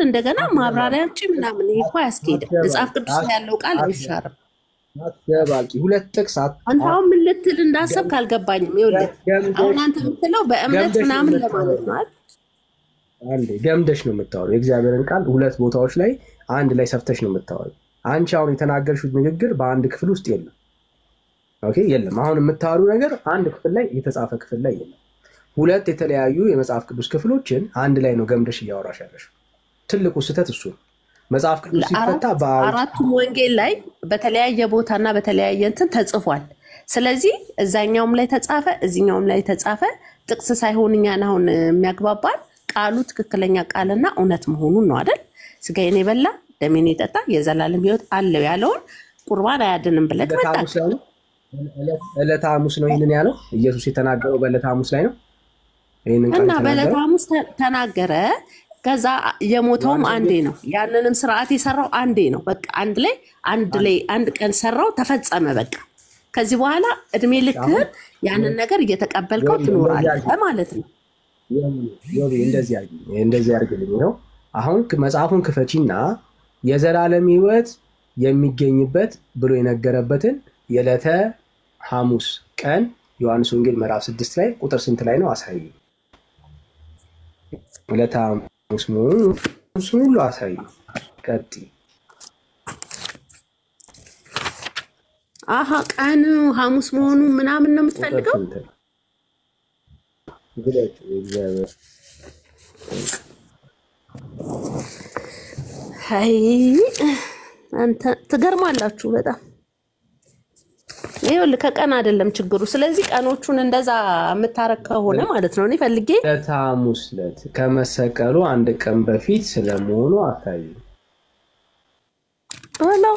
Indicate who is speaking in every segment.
Speaker 1: እንደገና ማብራሪያዎች ምናምን ይሄ ያስኬዳል። መጽሐፍ ቅዱስ ላይ ያለው ቃል አይሻርም።
Speaker 2: አትባቂ ሁለት ጥቅስ
Speaker 1: አንተ አሁን ምን ልትል እንዳሰብክ አልገባኝም። ይኸውልህ አሁን አንተ የምትለው በእምነት ምናምን ለማለት ነው አይደል?
Speaker 2: አንዴ ገምደሽ ነው የምታወሪው። የእግዚአብሔርን ቃል ሁለት ቦታዎች ላይ አንድ ላይ ሰፍተሽ ነው የምታወሪው። አንቺ አሁን የተናገርሽው ንግግር በአንድ ክፍል ውስጥ የለም። ኦኬ የለም። አሁን የምታወሪው ነገር አንድ ክፍል ላይ የተጻፈ ክፍል ላይ የለም። ሁለት የተለያዩ የመጽሐፍ ቅዱስ ክፍሎችን አንድ ላይ ነው ገምደሽ እያወራሽ ያለሽው። ትልቁ ስህተት እሱ ነው። መጽሐፍ ቅዱስ ሲፈታ
Speaker 1: በአራቱም ወንጌል ላይ በተለያየ ቦታና በተለያየ እንትን ተጽፏል። ስለዚህ እዛኛውም ላይ ተጻፈ እዚህኛውም ላይ ተጻፈ። ጥቅስ ሳይሆን እኛን አሁን የሚያግባባን ቃሉ ትክክለኛ ቃልና እውነት መሆኑን ነው አይደል? ስጋዬን የበላ ደሜን የጠጣ የዘላለም ሕይወት አለው ያለውን ቁርባን አያድንም ብለህ መጣህ።
Speaker 2: ዕለተ ሐሙስ ነው ይሄንን ያለው ኢየሱስ የተናገረው በዕለተ ሐሙስ ላይ ነው። ይሄንን ቃል
Speaker 1: እና በዕለተ ሐሙስ ተናገረ። ከዛ የሞተውም አንዴ ነው። ያንንም ስርዓት የሰራው አንዴ ነው። በቃ አንድ ቀን ሰራው ተፈጸመ። በቃ ከዚህ በኋላ እድሜ ልክህን ያንን ነገር እየተቀበልከው ትኖራለህ ማለት ነው።
Speaker 2: እንደዚህ አድርግልኝ ነው። አሁን መጽሐፉን ክፈቺና የዘላለም ሕይወት የሚገኝበት ብሎ የነገረበትን የዕለተ ሐሙስ ቀን ዮሐንስ ወንጌል ምዕራፍ 6 ላይ ቁጥር ስንት ላይ ነው አሳይ። ዕለተ ሐሙስ መሆኑን ሁሉ አሳይ። ቀጥይ።
Speaker 1: አሃ ቀኑ ሐሙስ መሆኑ ምናምን ነው የምትፈልገው? አይ አንተ ትገርማላችሁ በጣም። ይኸውልህ ከቀን አይደለም ችግሩ። ስለዚህ ቀኖቹን እንደዛ የምታረግ ከሆነ ማለት ነው እኔ ፈልጌ
Speaker 2: ዕለተ ሐሙስ ዕለት ከመሰቀሉ አንድ ቀን በፊት ስለመሆኑ አሳይ።
Speaker 1: ወላሂ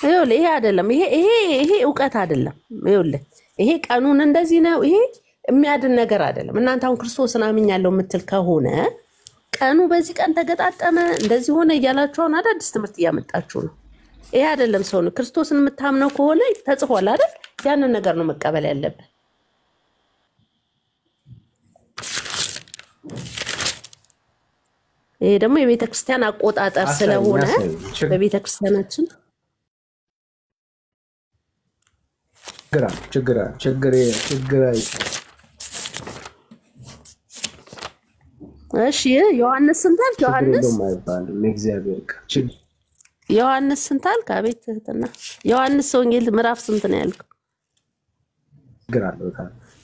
Speaker 1: ይኸውልህ ይሄ አይደለም ይሄ ዕውቀት አይደለም። ይኸውልህ ይሄ ቀኑን እንደዚህ ነው ይሄ የሚያድን ነገር አይደለም። እናንተ አሁን ክርስቶስን አምኛለሁ የምትል ከሆነ ቀኑ በዚህ ቀን ተገጣጠመ እንደዚህ ሆነ እያላችሁ አሁን አዳዲስ ትምህርት እያመጣችሁ ነው። ይሄ አይደለም። ሰው ነው ክርስቶስን የምታምነው ከሆነ ተጽፏል አይደል? ያንን ነገር ነው መቀበል ያለብን። ይሄ ደግሞ የቤተ ክርስቲያን አቆጣጠር ስለሆነ በቤተ ክርስቲያናችን
Speaker 2: ችግር
Speaker 1: እሺ ዮሐንስ ስንታል? ዮሐንስ ስንታል? ከቤት እህትና ዮሐንስ ወንጌል ምዕራፍ ስንት ነው ያልከው?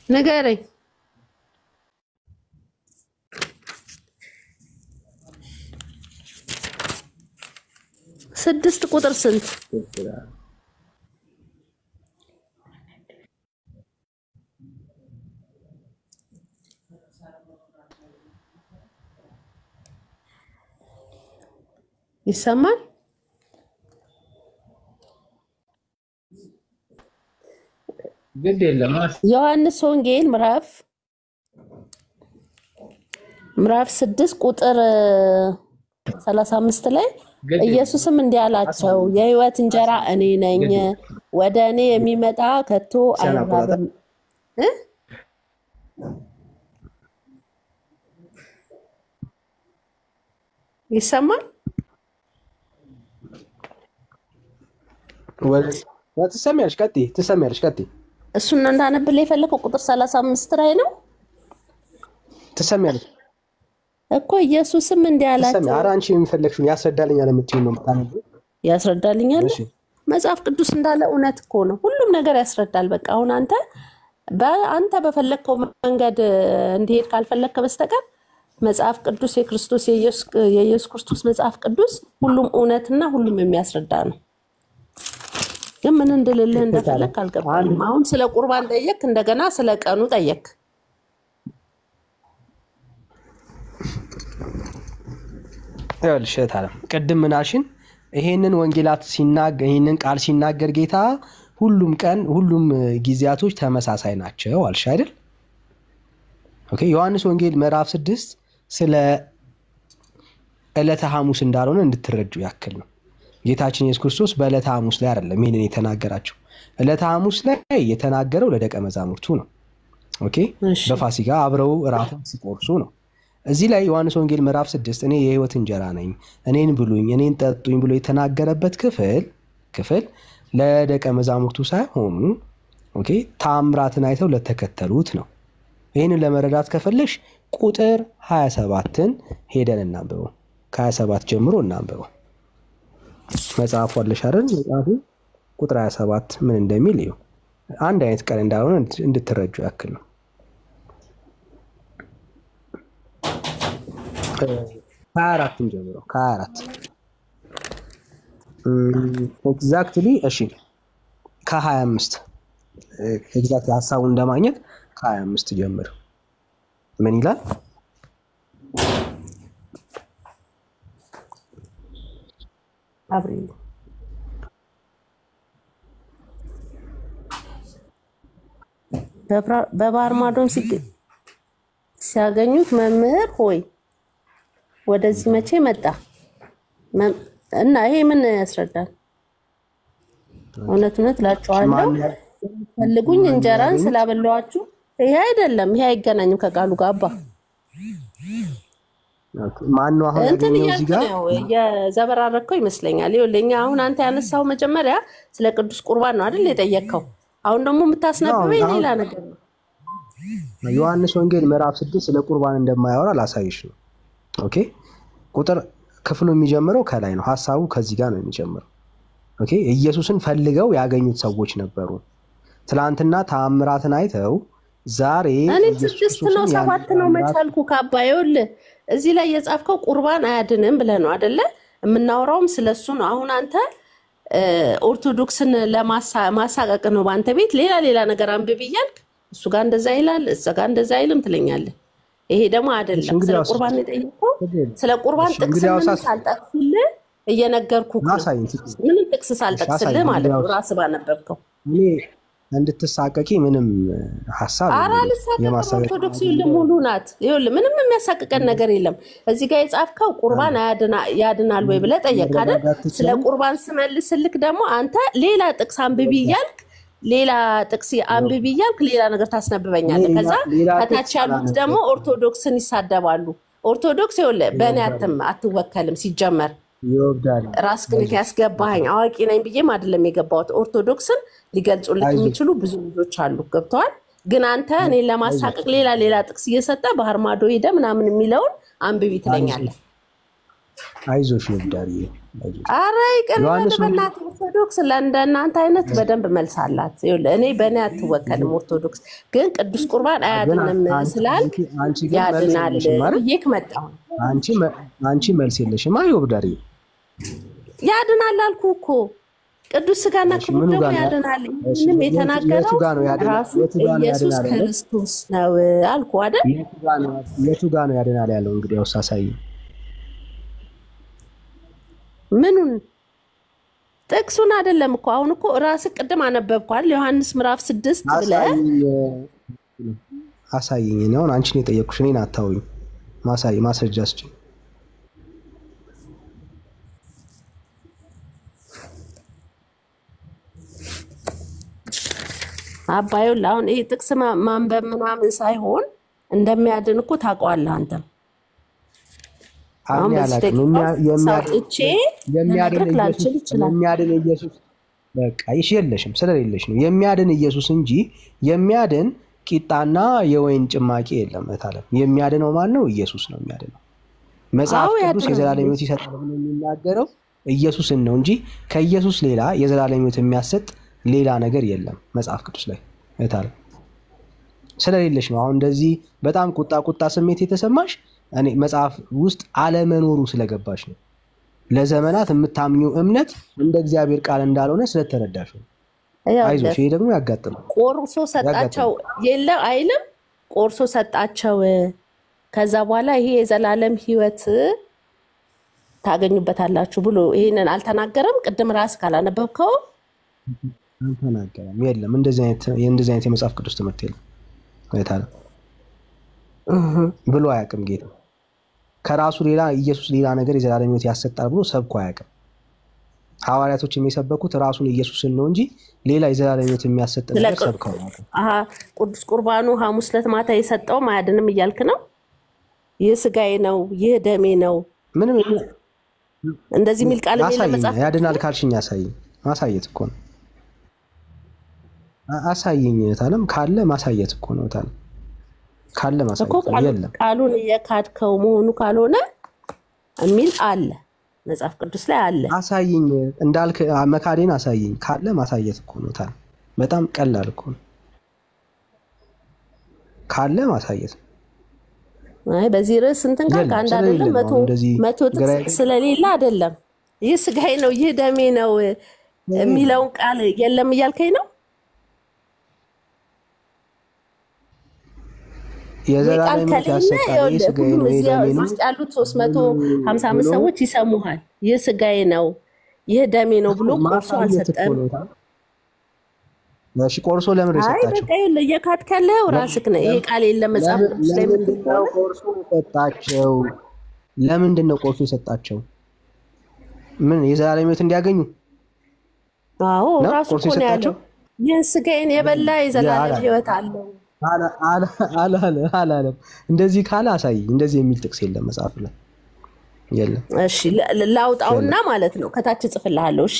Speaker 1: ንገረኝ። 6 ቁጥር ስንት? ይሰማል?
Speaker 2: ግድ የለም።
Speaker 1: ዮሐንስ ወንጌል ምዕራፍ 6 ቁጥር 35 ላይ ኢየሱስም እንዲህ አላቸው፣ የሕይወት እንጀራ እኔ ነኝ፣ ወደ እኔ የሚመጣ ከቶ አይራብም። ይሰማል?
Speaker 2: ትሰሚያለሽ? ቀጥይ።
Speaker 1: እሱን እንዳነብልህ የፈለከው ቁጥር 35 ላይ ነው።
Speaker 2: ትሰሚያለሽ
Speaker 1: እኮ ኢየሱስም እንዲህ አላቸው።
Speaker 2: ኧረ አንቺ የሚፈልግሽውን ያስረዳልኛል የምትይው ነው የምታነቢው።
Speaker 1: ያስረዳልኛል። መጽሐፍ ቅዱስ እንዳለ እውነት እኮ ነው። ሁሉም ነገር ያስረዳል። በቃ አሁን አንተ በፈለግከው መንገድ እንዲሄድ ካልፈለግከ በስተቀር መጽሐፍ ቅዱስ የክርስቶስ የኢየሱስ ክርስቶስ መጽሐፍ ቅዱስ ሁሉም እውነትና ሁሉም የሚያስረዳ ነው። ግን ምን እንድልልህ እንደፈለክ አልገባኝም። አሁን ስለ ቁርባን ጠየቅ፣ እንደገና ስለ ቀኑ ጠየቅ።
Speaker 2: ይኸውልሽ ታለም ቅድም ምናሽን ይሄንን ወንጌላት ይሄንን ቃል ሲናገር ጌታ ሁሉም ቀን ሁሉም ጊዜያቶች ተመሳሳይ ናቸው አልሽ አይደል? ኦኬ ዮሐንስ ወንጌል ምዕራፍ 6 ስለ ዕለተ ሐሙስ እንዳልሆነ እንድትረጁ ያክል ነው። ጌታችን ኢየሱስ ክርስቶስ በዕለተ ሐሙስ ላይ አይደለም ይሄንን የተናገራቸው። ዕለተ ሐሙስ ላይ የተናገረው ለደቀ መዛሙርቱ ነው። ኦኬ በፋሲካ አብረው እራትን ሲቆርሱ ነው። እዚህ ላይ ዮሐንስ ወንጌል ምዕራፍ 6 እኔ የህይወት እንጀራ ነኝ እኔን ብሉኝ እኔን ጠጡኝ ብሎ የተናገረበት ክፍል ለደቀ መዛሙርቱ ሳይሆኑ ኦኬ ታምራትን አይተው ለተከተሉት ነው። ይህንን ለመረዳት ከፈለሽ ቁጥር 27ን ሄደን እናንብበው። ከ27 ጀምሮ እናንብበው። መጽሐፉ አለሽ አይደል? መጽሐፉ ቁጥር 27 ምን እንደሚል እዩ። አንድ አይነት ቃል እንዳልሆነ እንድትረጁ ያክል ነው። 24 ጀምሮ ከ24 ኤግዛክትሊ እሺ ከ25 ኤግዛክት ሐሳቡን እንደማግኘት ከ25 ጀምሮ ምን ይላል?
Speaker 1: አብሪል በባህር ማዶም ሲያገኙት መምህር ሆይ ወደዚህ መቼ መጣ እና ይሄ ምን ያስረዳል? እውነት እላችኋለሁ ፈልጉኝ እንጀራን ስላበላኋችሁ ይሄ አይደለም። ይሄ አይገናኝም ከቃሉ ጋር አባ
Speaker 2: ማን ነው አሁን ያገኘው እዚህ ጋር
Speaker 1: የዘበራረከው ይመስለኛል። ይኸውልህ አሁን አንተ ያነሳው መጀመሪያ ስለ ቅዱስ ቁርባን ነው አይደል የጠየቀው? አሁን ደግሞ የምታስነብበኝ ሌላ ነገር ነው።
Speaker 2: ዮሐንስ ወንጌል ምዕራፍ 6 ስለ ቁርባን እንደማያወራ ላሳይሽ ነው። ኦኬ ቁጥር ክፍሉ የሚጀምረው ከላይ ነው። ሐሳቡ ከዚህ ጋር ነው የሚጀምረው። ኦኬ ኢየሱስን ፈልገው ያገኙት ሰዎች ነበሩ። ትላንትና ተአምራትን አይተው ዛሬ
Speaker 1: እኔ 6 ነው 7 ነው መቻልኩ ካባየውል እዚህ ላይ የጻፍከው ቁርባን አያድንም ብለህ ነው አይደለ? የምናወራውም ስለሱ ነው። አሁን አንተ ኦርቶዶክስን ለማሳቀቅ ነው ባንተ ቤት ሌላ ነገር አንብብ ይያልክ እሱ ጋር እንደዛ ይላል እዛ ጋር እንደዛ አይልም ትለኛለህ። ይሄ ደግሞ አይደለም። ስለ ቁርባን የጠየቀው ስለ ቁርባን ጥቅስ ምን ሳልጠቅስልህ እየነገርኩህ ምንም ጥቅስ ሳልጠቅስልህ ማለት ነው። ራስ ባነበብከው
Speaker 2: እኔ እንድትሳቀቂ ምንም ሐሳብ
Speaker 1: የማሳቀቅ ኦርቶዶክስ ሙሉ ናት። ይኸውልህ ምንም የሚያሳቅቀን ነገር የለም። እዚህ ጋር የጻፍከው ቁርባን ያድናል ወይ ብለህ ጠየቅህ አይደል? ስለ ቁርባን ስመልስልክ ደግሞ አንተ ሌላ ጥቅስ አንብቢ እያልክ ሌላ ጥቅስ አንብቢ እያልክ ሌላ ነገር ታስነብበኛለህ። ከዛ ከታች ያሉት ደግሞ ኦርቶዶክስን ይሳደባሉ። ኦርቶዶክስ ይኸውልህ በእኔ አትወከልም ሲጀመር ራስ ግን ያስገባኸኝ አዋቂ ነኝ ብዬም አይደለም የገባሁት። ኦርቶዶክስን ሊገልጹልክ የሚችሉ ብዙ ልጆች አሉ። ገብተዋል። ግን አንተ እኔን ለማሳቀቅ ሌላ ጥቅስ እየሰጠ ባህር ማዶ ሄደ ምናምን የሚለውን አንብቢ ትለኛለህ።
Speaker 2: አይዞሽ ይብዳሪዬ አይዞሽ።
Speaker 1: ኧረ ይቅር በእናትህ ኦርቶዶክስ ለእናንተ አይነት በደንብ መልስ አላት። ይኸውልህ እኔ በእኔ አትወከልም። ኦርቶዶክስ ግን ቅዱስ ቁርባን አያድንም ስላልክ ያድናል ብዬሽ መጣሁ። አንቺ መልስ የለሽም። አይ ይብዳሪዬ ያድናል አልኩህ እኮ ቅዱስ ሥጋና ክቡር ደሙ ያድናል። ምንም የተናገረው ራሱ ኢየሱስ ክርስቶስ ነው አልኩህ አይደል?
Speaker 2: የቱ ጋር ነው ያድናል ያለው? እንግዲህ አሳሳይ ምኑን
Speaker 1: ጥቅሱን አይደለም እኮ አሁን እኮ ራስህ ቅድም አነበብኳል ዮሐንስ ምዕራፍ 6 ብለህ
Speaker 2: አሳይኝ ነው። አንቺ ነው የጠየቅኩሽ እኔን አታውኝ። ማስረጃ ስጪኝ።
Speaker 1: አባዩ አሁን ይሄ ጥቅስ ማንበብ ምናምን ሳይሆን እንደሚያድን እኮ ታውቀዋለህ አንተም።
Speaker 2: የሚያድን ኢየሱስ በቃ ይሽየለሽም ስለሌለሽ ነው የሚያድን ኢየሱስ እንጂ የሚያድን ቂጣና የወይን ጭማቂ የለም። እታለም የሚያድነው ማን ነው? ኢየሱስ ነው የሚያድነው። መጽሐፍ ቅዱስ የዘላለም ሕይወት ይሰጣል ብሎ የሚናገረው ኢየሱስን ነው እንጂ ከኢየሱስ ሌላ የዘላለም ሕይወት የሚያሰጥ ሌላ ነገር የለም መጽሐፍ ቅዱስ ላይ። እታለም ስለሌለሽ ነው አሁን እንደዚህ በጣም ቁጣ ስሜት የተሰማሽ። እኔ መጽሐፍ ውስጥ አለመኖሩ ስለገባሽ ነው። ለዘመናት የምታምኚው እምነት እንደ እግዚአብሔር ቃል እንዳልሆነ ስለተረዳሽ ነው። አይዞሽ፣ ይሄ ደግሞ ያጋጥማል።
Speaker 1: ቆርሶ ሰጣቸው የለ አይልም? ቆርሶ ሰጣቸው። ከዛ በኋላ ይሄ የዘላለም ሕይወት ታገኙበታላችሁ ብሎ ይሄንን አልተናገረም? ቅድም ራስ ካላነበብከው
Speaker 2: አልተናገረም። የለም እንደዚህ አይነት የመጽሐፍ ቅዱስ ትምህርት የለም አይታለም ብሎ አያውቅም ጌታ። ከራሱ ሌላ ኢየሱስ ሌላ ነገር የዘላለም ሕይወት ያሰጣል ብሎ ሰብኮ አያውቅም። ሐዋርያቶች የሚሰበኩት ራሱን ኢየሱስን ነው እንጂ ሌላ የዘላለም ሕይወት የሚያሰጥ ነገር ሰብከው አያውቅም።
Speaker 1: ቅዱስ ቁርባኑ ሐሙስ ዕለት ማታ የሰጠው ማያድንም እያልክ ነው? ይህ ስጋዬ ነው ይህ ደሜ ነው
Speaker 2: ምንም
Speaker 1: እንደዚህ የሚል ቃል የለም መጽሐፍ
Speaker 2: ያድናል ካልሽኝ አሳይኝ። ማሳየት እኮ ነው። አሳይኝ ታለም ካለ ማሳየት እኮ ነው። ታለም ካለ ማሳየት የለም።
Speaker 1: ቃሉን የካድከው መሆኑ ካልሆነ የሚል አለ መጽሐፍ ቅዱስ ላይ አለ።
Speaker 2: አሳይኝ እንዳልክ መካዴን አሳይኝ ካለ ማሳየት እኮ ነው። ታለም በጣም ቀላል እኮ ነው። ካለ ማሳየት ነው።
Speaker 1: አይ በዚህ ርዕስ እንትን ጋር አንድ አይደለም መቶ ስለሌለ አይደለም። ይህ ስጋዬ ነው ይህ ደሜ ነው የሚለውን ቃል የለም እያልከኝ ነው።
Speaker 2: የዘላለም ያሰጣል ይህ ስጋዬ ነው ይህ ደሜ ነው
Speaker 1: ያሉት 355 ሰዎች ይሰሙሃል። ይህ ስጋዬ ነው ይህ ደሜ ነው ብሎ ቆርሶ አልሰጠም።
Speaker 2: እሺ ቆርሶ ለምን ይሰጣቸው?
Speaker 1: አይ በቃ ለየካድክ ያለው ራስክ ነው። ይሄ ቃል የለም መጽሐፍ ቅዱስ ላይ
Speaker 2: ምንድነው ቆርሶ የሰጣቸው? ለምንድን ነው ቆርሶ የሰጣቸው? ምን የዘላለም ሕይወት እንዲያገኙ?
Speaker 1: አዎ ራሱ እኮ ነው ያለው። ይህን ስጋዬን የበላ የዘላለም ሕይወት አለው አላለም። እንደዚህ ካለ አሳይ። እንደዚህ የሚል ጥቅስ የለም መጽሐፍ ላይ የለም። እሺ ላውጣውና ማለት ነው ከታች ጽፍልሃለሁ። እሺ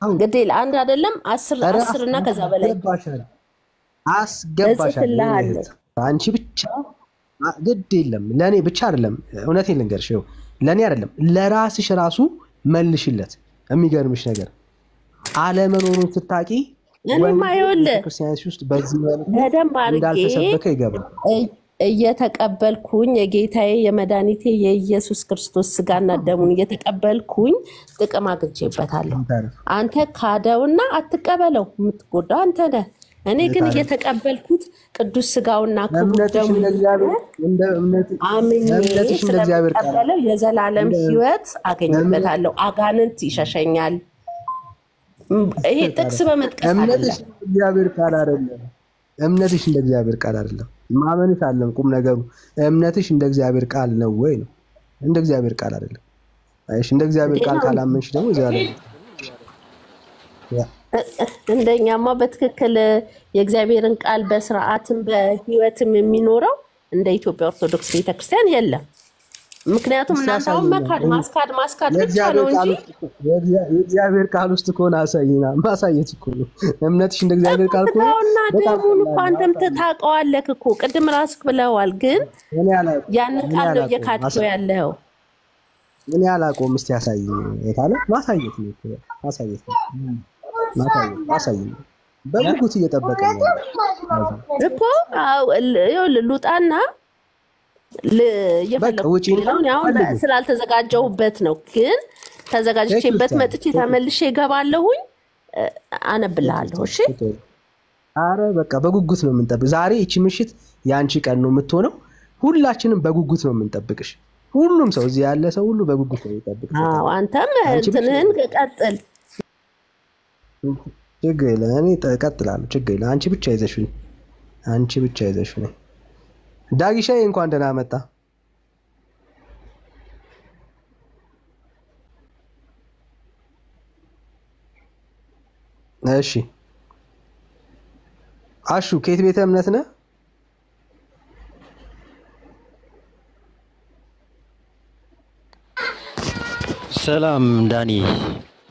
Speaker 1: እንግዲህ አንድ አይደለም 10 እና ከዛ በላይ
Speaker 2: አስገባሻለሁ። አንቺ ብቻ ግድ የለም ለኔ ብቻ አይደለም። እውነቴን ልንገርሽ ለኔ አይደለም ለራስሽ ራሱ መልሽለት። የሚገርምሽ ነገር አለመኖሩን ስታቂ
Speaker 1: እኔማ ይኸውልህ
Speaker 2: ክርስቲያኖች ውስጥ በዚህ
Speaker 1: በደንብ
Speaker 2: እንዳልተሰበከ ይገባል።
Speaker 1: እየተቀበልኩኝ የጌታዬ የመድኃኒቴ የኢየሱስ ክርስቶስ ስጋና ደሙን እየተቀበልኩኝ ጥቅም አግኝቼበታለሁ። አንተ ካደውና አትቀበለው፣ የምትጎዳው አንተ ነህ። እኔ ግን እየተቀበልኩት ቅዱስ ስጋውና ክቡር ደሙን አምኜ ስለተቀበለው የዘላለም ሕይወት አገኝበታለሁ። አጋንንት ይሸሸኛል። ይሄ ጥቅስ በመጥቀስ
Speaker 2: እምነትሽ እግዚአብሔር ቃል አይደለም። እምነትሽ እንደ እግዚአብሔር ቃል አይደለም። ማመንሽ አለም ቁም ነገሩ። እምነትሽ እንደ እግዚአብሔር ቃል ነው ወይ ነው? እንደ እግዚአብሔር ቃል አይደለም። አይሽ እንደ እግዚአብሔር ቃል ካላመንሽ ደግሞ ዘላለም
Speaker 1: እንደኛማ በትክክል የእግዚአብሔርን ቃል በስርዓትም በህይወትም የሚኖረው እንደ ኢትዮጵያ ኦርቶዶክስ ቤተክርስቲያን የለም። ምክንያቱም እናንተው ማስካድ ብቻ ነው እንጂ
Speaker 2: የእግዚአብሔር ቃል ውስጥ ከሆነ አሳይና ማሳየት እኮ ነው። እምነትሽ እንደ እግዚአብሔር ቃል ከሆነ
Speaker 1: ደሙን እኮ አንተም ታውቀዋለህ እኮ ቅድም ራስህ ብለዋል። ግን ያንን ቃል ነው እየካድከው ያለው።
Speaker 2: እኔ አላውቀውም። እስኪ አሳይኝ የታለ ማሳየት ነው እኮ ማሳየት ነው ማሳየት በጉጉት እየጠበቀ ነው
Speaker 1: እኮ ልውጣና ስላልተዘጋጀሁበት ነው። ግን ተዘጋጅቼበት መጥቼ ተመልሼ እገባለሁኝ፣ አነብልሃለሁ። እሺ
Speaker 2: አረ በቃ በጉጉት ነው የምንጠብቅ። ዛሬ እቺ ምሽት ያንቺ ቀን ነው የምትሆነው። ሁላችንም በጉጉት ነው የምንጠብቅሽ። ሁሉም ሰው እዚህ ያለ ሰው ሁሉ በጉጉት ነው የሚጠብቅሽ።
Speaker 1: አዎ አንተም እንትንህን ቀጥል።
Speaker 2: ችግር የለም እኔ እቀጥላለሁ። ችግር የለም አንቺ ብቻ ይዘሽኝ። ዳጊሻዬ እንኳን ደህና መጣ። እሺ አሹ ከየት ቤተ እምነት ነህ?
Speaker 3: ሰላም ዳኒ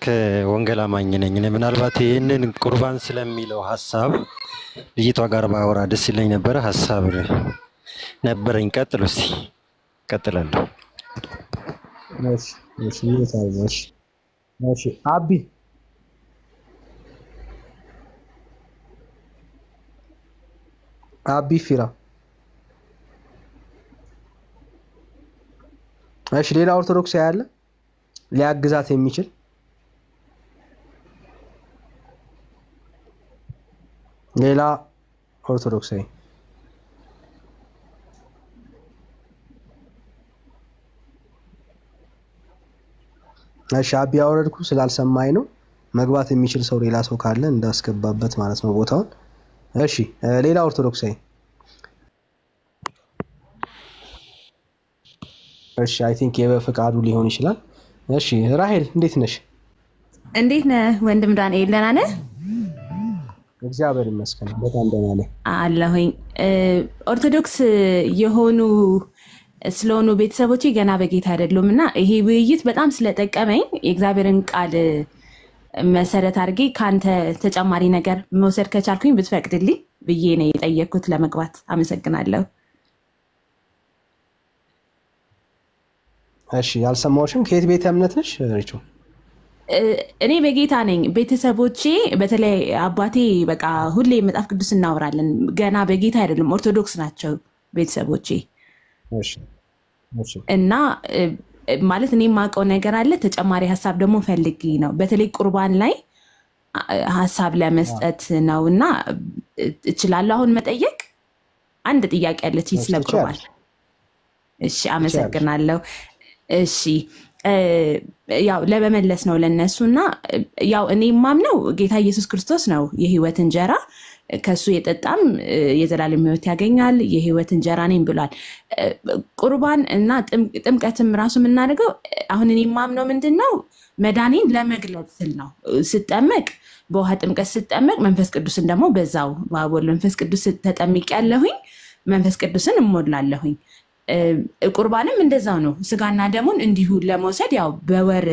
Speaker 3: ከወንጌል አማኝ ነኝ። ምናልባት ይህንን ቁርባን ስለሚለው ሀሳብ ልጅቷ ጋር ባወራ ደስ ይለኝ ነበረ። ሀሳብ ነበረኝ። ቀጥሉ እስቲ። ቀጥላለሁ።
Speaker 2: እሺ አቢ ፊራ። እሺ ሌላ ኦርቶዶክስ ያለ ሊያግዛት የሚችል ሌላ ኦርቶዶክሳዊ? እሺ አቢ ያወረድኩ ስላልሰማኝ ነው። መግባት የሚችል ሰው ሌላ ሰው ካለ እንዳስገባበት ማለት ነው ቦታውን። እሺ ሌላ ኦርቶዶክሳዊ? እሺ አይ ቲንክ የበፈቃዱ ሊሆን ይችላል። እሺ ራሄል እንዴት ነሽ?
Speaker 4: እንዴት ነህ ወንድም ዳንኤል? ደህና ነህ?
Speaker 2: እግዚአብሔር ይመስገን በጣም ደህና ነኝ
Speaker 4: አለሁኝ። ኦርቶዶክስ የሆኑ ስለሆኑ ቤተሰቦቼ ገና በጌታ አይደሉምና ይሄ ውይይት በጣም ስለጠቀመኝ የእግዚአብሔርን ቃል መሰረት አድርጌ ካንተ ተጨማሪ ነገር መውሰድ ከቻልኩኝ ብትፈቅድልኝ ብዬ ነው የጠየቅኩት ለመግባት። አመሰግናለሁ።
Speaker 2: እሺ ያልሰማዎሽም ከየት ቤተ እምነት ነሽ ሪቹ?
Speaker 4: እኔ በጌታ ነኝ። ቤተሰቦቼ በተለይ አባቴ በቃ ሁሌ መጽሐፍ ቅዱስ እናወራለን። ገና በጌታ አይደሉም፣ ኦርቶዶክስ ናቸው ቤተሰቦቼ። እና ማለት እኔ የማውቀው ነገር አለ። ተጨማሪ ሀሳብ ደግሞ ፈልጊ ነው። በተለይ ቁርባን ላይ ሀሳብ ለመስጠት ነው እና እችላለሁ አሁን መጠየቅ? አንድ ጥያቄ አለች ስለ ቁርባን። እሺ አመሰግናለሁ። እሺ ያው ለመመለስ ነው ለነሱና ያው እኔ ማምነው ጌታ ኢየሱስ ክርስቶስ ነው የህይወት እንጀራ፣ ከሱ የጠጣም የዘላለም ህይወት ያገኛል፣ የህይወት እንጀራ ነኝ ብሏል። ቁርባን እና ጥምቀትም ራሱ የምናደርገው አሁን እኔ ማምነው ምንድነው መዳኔን ለመግለጽ ስል ነው። ስጠመቅ በውሃ ጥምቀት ስጠመቅ መንፈስ ቅዱስን ደግሞ በዛው ባቦል መንፈስ ቅዱስ ተጠምቅ ያለሁኝ መንፈስ ቅዱስን እሞላለሁኝ። ቁርባንም እንደዛው ነው። ስጋና ደሙን እንዲሁ ለመውሰድ ያው በወር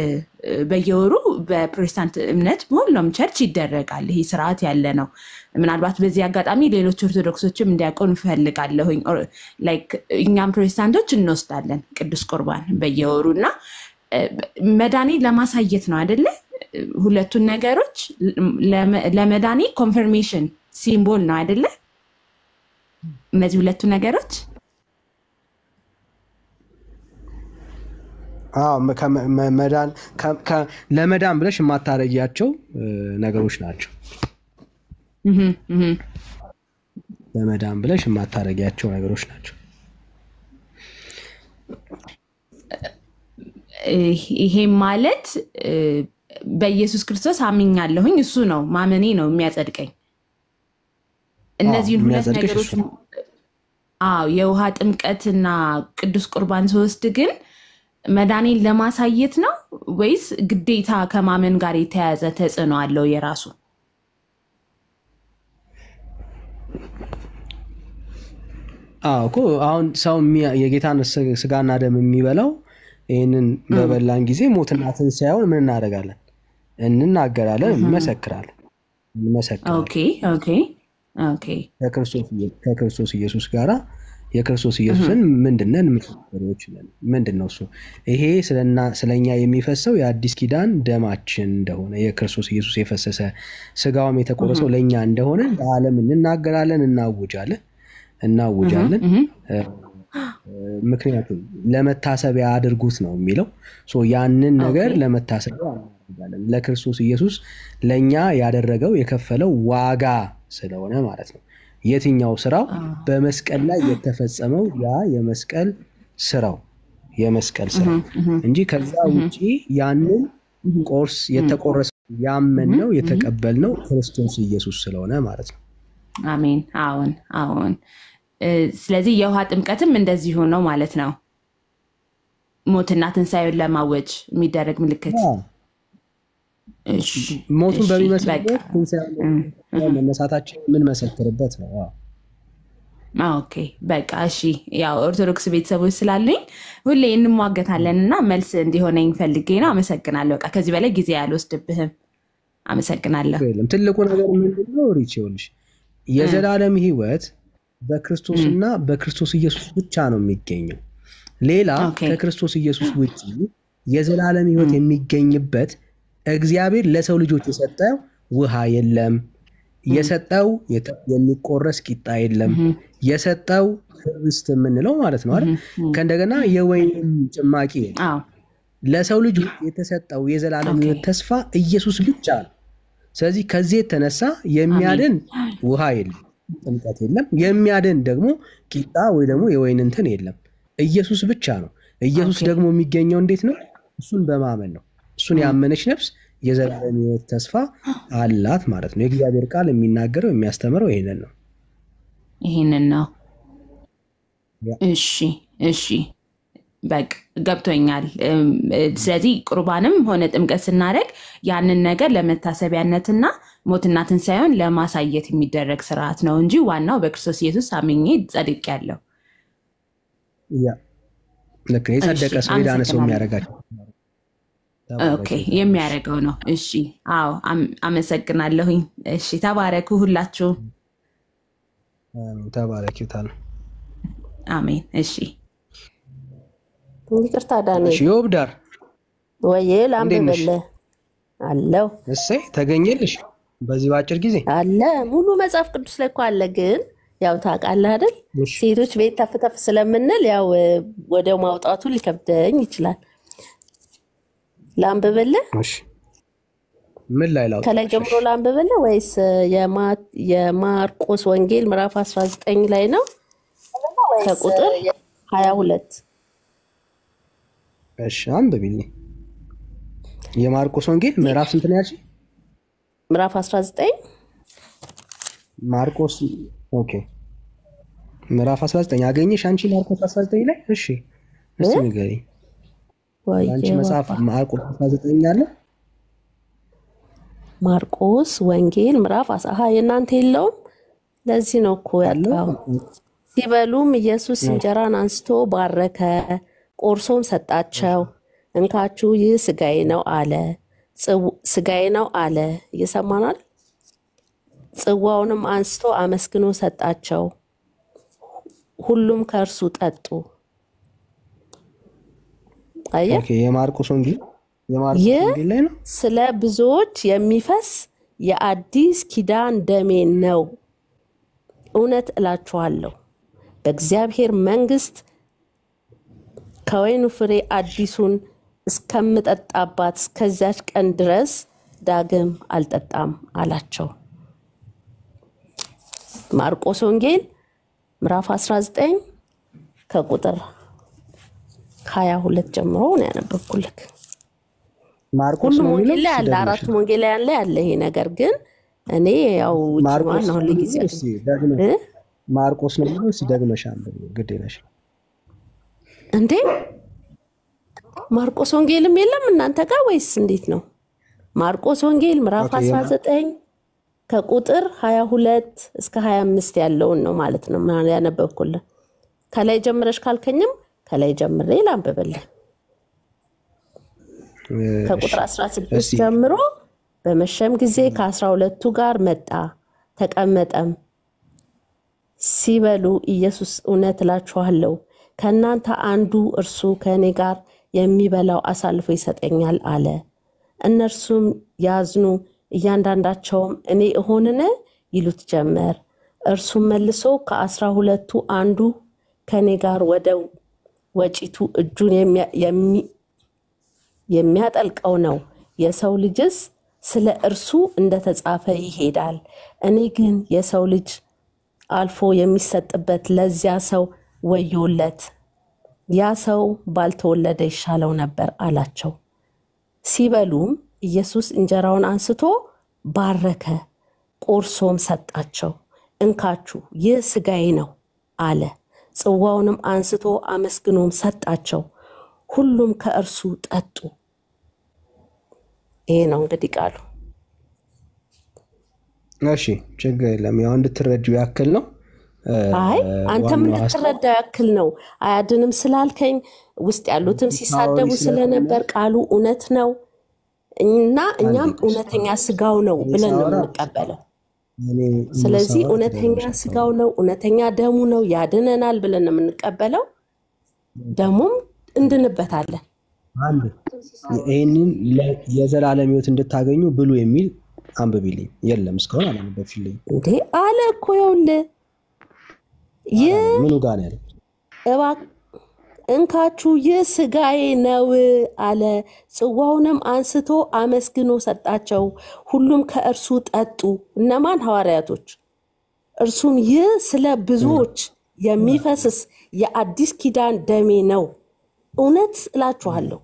Speaker 4: በየወሩ በፕሮቴስታንት እምነት በሁሉም ቸርች ይደረጋል። ይሄ ስርዓት ያለ ነው። ምናልባት በዚህ አጋጣሚ ሌሎች ኦርቶዶክሶችም እንዲያውቁ እንፈልጋለሁኝ። ላይክ እኛም ፕሮቴስታንቶች እንወስዳለን ቅዱስ ቁርባን በየወሩና መዳኔ ለማሳየት ነው አይደለ? ሁለቱን ነገሮች ለመዳኔ ኮንፈርሜሽን ሲምቦል ነው አይደለ? እነዚህ ሁለቱ ነገሮች
Speaker 2: ለመዳን ብለሽ የማታረጊያቸው ነገሮች ናቸው። ለመዳን ብለሽ የማታረጊያቸው ነገሮች ናቸው።
Speaker 4: ይሄ ማለት በኢየሱስ ክርስቶስ አምኛለሁኝ፣ እሱ ነው ማመኔ ነው የሚያጸድቀኝ። እነዚህን ሁለት ነገሮች የውሃ ጥምቀትና ቅዱስ ቁርባን ስወስድ ግን መዳኔን ለማሳየት ነው ወይስ ግዴታ ከማመን ጋር የተያያዘ ተጽዕኖ አለው የራሱ?
Speaker 2: እኮ አሁን ሰው የጌታን ስጋና ደም የሚበላው ይህንን በበላን ጊዜ ሞትና ትንሣኤውን ምን እናደርጋለን? እንናገራለን፣ እንመሰክራለን። ከክርስቶስ ኢየሱስ ጋራ የክርስቶስ ኢየሱስን ምንድነን ምስክሮች ነን። ምንድነው እሱ? ይሄ ስለኛ የሚፈሰው የአዲስ ኪዳን ደማችን እንደሆነ የክርስቶስ ኢየሱስ የፈሰሰ ስጋውም የተቆረሰው ለኛ እንደሆነ ለዓለም እንናገራለን፣ እናውጃለን። ምክንያቱም ለመታሰቢያ አድርጉት ነው የሚለው። ያንን ነገር ለመታሰቢያ እናደርጋለን። ለክርስቶስ ኢየሱስ ለኛ ያደረገው የከፈለው ዋጋ ስለሆነ ማለት ነው። የትኛው ስራው? በመስቀል ላይ የተፈጸመው ያ የመስቀል ስራው እንጂ ከዛ ውጪ ያንን ቆርስ የተቆረሰው ያመንነው የተቀበልነው ክርስቶስ ኢየሱስ ስለሆነ ማለት ነው።
Speaker 4: አሜን። አዎን። ስለዚህ የውሃ ጥምቀትም እንደዚሁ ነው ማለት ነው። ሞትና ትንሣኤውን ለማወጅ የሚደረግ ምልክት።
Speaker 2: ሞቱን በሚመስልበት መነሳታችን ምን መሰክርበት ነው።
Speaker 4: ኦኬ በቃ እሺ። ያው ኦርቶዶክስ ቤተሰቦች ስላሉኝ ሁሌ እንሟገታለን እና መልስ እንዲሆነኝ ፈልጌ ነው። አመሰግናለሁ። በቃ ከዚህ በላይ ጊዜ አልወስድብህም። አመሰግናለሁ።
Speaker 2: ትልቁ ነገር ምንድነው ሪች? ይኸውልሽ የዘላለም ህይወት በክርስቶስና በክርስቶስ ኢየሱስ ብቻ ነው የሚገኘው። ሌላ ከክርስቶስ ኢየሱስ ውጪ የዘላለም ህይወት የሚገኝበት እግዚአብሔር ለሰው ልጆች የሰጠው ውሃ የለም፣ የሰጠው የሚቆረስ ቂጣ የለም፣ የሰጠው ህብስት የምንለው ማለት ነው አይደል? ከእንደገና የወይን ጭማቂ ለሰው ልጆች የተሰጠው የዘላለም ህይወት ተስፋ ኢየሱስ ብቻ ነው። ስለዚህ ከዚህ የተነሳ የሚያድን ውሃ የለም፣ ጥምቀት የለም። የሚያድን ደግሞ ቂጣ ወይ ደግሞ የወይን እንትን የለም። ኢየሱስ ብቻ ነው። ኢየሱስ ደግሞ የሚገኘው እንዴት ነው? እሱን በማመን ነው። እሱን ያመነች ነፍስ የዘላለም ህይወት ተስፋ አላት ማለት ነው። የእግዚአብሔር ቃል የሚናገረው የሚያስተምረው ይሄንን ነው።
Speaker 4: እሺ በቃ ገብቶኛል። ስለዚህ ቁርባንም ሆነ ጥምቀት ስናደርግ ያንን ነገር ለመታሰቢያነትና ሞትና ትንሣኤውን ለማሳየት የሚደረግ ስርዓት ነው እንጂ ዋናው በክርስቶስ ኢየሱስ አምኜ ጸድቄያለሁ።
Speaker 2: ልክ የጸደቀ ሰው የዳነ ሰው የሚያደርጋቸው
Speaker 4: ኦኬ የሚያደርገው ነው። እሺ አዎ አመሰግናለሁኝ። እሺ ተባረኩ ሁላችሁ።
Speaker 2: ተባረኪታል።
Speaker 4: አሜን። እሺ
Speaker 1: ይቅርታ ዳንኤል።
Speaker 2: እሺ ዮብዳር
Speaker 1: ወይ ላምበበለ አለው።
Speaker 2: እሰይ ተገኘልሽ በዚህ ባጭር ጊዜ
Speaker 1: አለ። ሙሉ መጽሐፍ ቅዱስ ላይ እኮ አለ። ግን ያው ታውቃለህ አይደል ሴቶች ቤት ተፍተፍ ስለምንል ያው ወደ ማውጣቱ ሊከብደኝ ይችላል። ላምበበለ
Speaker 2: እሺ ምን ላይ ላውጣ?
Speaker 1: ከላይ ጀምሮ ላምበበለ ወይስ የማርቆስ ወንጌል ምዕራፍ 19 ላይ ነው ከቁጥር 22?
Speaker 2: እሺ አንብቢልኝ። የማርቆስ ወንጌል ምዕራፍ ስንት ነው ያልሽኝ?
Speaker 1: ምዕራፍ 19
Speaker 2: ማርቆስ ኦኬ ምዕራፍ 19 አገኘሽ አንቺ ማርቆስ 19 ላይ? እሺ እስቲ ንገሪኝ። አንቺ መጽሐፍ ማርቆስ 19 አለ?
Speaker 1: ማርቆስ ወንጌል ምዕራፍ 10 የእናንተ የለውም? ለዚህ ነው እኮ ያጣው። ሲበሉም ኢየሱስ እንጀራን አንስቶ ባረከ፣ ቆርሶም ሰጣቸው። እንካችሁ ይህ ስጋዬ ነው አለ። ስጋዬ ነው አለ። እየሰማናል። ጽዋውንም አንስቶ አመስግኖ ሰጣቸው። ሁሉም ከእርሱ ጠጡ። አየህ?
Speaker 2: ኦኬ የማርቆስ ወንጌል ላይ ነው።
Speaker 1: ስለ ብዙዎች የሚፈስ የአዲስ ኪዳን ደሜ ነው። እውነት እላችኋለሁ በእግዚአብሔር መንግስት ከወይኑ ፍሬ አዲሱን እስከምጠጣባት እስከዚያች ቀን ድረስ ዳግም አልጠጣም አላቸው። ማርቆስ ወንጌል ምዕራፍ 19 ከቁጥር 22 ጀምሮ ነው ያነበብኩልክ።
Speaker 2: ማርቆስ
Speaker 1: ወንጌል ላይ አለ፣ አራቱ ወንጌል ላይ አለ ይሄ ነገር። ግን እኔ ያው
Speaker 2: ማርቆስ ነው ማርቆስ ነው የሚለው ሲደግመሻል ግድ ይለሽ
Speaker 1: እንዴ? ማርቆስ ወንጌልም የለም እናንተ ጋር ወይስ እንዴት ነው? ማርቆስ ወንጌል ምዕራፍ 19 ከቁጥር 22 እስከ 25 ያለውን ነው ማለት ነው ያነበብኩልህ። ከላይ ጀምረሽ ካልከኝም ከላይ ጀምሬ ላንብብልህ። ከቁጥር 16 ጀምሮ በመሸም ጊዜ ከ12ቱ ጋር መጣ፣ ተቀመጠም። ሲበሉ ኢየሱስ እውነት እላችኋለሁ ከእናንተ አንዱ እርሱ ከእኔ ጋር የሚበላው አሳልፎ ይሰጠኛል አለ። እነርሱም ያዝኑ፣ እያንዳንዳቸውም እኔ እሆንን ይሉት ጀመር። እርሱም መልሶ ከ12ቱ አንዱ ከእኔ ጋር ወደ ወጪቱ እጁን የሚያጠልቀው ነው። የሰው ልጅስ ስለ እርሱ እንደተጻፈ ይሄዳል። እኔ ግን የሰው ልጅ አልፎ የሚሰጥበት ለዚያ ሰው ወዮለት፣ ያ ሰው ባልተወለደ ይሻለው ነበር አላቸው። ሲበሉም ኢየሱስ እንጀራውን አንስቶ ባረከ፣ ቆርሶም ሰጣቸው። እንካችሁ ይህ ስጋዬ ነው አለ። ጽዋውንም አንስቶ አመስግኖም ሰጣቸው። ሁሉም ከእርሱ ጠጡ። ይሄ ነው እንግዲህ ቃሉ።
Speaker 2: እሺ ችግር የለም። ያው እንድትረዱ ያክል ነው።
Speaker 1: አይ አንተም እንድትረዳ ያክል ነው። አያድንም ስላልከኝ ውስጥ ያሉትም ሲሳደቡ ስለነበር ቃሉ እውነት ነው እና እኛም እውነተኛ ስጋው ነው ብለን ነው የምንቀበለው። ስለዚህ እውነተኛ ስጋው ነው፣ እውነተኛ ደሙ ነው፣ ያድነናል ብለን ነው የምንቀበለው። ደሙም እንድንበታለን።
Speaker 2: አንድ ይሄንን የዘላለም ሕይወት እንድታገኙ ብሉ የሚል አንብቢልኝ። የለም እስካሁን አላነበብሽልኝ
Speaker 1: እንዴ? አለ እኮ ይኸውልህ
Speaker 2: ምኑ ጋር ነው ያለው?
Speaker 1: እንካችሁ ይህ ስጋዬ ነው አለ። ጽዋውንም አንስቶ አመስግኖ ሰጣቸው። ሁሉም ከእርሱ ጠጡ። እነማን? ሐዋርያቶች። እርሱም ይህ ስለ ብዙዎች የሚፈስስ የአዲስ ኪዳን ደሜ ነው። እውነት እላችኋለሁ፣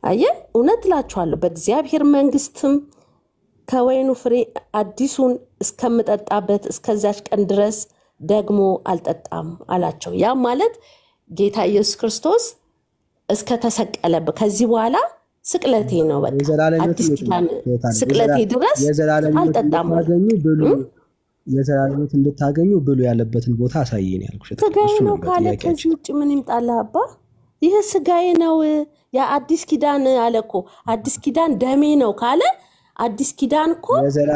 Speaker 1: አየህ፣ እውነት እላችኋለሁ በእግዚአብሔር መንግስትም ከወይኑ ፍሬ አዲሱን እስከምጠጣበት እስከዛች ቀን ድረስ ደግሞ አልጠጣም አላቸው። ያ ማለት ጌታ ኢየሱስ ክርስቶስ እስከተሰቀለበት ከዚህ በኋላ ስቅለቴ ነው፣ በቃ አዲስ ኪዳን ስቅለቴ ድረስ አልጠጣም።
Speaker 2: የዘላለም ሕይወት እንድታገኙ ብሉ ያለበትን ቦታ አሳየኝ ያልኩሽ።
Speaker 1: ስጋዬ ነው ካለ ከዚህ ውጭ ምን ይምጣልህ አባ? ይህ ስጋዬ ነው የአዲስ ኪዳን አለ እኮ። አዲስ ኪዳን ደሜ ነው ካለ አዲስ ኪዳን እኮ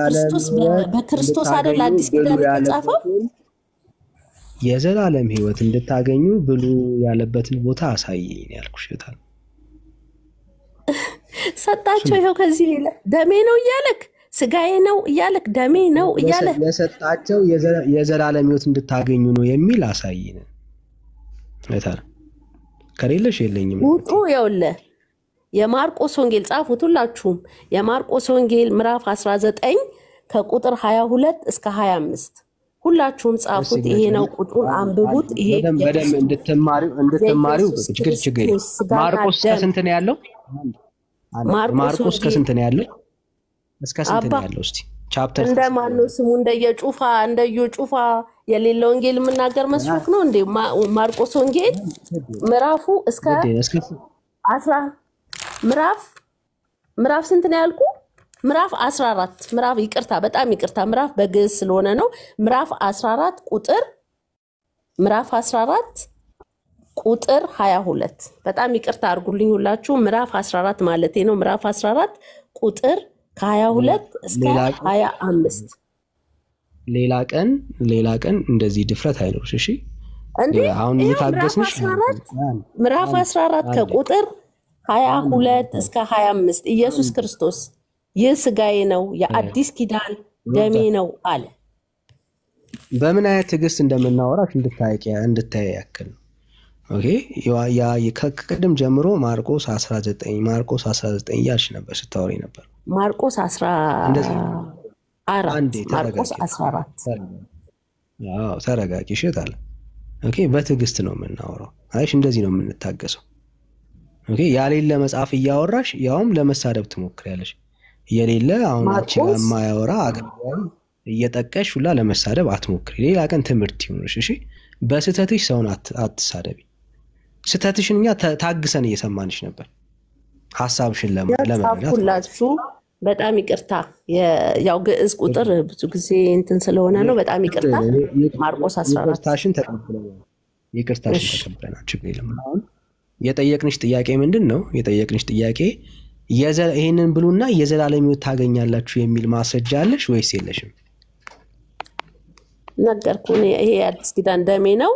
Speaker 1: ክርስቶስ በክርስቶስ አይደል አዲስ ኪዳን የተጻፈው?
Speaker 2: የዘላለም ሕይወት እንድታገኙ ብሉ ያለበትን ቦታ አሳየኝ ያልኩሽ።
Speaker 1: ሰጣቸው። ይኸው ከዚህ ደሜ ነው እያለክ ስጋዬ ነው እያለክ ደሜ ነው እያለክ
Speaker 2: የሰጣቸው የዘላለም ሕይወት እንድታገኙ ነው የሚል አሳየኝ አይታል። ከሌለሽ የለኝም
Speaker 1: ውጡ። ይኸውልህ የማርቆስ ወንጌል ጻፉት ሁላችሁም። የማርቆስ ወንጌል ምዕራፍ 19 ከቁጥር 22 እስከ 25 ሁላችሁም ጻፉት። ይሄ ነው ቁጥሩን አንብቡት። ይሄ
Speaker 2: በደም እንድትማሪው ችግር ማርቆስ ከስንት ነው ያለው? ማርቆስ ከስንት ነው ያለው? እስከ ስንት ነው ያለው? እስቲ ቻፕተር
Speaker 1: እንደማን ነው ስሙ? እንደየጩፋ የሌለ ወንጌል የምናገር መስሎክ ነው እንዴ? ማርቆስ ወንጌል ምዕራፉ እስከ 10 ምዕራፍ ስንት ነው ያልኩ? ምዕራፍ 14 ምዕራፍ ይቅርታ፣ በጣም ይቅርታ፣ ምዕራፍ በግዕዝ ስለሆነ ነው። ምዕራፍ 14 ቁጥር 22 በጣም ይቅርታ አድርጉልኝ ሁላችሁ። ምዕራፍ 14 ማለቴ ነው። ምዕራፍ 14 ቁጥር ከ22 እስከ 25
Speaker 2: ሌላ ቀን እንደዚህ ድፍረት አይኖርሽ። እሺ
Speaker 1: እንዴ አሁን የታገስንሽ ምዕራፍ 14 ከቁጥር 22 እስከ 25 ኢየሱስ ክርስቶስ ይህ ስጋዬ ነው የአዲስ ኪዳን ደሜ ነው አለ።
Speaker 2: በምን አይነት ትዕግስት እንደምናወራሽ እንድታይ ያክል ነው። ኦኬ ያ ከቅድም ጀምሮ ማርቆስ 19 እያልሽ ነበር ስታወሪ ነበር።
Speaker 1: ማርቆስ 14
Speaker 2: አዎ ተረጋጊ። እሺታለ ኦኬ በትዕግስት ነው የምናወራው። አይሽ እንደዚህ ነው የምንታገሰው። ኦኬ ያሌለ መጽሐፍ እያወራሽ ያውም ለመሳደብ ትሞክሪያለሽ። የሌለ አሁን አንቺ ጋር ማያወራ አገልጋይ እየጠቀሽ ሁላ ለመሳደብ አትሞክሪ። ሌላ ቀን ትምህርት ይሁንሽ። እሺ በስተትሽ ሰውን አትሳደቢ። ስተትሽን እኛ ታግሰን እየሰማንሽ ነበር። ሐሳብሽን ለመመለስ
Speaker 1: በጣም ይቅርታ። ያው ግዕዝ ቁጥር ብዙ ጊዜ እንትን ስለሆነ ነው። በጣም ይቅርታ። ማርቆስ 14
Speaker 2: ይቅርታሽን ተቀበለናል። ችግር የለም። አሁን የጠየቅንሽ ጥያቄ ምንድን ነው? የጠየቅንሽ ጥያቄ ይሄንን ብሉና የዘላለም ሕይወት ታገኛላችሁ የሚል ማስረጃ አለሽ ወይስ የለሽም?
Speaker 1: ነገርኩ። ይሄ አዲስ ኪዳን ደሜ ነው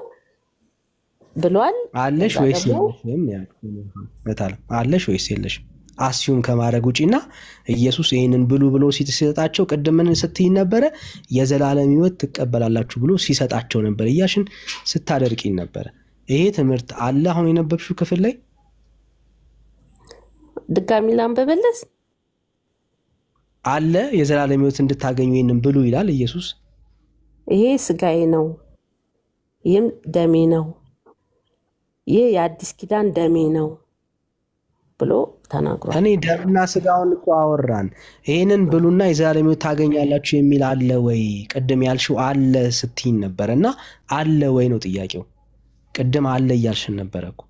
Speaker 1: ብሏል።
Speaker 2: አለሽ ወይስ የለሽም? አለሽ ወይስ የለሽም? አስዩም ከማድረግ ውጪና ኢየሱስ ይሄንን ብሉ ብሎ ሲሰጣቸው ቅድም ምን ስትይ ነበረ? የዘላለም ሕይወት ትቀበላላችሁ ብሎ ሲሰጣቸው ነበር እያሽን ስታደርቂኝ ነበረ። ይሄ ትምህርት አለ አሁን የነበብሽው ክፍል ላይ
Speaker 1: ድጋሚ ላንብብልስ?
Speaker 2: አለ የዘላለም ሕይወት እንድታገኙ ይሄንን ብሉ ይላል ኢየሱስ።
Speaker 1: ይሄ ስጋዬ ነው ይህም ደሜ ነው፣ ይሄ የአዲስ ኪዳን ደሜ ነው ብሎ ተናግሯል።
Speaker 2: እኔ ደምና ስጋውን እኮ አወራን። ይሄንን ብሉና የዘላለም ሕይወት ታገኛላችሁ የሚል አለ ወይ? ቅድም ያልሽው አለ ስትይኝ ነበርና አለ ወይ ነው ጥያቄው። ቅድም አለ እያልሽን ነበር እኮ።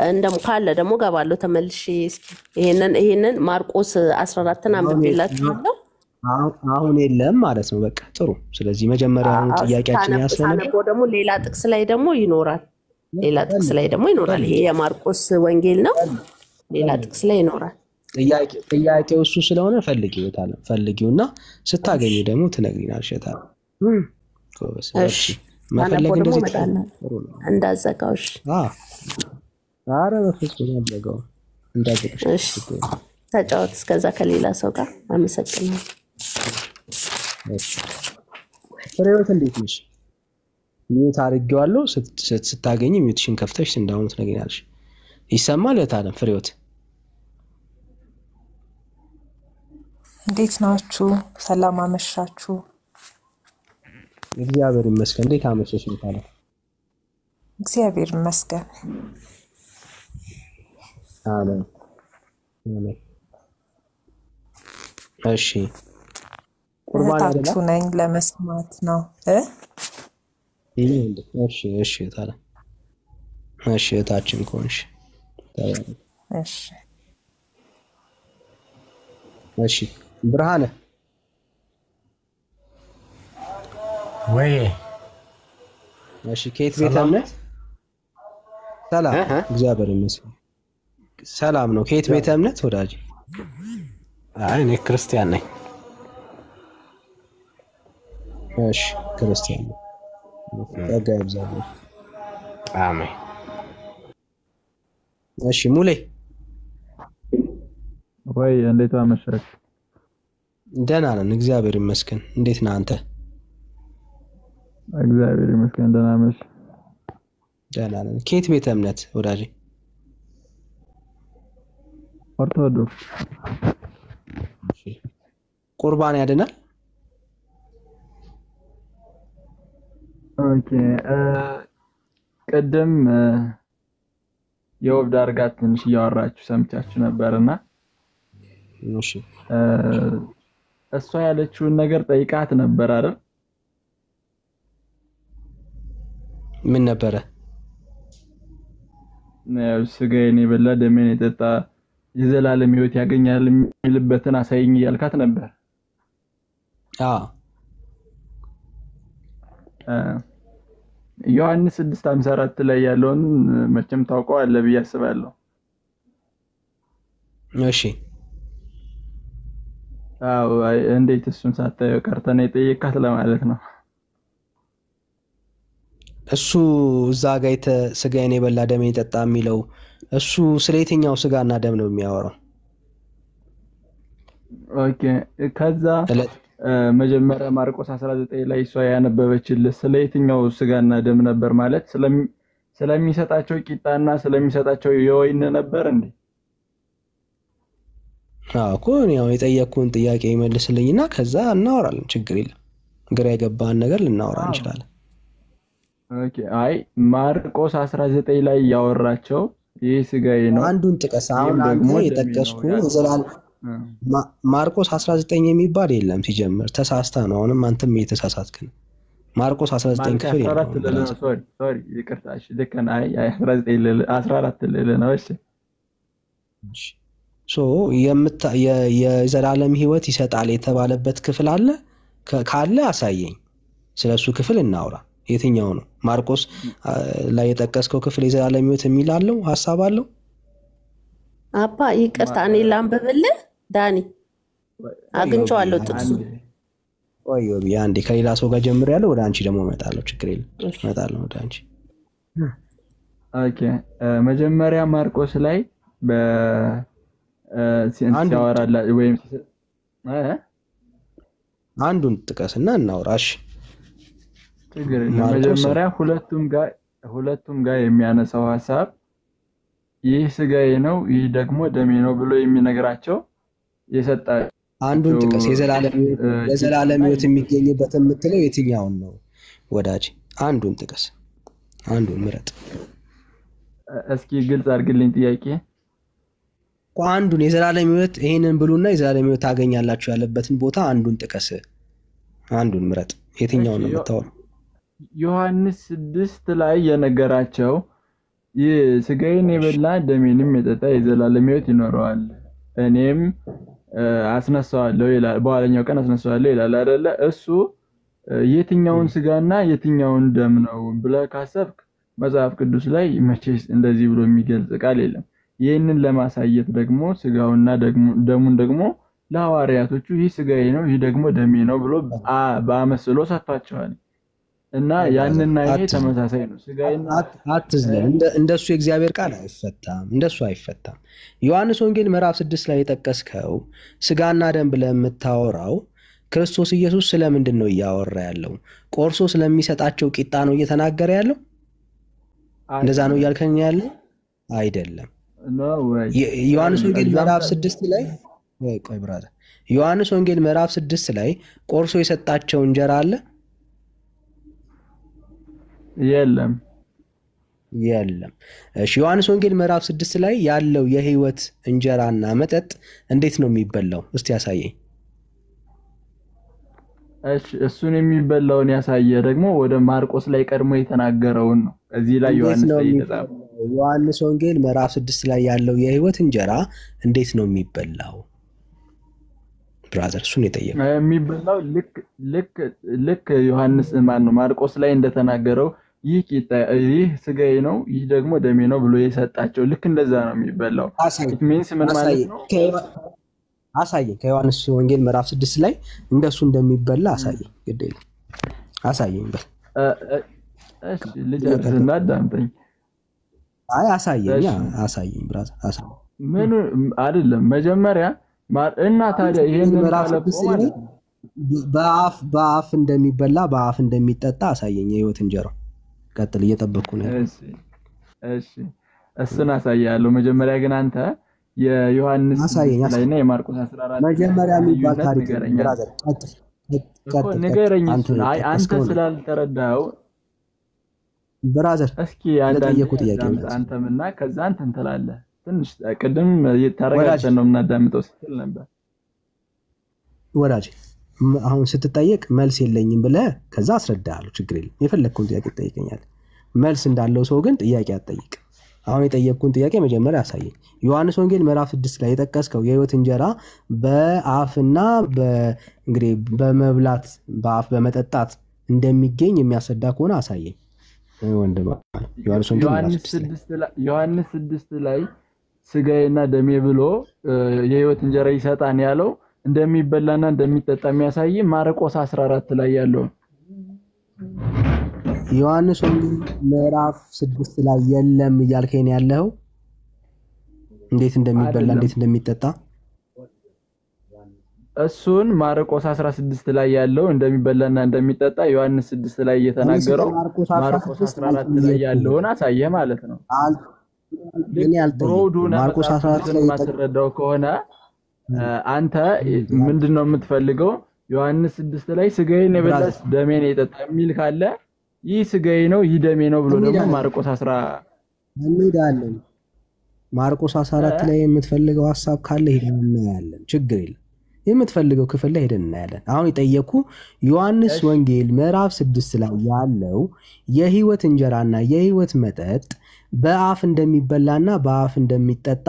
Speaker 1: እንደም ካለ ደግሞ ገባለሁ ተመልሼ። እስኪ ይሄንን ማርቆስ 14ን አንብቤላችኋለሁ።
Speaker 2: አሁን የለም ማለት ነው። በቃ ጥሩ። ስለዚህ መጀመሪያውን ጥያቄያችን ያስነው ደግሞ
Speaker 1: ሌላ ጥቅስ ላይ ደግሞ ይኖራል። ይሄ የማርቆስ ወንጌል ነው። ሌላ ጥቅስ ላይ ይኖራል።
Speaker 2: ጥያቄው እሱ ስለሆነ ፈልጊውና ስታገኙ ደግሞ ትነግሪናለሽ።
Speaker 1: እሺ መፈለግ እንደዚህ እንዳዘጋውሽ
Speaker 2: አረ በፍጹም አልዘጋው እንዳዘጋሽ።
Speaker 1: እሺ ተጫወት እስከዛ ከሌላ ሰው ጋር። አመሰግናለሁ።
Speaker 2: ፍሬዎት እንዴት ነሽ? ሚዩት አድርጌዋለሁ። ስታገኝ ሚዩትሽን ከፍተሽ እንዳሁኑ ትነግሪናለሽ። ይሰማል? የታለም ፍሬዎት
Speaker 5: እንዴት ናችሁ? ሰላም አመሻችሁ?
Speaker 2: እግዚአብሔር ይመስገን። እንዴት አመሸሽ? የታለም
Speaker 5: እግዚአብሔር ይመስገን።
Speaker 2: አሜን አሜን። እሺ ቁርባን
Speaker 5: እህታችሁ ነኝ ለመስማት ነው።
Speaker 2: እሺ ታዲያ እሺ እህታችን ከሆንሽ እሺ ብርሃነ
Speaker 6: ወይ
Speaker 2: እሺ ከየት ቤተ እምነት? ሰላም እግዚአብሔር ይመስገን ሰላም ነው። ከየት ቤተ እምነት ወዳጅ?
Speaker 6: አይ እኔ ክርስቲያን ነኝ።
Speaker 2: እሺ ክርስቲያን ነው። ጸጋ ይብዛልህ።
Speaker 6: አሜን።
Speaker 2: እሺ ሙሌ
Speaker 7: ወይ እንዴት አመሸህ?
Speaker 2: ደህና ነን እግዚአብሔር ይመስገን። እንዴት ነህ አንተ?
Speaker 7: እግዚአብሔር ይመስገን ደህና ነሽ?
Speaker 2: ደህና ነን። ከየት ቤተ እምነት ወዳጅ?
Speaker 7: ኦርቶዶክስ።
Speaker 2: እሺ ቁርባን ያድናል?
Speaker 7: ኦኬ ቅድም የወብ ዳርጋ ትንሽ እያወራችሁ ሰምቻችሁ ነበርና
Speaker 2: እሺ
Speaker 7: እሷ ያለችውን ነገር ጠይቃት ነበር አይደል?
Speaker 2: ምን ነበረ?
Speaker 7: ስጋዬን የበላ ደሜን የጠጣ የዘላለም ሕይወት ያገኛል የሚልበትን አሳይኝ እያልካት ነበር። ዮሐንስ 6:54 ላይ ያለውን መቼም ታውቀዋለህ ብዬ አስባለሁ።
Speaker 2: እሺ
Speaker 7: እንዴት እሱን ሳታየው ቀርተህ ነው የጠየካት ለማለት ነው?
Speaker 2: እሱ እዛ ጋር ስጋዬን የበላ ደሜን የጠጣ የሚለው እሱ ስለ የትኛው ስጋና ደም ነው የሚያወራው?
Speaker 7: ኦኬ ከዛ መጀመሪያ ማርቆስ 19 ላይ እሷ ያነበበችልህ ስለ የትኛው ስጋና ደም ነበር? ማለት ስለሚሰጣቸው ቂጣና ስለሚሰጣቸው የወይን ነበር እንዴ?
Speaker 2: እኮ ያው የጠየቅኩን ጥያቄ ይመልስልኝና ከዛ እናወራለን። ችግር የለም። ግራ የገባን ነገር ልናወራ እንችላለን።
Speaker 7: ኦኬ አይ ማርቆስ 19 ላይ ያወራቸው ይህ ስጋዬ ነው
Speaker 2: አንዱን ጥቀስ። አሁን ደግሞ የጠቀስኩ ማርቆስ 19 የሚባል የለም ሲጀምር ተሳስታ ነው። አሁንም አንተም እየተሳሳትክ ነው። ማርቆስ 19 ክፍል የለም።
Speaker 7: ሶሪ ይቅርታ። እሺ ደከና አይ 14 ልል ነው። እሺ የዘላለም ሕይወት ይሰጣል የተባለበት ክፍል አለ? ካለ አሳየኝ። ስለሱ ክፍል እናውራ። የትኛው ነው? ማርቆስ ላይ የጠቀስከው ክፍል የዘላለም ሕይወት የሚል አለው? ሐሳብ አለው?
Speaker 1: አባ ይቅርታ እኔ ላንብብልህ። ዳኒ አግኝቼዋለሁ ጥቅሱ።
Speaker 2: ወይ አንዴ ከሌላ ሰው ጋር ጀምሬያለሁ። ወደ አንቺ ደግሞ እመጣለሁ። ችግር የለም እመጣለሁ ወደ አንቺ።
Speaker 7: ኦኬ መጀመሪያ ማርቆስ ላይ ሲያወራላ ወይም
Speaker 2: አንዱን ጥቀስና እናውራሽ።
Speaker 7: ችግር የለም። መጀመሪያ ሁለቱም ጋር የሚያነሳው ሐሳብ ይህ ስጋዬ ነው ይህ ደግሞ ደሜ ነው ብሎ የሚነግራቸው የሰጣቸው
Speaker 2: አንዱን ጥቀስ። የዘላለም ሕይወት የሚገኝበት የምትለው የትኛውን ነው ወዳጅ? አንዱን ጥቀስ። አንዱን ምረጥ
Speaker 7: እስኪ። ግልጽ አድርግልኝ ጥያቄ።
Speaker 2: አንዱን የዘላለም ሕይወት ይሄንን ብሉና የዘላለም ሕይወት ታገኛላችሁ ያለበትን ቦታ አንዱን ጥቀስ። አንዱን ምረጥ። የትኛውን ነው የምታወራው?
Speaker 7: ዮሐንስ 6 ላይ የነገራቸው ይህ ስጋዬን የበላ ደሜንም የጠጣ የዘላለም ሕይወት ይኖረዋል እኔም አስነሳዋለሁ ይላል፣ በኋለኛው ቀን አስነሳዋለሁ ይላል አይደለ? እሱ የትኛውን ስጋና የትኛውን ደም ነው ብለህ ካሰብክ መጽሐፍ ቅዱስ ላይ መቼስ እንደዚህ ብሎ የሚገልጽ ቃል የለም። ይህንን ለማሳየት ደግሞ ስጋውና ደሙን ደግሞ ለሐዋርያቶቹ ይህ ስጋዬ ነው ይህ ደግሞ ደሜ ነው ብሎ በአመስሎ ሰጥቷቸዋል። እና ያንንና ይሄ ተመሳሳይ ነው። ስጋዬና
Speaker 2: አትዝለን። እንደሱ የእግዚአብሔር ቃል አይፈታም። እንደሱ አይፈታም። ዮሐንስ ወንጌል ምዕራፍ 6 ላይ የጠቀስከው ስጋና ደም ብለህ የምታወራው ክርስቶስ ኢየሱስ ስለምንድን ነው እያወራ ያለው? ቆርሶ ስለሚሰጣቸው ቂጣ ነው እየተናገረ ያለው? እንደዛ ነው እያልከኝ ያለው? አይደለም። ዮሐንስ ወንጌል ምዕራፍ 6 ላይ ቆይ ብራዘር፣ ዮሐንስ ወንጌል ምዕራፍ 6 ላይ ቆርሶ የሰጣቸው እንጀራ አለ?
Speaker 7: የለም።
Speaker 2: እሺ ዮሐንስ ወንጌል ምዕራፍ 6 ላይ ያለው የሕይወት እንጀራና መጠጥ እንዴት ነው የሚበላው? እስቲ ያሳየኝ።
Speaker 7: እሺ እሱን የሚበላውን ያሳየ ደግሞ ወደ ማርቆስ ላይ ቀድሞ የተናገረውን ነው። እዚህ ላይ
Speaker 2: ዮሐንስ ወንጌል ምዕራፍ 6 ላይ ያለው የሕይወት እንጀራ እንዴት ነው የሚበላው ብራዘር እሱን የጠየቀው
Speaker 7: የሚበላው ልክ ዮሐንስ ማን ነው ማርቆስ ላይ እንደተናገረው ይህ ስጋዬ ነው ይህ ደግሞ ደሜ ነው ብሎ የሰጣቸው ልክ እንደዛ ነው የሚበላው። ሚንስ ምን ማለት ነው?
Speaker 2: አሳየኝ ከዮሐንስ ወንጌል ምዕራፍ 6 ላይ እንደሱ እንደሚበላ አሳየኝ። ግድ የለም አሳየኝ በል።
Speaker 7: እሺ ልጅ እናዳምጠኝ።
Speaker 2: አይ አሳየኝ ብራዘር አሳየኝ።
Speaker 7: ምን አይደለም መጀመሪያ እና ታዲያ ይሄንን
Speaker 2: በአፍ እንደሚበላ በአፍ እንደሚጠጣ አሳየኝ የህይወት እንጀራ። ቀጥል እየጠበቅኩ ነው።
Speaker 7: እሺ እሱን አሳያለሁ። መጀመሪያ ግን አንተ የዮሐንስ ላይና የማርቆስ 14
Speaker 2: መጀመሪያ የሚባል ታሪክ ብራዘር
Speaker 7: ቀጥል ንገረኝ። አይ አንተ ስላልተረዳው
Speaker 2: ብራዘር
Speaker 7: እስኪ አንዳንድ ጥያቄ አንተምና ከዛ አንተ እንትላለህ ትንሽ ቅድም ታረጋግጠን ነው የምናዳምጠው ስትል ነበር።
Speaker 2: ወዳጅ አሁን ስትጠየቅ መልስ የለኝም ብለህ ከዛ አስረዳሃለሁ። ችግር የለም የፈለግከውን ጥያቄ ትጠይቀኛለህ። መልስ እንዳለው ሰው ግን ጥያቄ አትጠይቅ። አሁን የጠየቅኩን ጥያቄ መጀመሪያ አሳየኝ። ዮሐንስ ወንጌል ምዕራፍ 6 ላይ የጠቀስከው የህይወት እንጀራ በአፍና እንግዲህ በመብላት በአፍ በመጠጣት እንደሚገኝ የሚያስረዳ ከሆነ አሳየኝ ወንድም።
Speaker 7: ዮሐንስ 6 ላይ ስጋዬና ደሜ ብሎ የህይወት እንጀራ ይሰጣን ያለው እንደሚበላና እንደሚጠጣ የሚያሳይ ማርቆስ 14 ላይ ያለው
Speaker 2: ዮሐንስ ወንጌል ምዕራፍ 6 ላይ የለም እያልከኝ ያለው እንዴት እንደሚበላ እንዴት እንደሚጠጣ
Speaker 7: እሱን ማርቆስ 16 ላይ ያለው እንደሚበላና እንደሚጠጣ ዮሐንስ 6 ላይ እየተናገረው ማርቆስ 14 ላይ ያለውን አሳየ ማለት ነው። ማርቆስ 14 ላይ ማስረዳው ከሆነ አንተ ምንድነው የምትፈልገው? ዮሐንስ 6 ላይ ስጋዬን የበላስ ደሜን የጠጣ የሚል ካለ ይህ ስጋዬ ነው ይህ ደሜ ነው ብሎ ደግሞ ማርቆስ 14
Speaker 2: እንሄዳለን። ማርቆስ 14 ላይ የምትፈልገው ሐሳብ ካለ ሄደን እናያለን። ችግር የለም። የምትፈልገው ክፍል ላይ ሄደን እናያለን። አሁን የጠየቁ ዮሐንስ ወንጌል ምዕራፍ 6 ላይ ያለው የህይወት እንጀራና የህይወት መጠጥ በአፍ እንደሚበላና በአፍ እንደሚጠጣ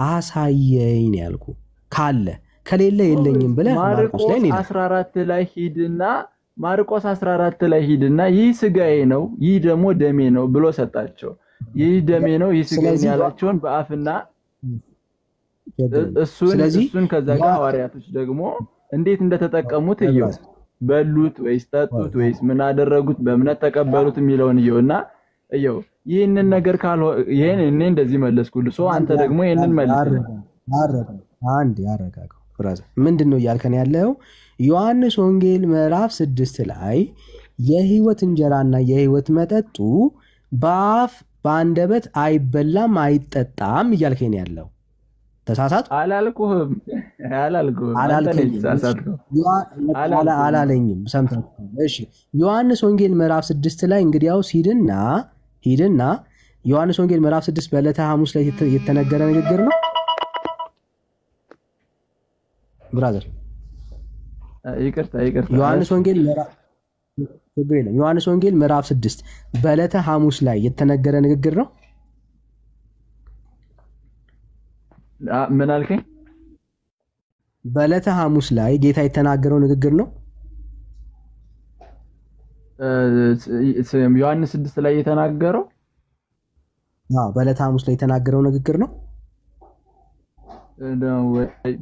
Speaker 2: አሳየኝ ያልኩ ካለ ከሌለ የለኝም ብለህ ማርቆስ ላይ ነው
Speaker 7: 14 ላይ ሂድና ማርቆስ 14 ላይ ሂድና ይህ ስጋዬ ነው ይህ ደግሞ ደሜ ነው ብሎ ሰጣቸው። ይህ ደሜ ነው ይህ ስጋዬ ያላቸውን በአፍና እሱን ከዛ ጋር ሐዋርያቶች ደግሞ እንዴት እንደተጠቀሙት እየው በሉት ወይስ ጠጡት ወይስ ምን አደረጉት በእምነት ተቀበሉት የሚለውን እየውና እየው ይሄንን ነገር ይሄን እኔ እንደዚህ መለስኩልህ ሶ አንተ ደግሞ ይሄንን መልስ
Speaker 2: አንድ ያረጋጋው ብራዘር ምንድነው እያልከን ያለው? ዮሐንስ ወንጌል ምዕራፍ 6 ላይ የህይወት እንጀራና የህይወት መጠጡ በአፍ በአንደበት አይበላም አይጠጣም እያልከን ያለው ተሳሳት
Speaker 7: አላልኩህም
Speaker 2: አላለኝም ሰምተህ እሺ ዮሐንስ ወንጌል ምዕራፍ 6 ላይ እንግዲያውስ ሂድና ዮሐንስ ወንጌል ምዕራፍ 6 በዕለተ ሐሙስ ላይ የተነገረ ንግግር ነው ብራዘር
Speaker 7: ይቅርታ
Speaker 2: ዮሐንስ ወንጌል ምዕራፍ 6 በዕለተ ሐሙስ ላይ የተነገረ ንግግር ነው።
Speaker 7: ምን አልከኝ?
Speaker 2: በዕለተ ሐሙስ ላይ ጌታ የተናገረው ንግግር ነው።
Speaker 7: ዮሐንስ 6 ላይ የተናገረው
Speaker 2: በዕለተ ሐሙስ ላይ የተናገረው ንግግር ነው።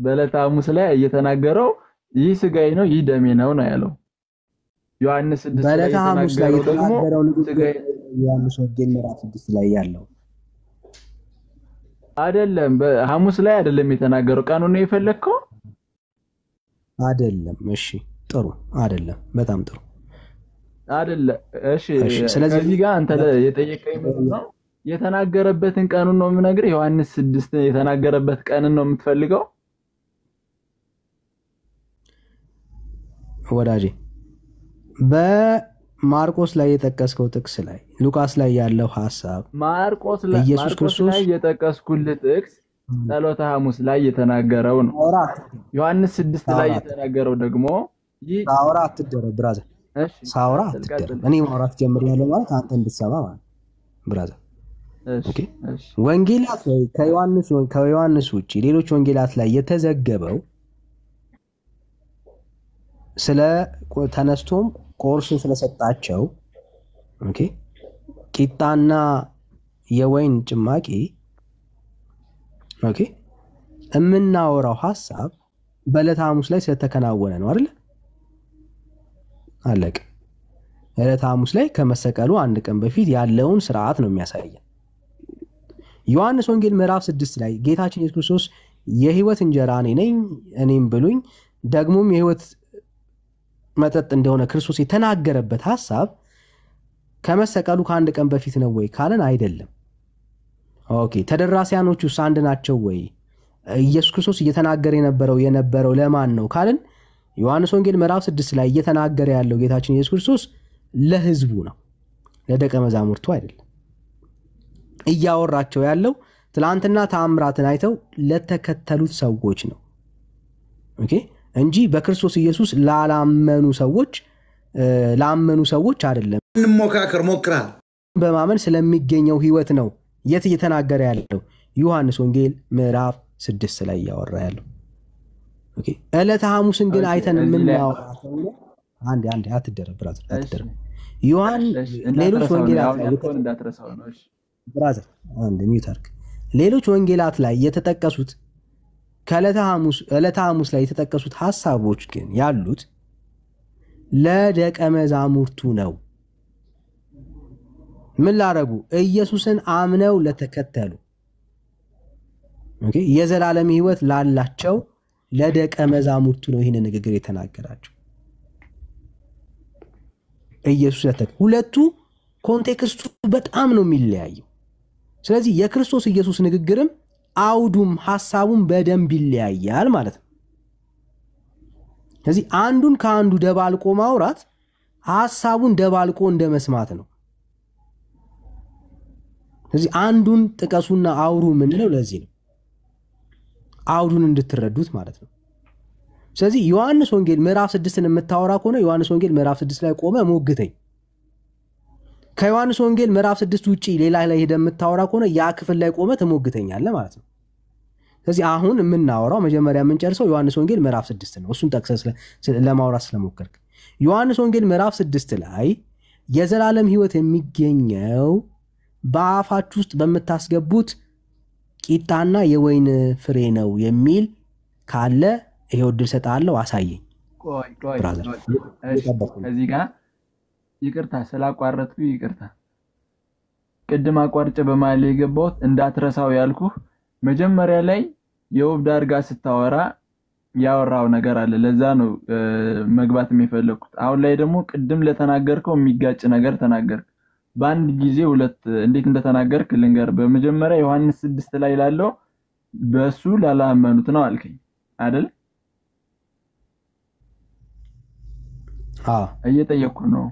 Speaker 7: በዕለተ ሐሙስ ላይ የተናገረው ይህ ስጋዬ ነው ይህ ደሜ ነው ነው ያለው። ዮሐንስ 6 ላይ የተናገረው ንግግር
Speaker 2: ዮሐንስ ወንጌል ምዕራፍ 6 ላይ ያለው
Speaker 7: አይደለም። በሐሙስ ላይ አይደለም የተናገረው። ቀኑን ነው የፈለከው
Speaker 2: አይደለም? እሺ ጥሩ አይደለም። በጣም ጥሩ
Speaker 7: አይደለም። እሺ ስለዚህ ጋር አንተ የጠየቀኝ ነው የተናገረበትን ቀኑን ነው የምነግርህ። ዮሐንስ 6 የተናገረበት ቀንን ነው የምትፈልገው
Speaker 2: ወዳጄ? በማርቆስ ላይ የጠቀስከው ጥቅስ ላይ ሉቃስ ላይ ያለው ሐሳብ
Speaker 7: ማርቆስ ላይ የጠቀስኩልህ ጥቅስ ጸሎተ ሐሙስ ላይ የተናገረው ነው። ዮሐንስ 6 ላይ የተናገረው ደግሞ
Speaker 2: ሳውራ አትደረብ ብራዘር። እሺ ሳውራ አትደረብ። እኔ ማውራት ጀምሬያለሁ ማለት አንተ እንድትሰማ ማለት ብራዘር። ኦኬ ወንጌላት ላይ ከዮሐንስ ውጪ ሌሎች ወንጌላት ላይ የተዘገበው ስለ ተነስቶም ቆርሱን ስለሰጣቸው ኦኬ ቂጣና የወይን ጭማቂ ኦኬ የምናወራው ሐሳብ በዕለተ ሐሙስ ላይ ስለተከናወነ ነው አይደል? አለቀ። ዕለተ ሐሙስ ላይ ከመሰቀሉ አንድ ቀን በፊት ያለውን ስርዓት ነው የሚያሳየን። ዮሐንስ ወንጌል ምዕራፍ 6 ላይ ጌታችን ኢየሱስ ክርስቶስ የሕይወት እንጀራ እኔ ነኝ እኔም ብሉኝ ደግሞም የሕይወት መጠጥ እንደሆነ ክርስቶስ የተናገረበት ሐሳብ ከመሰቀሉ ከአንድ ቀን በፊት ነው ወይ ካለን አይደለም። ኦኬ ተደራሲያኖቹስ አንድ ናቸው ወይ? ኢየሱስ ክርስቶስ እየተናገረ የነበረው ለማን ነው ካልን ዮሐንስ ወንጌል ምዕራፍ 6 ላይ እየተናገረ ያለው ጌታችን ኢየሱስ ክርስቶስ ለሕዝቡ ነው፣ ለደቀ መዛሙርቱ አይደለም። እያወራቸው ያለው ትላንትና ተአምራትን አይተው ለተከተሉት ሰዎች ነው ኦኬ እንጂ በክርስቶስ ኢየሱስ ላመኑ ሰዎች አይደለም።
Speaker 8: እንሞካከር ሞክራል
Speaker 2: በማመን ስለሚገኘው ሕይወት ነው እየተናገረ ያለው ዮሐንስ ወንጌል ምዕራፍ 6 ላይ ያወራ ያለው ኦኬ። ዕለተ ሐሙስን ግን አይተን የምናወራው አንዴ አትደረብ ብራዘር አትደረብ ዮሐንስ ሌሎች ወንጌላት ላይ እንዳትረሳው ነው። እሺ ብራዘር አንዴ ሚውት አድርግ። ሌሎች ወንጌላት ላይ የተጠቀሱት ከዕለተ ሐሙስ ላይ የተጠቀሱት ሐሳቦች ግን ያሉት ለደቀ መዛሙርቱ ነው። ምን ላረጉ? ኢየሱስን አምነው ለተከተሉ ኦኬ የዘላለም ሕይወት ላላቸው ለደቀ መዛሙርቱ ነው ይህን ንግግር የተናገራቸው። ኢየሱስ ሁለቱ ኮንቴክስቱ በጣም ነው የሚለያየው። ስለዚህ የክርስቶስ ኢየሱስ ንግግርም አውዱም ሐሳቡም በደንብ ይለያያል ማለት ነው። ስለዚህ አንዱን ከአንዱ ደባልቆ ማውራት ሐሳቡን ደባልቆ እንደመስማት ነው። ስለዚህ አንዱን ጥቀሱና አውሩ ምንለው ለዚህ ነው፣ አውዱን እንድትረዱት ማለት ነው። ስለዚህ ዮሐንስ ወንጌል ምዕራፍ 6ን የምታወራ ከሆነ ዮሐንስ ወንጌል ምዕራፍ 6 ላይ ቆመ ሞግተኝ። ከዮሐንስ ወንጌል ምዕራፍ 6 ውጪ ሌላ ላይ ሄደ የምታወራ ከሆነ ያ ክፍል ላይ ቆመ ትሞግተኛለህ ማለት ነው። ስለዚህ አሁን የምናወራው መጀመሪያ የምንጨርሰው ዮሐንስ ወንጌል ምዕራፍ 6 ነው። እሱን ጠቅሰህ ለማውራት ስለሞከርክ ዮሐንስ ወንጌል ምዕራፍ 6 ላይ የዘላለም ሕይወት የሚገኘው በአፋችሁ ውስጥ በምታስገቡት ቂጣና የወይን ፍሬ ነው የሚል ካለ ይሄው እድል ሰጣለሁ፣ አሳየኝ።
Speaker 7: ቆይ እዚህ ጋር ይቅርታ ስላቋረጥኩ ይቅርታ። ቅድም አቋርጬ በማለ የገባሁት እንዳትረሳው ያልኩህ መጀመሪያ ላይ የውብ ዳርጋ ስታወራ ያወራው ነገር አለ። ለዛ ነው መግባት የሚፈልኩት። አሁን ላይ ደግሞ ቅድም ለተናገርከው የሚጋጭ ነገር ተናገርክ። በአንድ ጊዜ ሁለት እንዴት እንደተናገርክ ልንገር። በመጀመሪያ ዮሐንስ 6 ላይ ላለው በሱ ላላመኑት ነው አልከኝ አይደል? እየጠየቅኩ ነው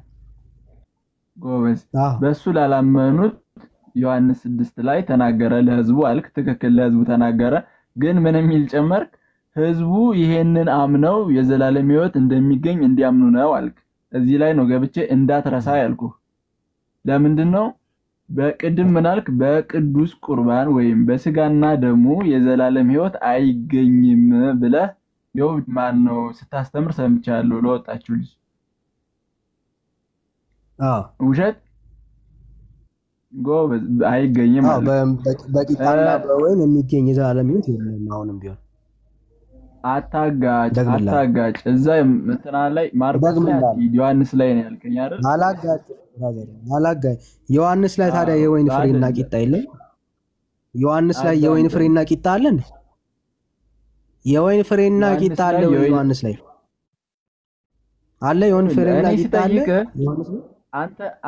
Speaker 7: ጎበዝ። በሱ ላላመኑት ዮሐንስ 6 ላይ ተናገረ ለህዝቡ አልክ። ትክክል፣ ለህዝቡ ተናገረ። ግን ምን የሚል ጨመርክ? ህዝቡ ይሄንን አምነው የዘላለም ሕይወት እንደሚገኝ እንዲያምኑ ነው አልክ። እዚህ ላይ ነው ገብቼ እንዳትረሳ ያልኩ። ለምንድነው? በቅድም ምናልክ? በቅዱስ ቁርባን ወይም በስጋና ደሙ የዘላለም ሕይወት አይገኝም ብለህ የው ማን ነው ስታስተምር ሰምቻለሁ ለወጣችሁ ልጅ። ውሸት ጎበዝ አይገኝም ማለት
Speaker 2: በቂጣና በወይን የሚገኝ የዘላለም ሕይወት የለም። አሁንም ቢሆን
Speaker 7: አታጋጭ። እዛ እንትና ላይ ማርቆስ ላይ ዮሐንስ ላይ ነው ያልከኝ አይደል?
Speaker 2: አላጋጭ ዮሐንስ ላይ ታዲያ የወይን ፍሬና ቂጣ የለም? ዮሐንስ ላይ የወይን ፍሬና ቂጣ አለ እንዴ? የወይን ፍሬና ቂጣ አለ ወይ ዮሐንስ ላይ? አለ የወይን ፍሬና ቂጣ አለ?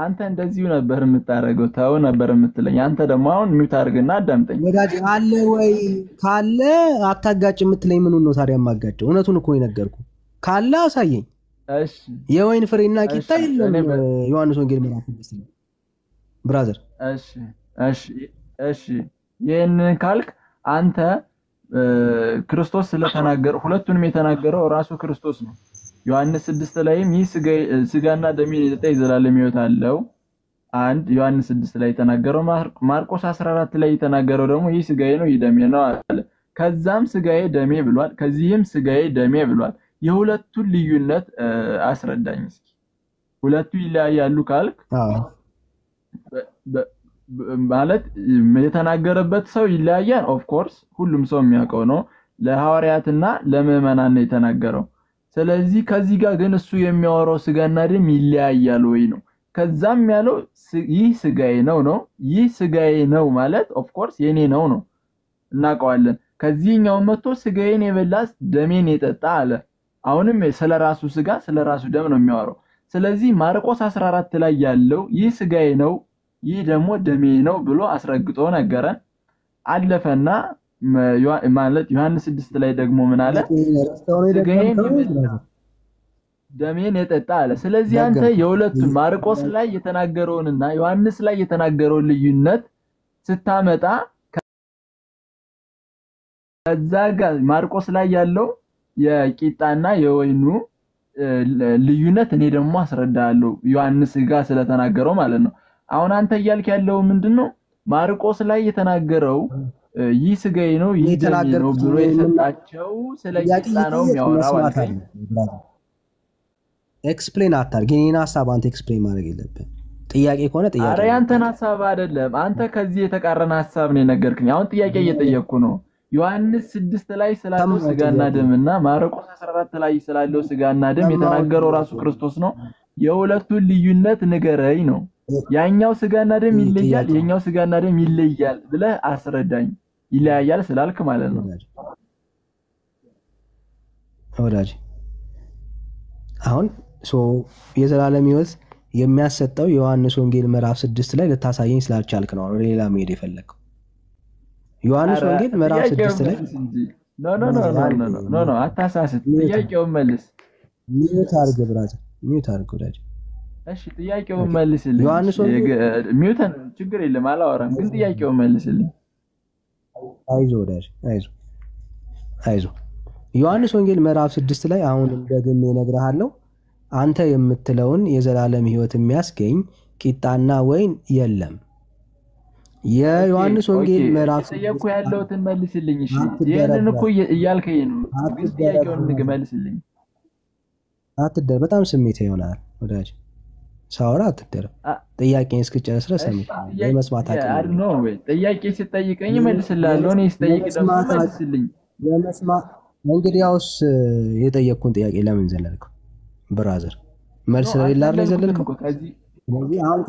Speaker 7: አንተ እንደዚሁ ነበር የምታረገው፣ ታው ነበር የምትለኝ። አንተ ደግሞ አሁን ሚውት አድርግና አዳምጠኝ።
Speaker 2: ወዳጅ አለ ወይ? ካለ አታጋጭ የምትለኝ ምኑን ነው ታዲያ የማጋጨው? እውነቱን እኮ የነገርኩ። ካለ አሳየኝ።
Speaker 7: እሺ
Speaker 2: የወይን ፍሬና ቂጣ የለም ዮሐንስ ወንጌል ምዕራፍ 6 ነው ብራዘር።
Speaker 7: እሺ ይሄንን ካልክ አንተ ክርስቶስ ስለተናገረ ሁለቱንም የተናገረው ራሱ ክርስቶስ ነው። ዮሐንስ 6 ላይም ይህ ስጋና ደሜ የጠጣ የዘላለም ሕይወት አለው አንድ ዮሐንስ 6 ላይ የተናገረው። ማርቆስ 14 ላይ የተናገረው ደግሞ ይህ ስጋዬ ነው ይህ ደሜ ነው አለ። ከዛም ስጋዬ ደሜ ብሏል፣ ከዚህም ስጋዬ ደሜ ብሏል። የሁለቱን ልዩነት አስረዳኝ እስኪ። ሁለቱ ይለያያሉ ካልክ ማለት የተናገረበት ሰው ይለያያል። ኦፍ ኮርስ ሁሉም ሰው የሚያውቀው ነው። ለሐዋርያትና ለምዕመናን ነው የተናገረው። ስለዚህ ከዚህ ጋር ግን እሱ የሚያወራው ስጋና ደም ይለያያል ወይ ነው። ከዛም ያለው ይህ ስጋዬ ነው ነው። ይህ ስጋዬ ነው ማለት ኦፍ ኮርስ የኔ ነው ነው እናውቀዋለን። ከዚህኛው መጥቶ ስጋዬን የበላ ደሜን የጠጣ አለ። አሁንም ስለራሱ ስጋ ስለራሱ ደም ነው የሚያወራው። ስለዚህ ማርቆስ 14 ላይ ያለው ይህ ስጋዬ ነው ይህ ደግሞ ደሜ ነው ብሎ አስረግጦ ነገረን። አለፈና ማለት ዮሐንስ 6 ላይ ደግሞ ምን አለ? ስጋዬን የበላ ደሜን የጠጣ አለ። ስለዚህ አንተ የሁለቱን ማርቆስ ላይ የተናገረውንና ዮሐንስ ላይ የተናገረውን ልዩነት ስታመጣ ከዛ ጋር ማርቆስ ላይ ያለው የቂጣና የወይኑ ልዩነት እኔ ደግሞ አስረዳለሁ ዮሐንስ ጋር ስለተናገረው ማለት ነው። አሁን አንተ እያልክ ያለው ምንድነው? ማርቆስ ላይ የተናገረው ይህ ስጋዬ ነው ይህ ደሜ ነው ብሎ የሰጣቸው ስለ ቂጣ ነው የሚያወራው አልከኝ።
Speaker 2: ኤክስፕሌን አታርግ። የኔን ሐሳብ አንተ ኤክስፕሌን ማድረግ የለብህም። ጥያቄ ከሆነ ጥያቄ።
Speaker 7: አረ ያንተን ሐሳብ አይደለም። አንተ ከዚህ የተቃረነ ሐሳብ ነው የነገርከኝ። አሁን ጥያቄ እየጠየቅኩ ነው። ዮሐንስ 6 ላይ ስላለው ስጋና ደምና ማርቆስ 14 ላይ ስላለው ስጋና ደም የተናገረው ራሱ ክርስቶስ ነው። የሁለቱን ልዩነት ንገረኝ ነው። ያኛው ስጋና ደም ይለያል የኛው ስጋና ደም ይለያል ብለህ አስረዳኝ። ይለያያል ስላልክ ማለት ነው።
Speaker 2: ወዳጅ አሁን የዘላለም ሕይወት የሚያሰጠው ዮሐንስ ወንጌል ምዕራፍ 6 ላይ ልታሳየኝ ስላልቻልክ ነው ሌላ መሄድ የፈለከው። ዮሐንስ ወንጌል ምዕራፍ 6 ላይ
Speaker 7: ኖ አታሳስት። ጥያቄውን መልስ።
Speaker 2: ሚዩት አድርግ ብራዘር፣ ሚዩት አድርግ ወዳጅ።
Speaker 7: እሺ ጥያቄውን መልስልኝ። ዮሐንስ ወንጌል ሚዩትን ችግር የለም አላወራም፣ ግን ጥያቄውን መልስልኝ።
Speaker 2: አይዞህ ወዳጅ አይዞህ። ዮሐንስ ወንጌል ምዕራፍ 6 ላይ አሁን ደግሜ እነግርሃለሁ። አንተ የምትለውን የዘላለም ሕይወት የሚያስገኝ ቂጣና ወይን የለም። የዮሐንስ ወንጌል ምዕራፍ
Speaker 7: ጠየቅኩ ያለውትን መልስልኝ። እሺ ይሄንን እኮ እያልከኝ ነው፣ ግን ጥያቄውን መልስልኝ።
Speaker 2: አትደር፣ በጣም ስሜት ይሆናል ወዳጅ። ሳወራ አትደር። ጥያቄን እስክጨርስ ድረስ የመስማት አቅም
Speaker 7: ነው ወይ? ጥያቄ ሲጠይቀኝ መልስልሃለሁ። እኔ ስጠይቅ ደግሞ መልስልኝ።
Speaker 2: እንግዲያውስ የጠየቅኩን ጥያቄ ለምን ዘለልከው ብራዘር? መልስ ስለሌለ አይደል ዘለልከው? ስለዚህ አሁን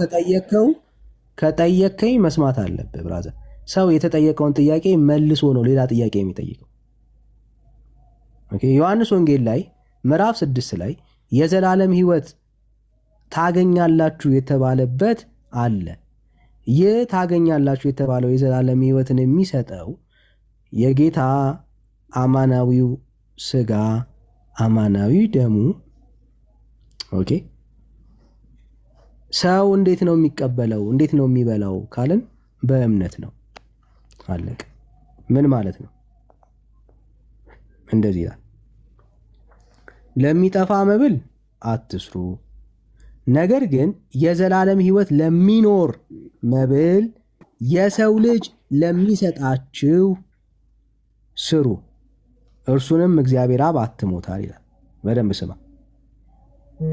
Speaker 2: ከጠየቅከኝ መስማት አለብህ ብራዘር። ሰው የተጠየቀውን ጥያቄ መልሶ ነው ሌላ ጥያቄ የሚጠይቀው። ኦኬ ዮሐንስ ወንጌል ላይ ምዕራፍ 6 ላይ የዘላለም ሕይወት ታገኛላችሁ የተባለበት አለ። ይህ ታገኛላችሁ የተባለው የዘላለም ሕይወትን የሚሰጠው የጌታ አማናዊው ስጋ አማናዊ ደሙ። ኦኬ ሰው እንዴት ነው የሚቀበለው እንዴት ነው የሚበላው ካልን በእምነት ነው። አለቀ። ምን ማለት ነው? እንደዚህ ይላል፣ ለሚጠፋ መብል አትስሩ፣ ነገር ግን የዘላለም ሕይወት ለሚኖር መብል የሰው ልጅ ለሚሰጣችሁ ስሩ፣ እርሱንም እግዚአብሔር አብ አትሞታል ይላል። በደንብ ስማ።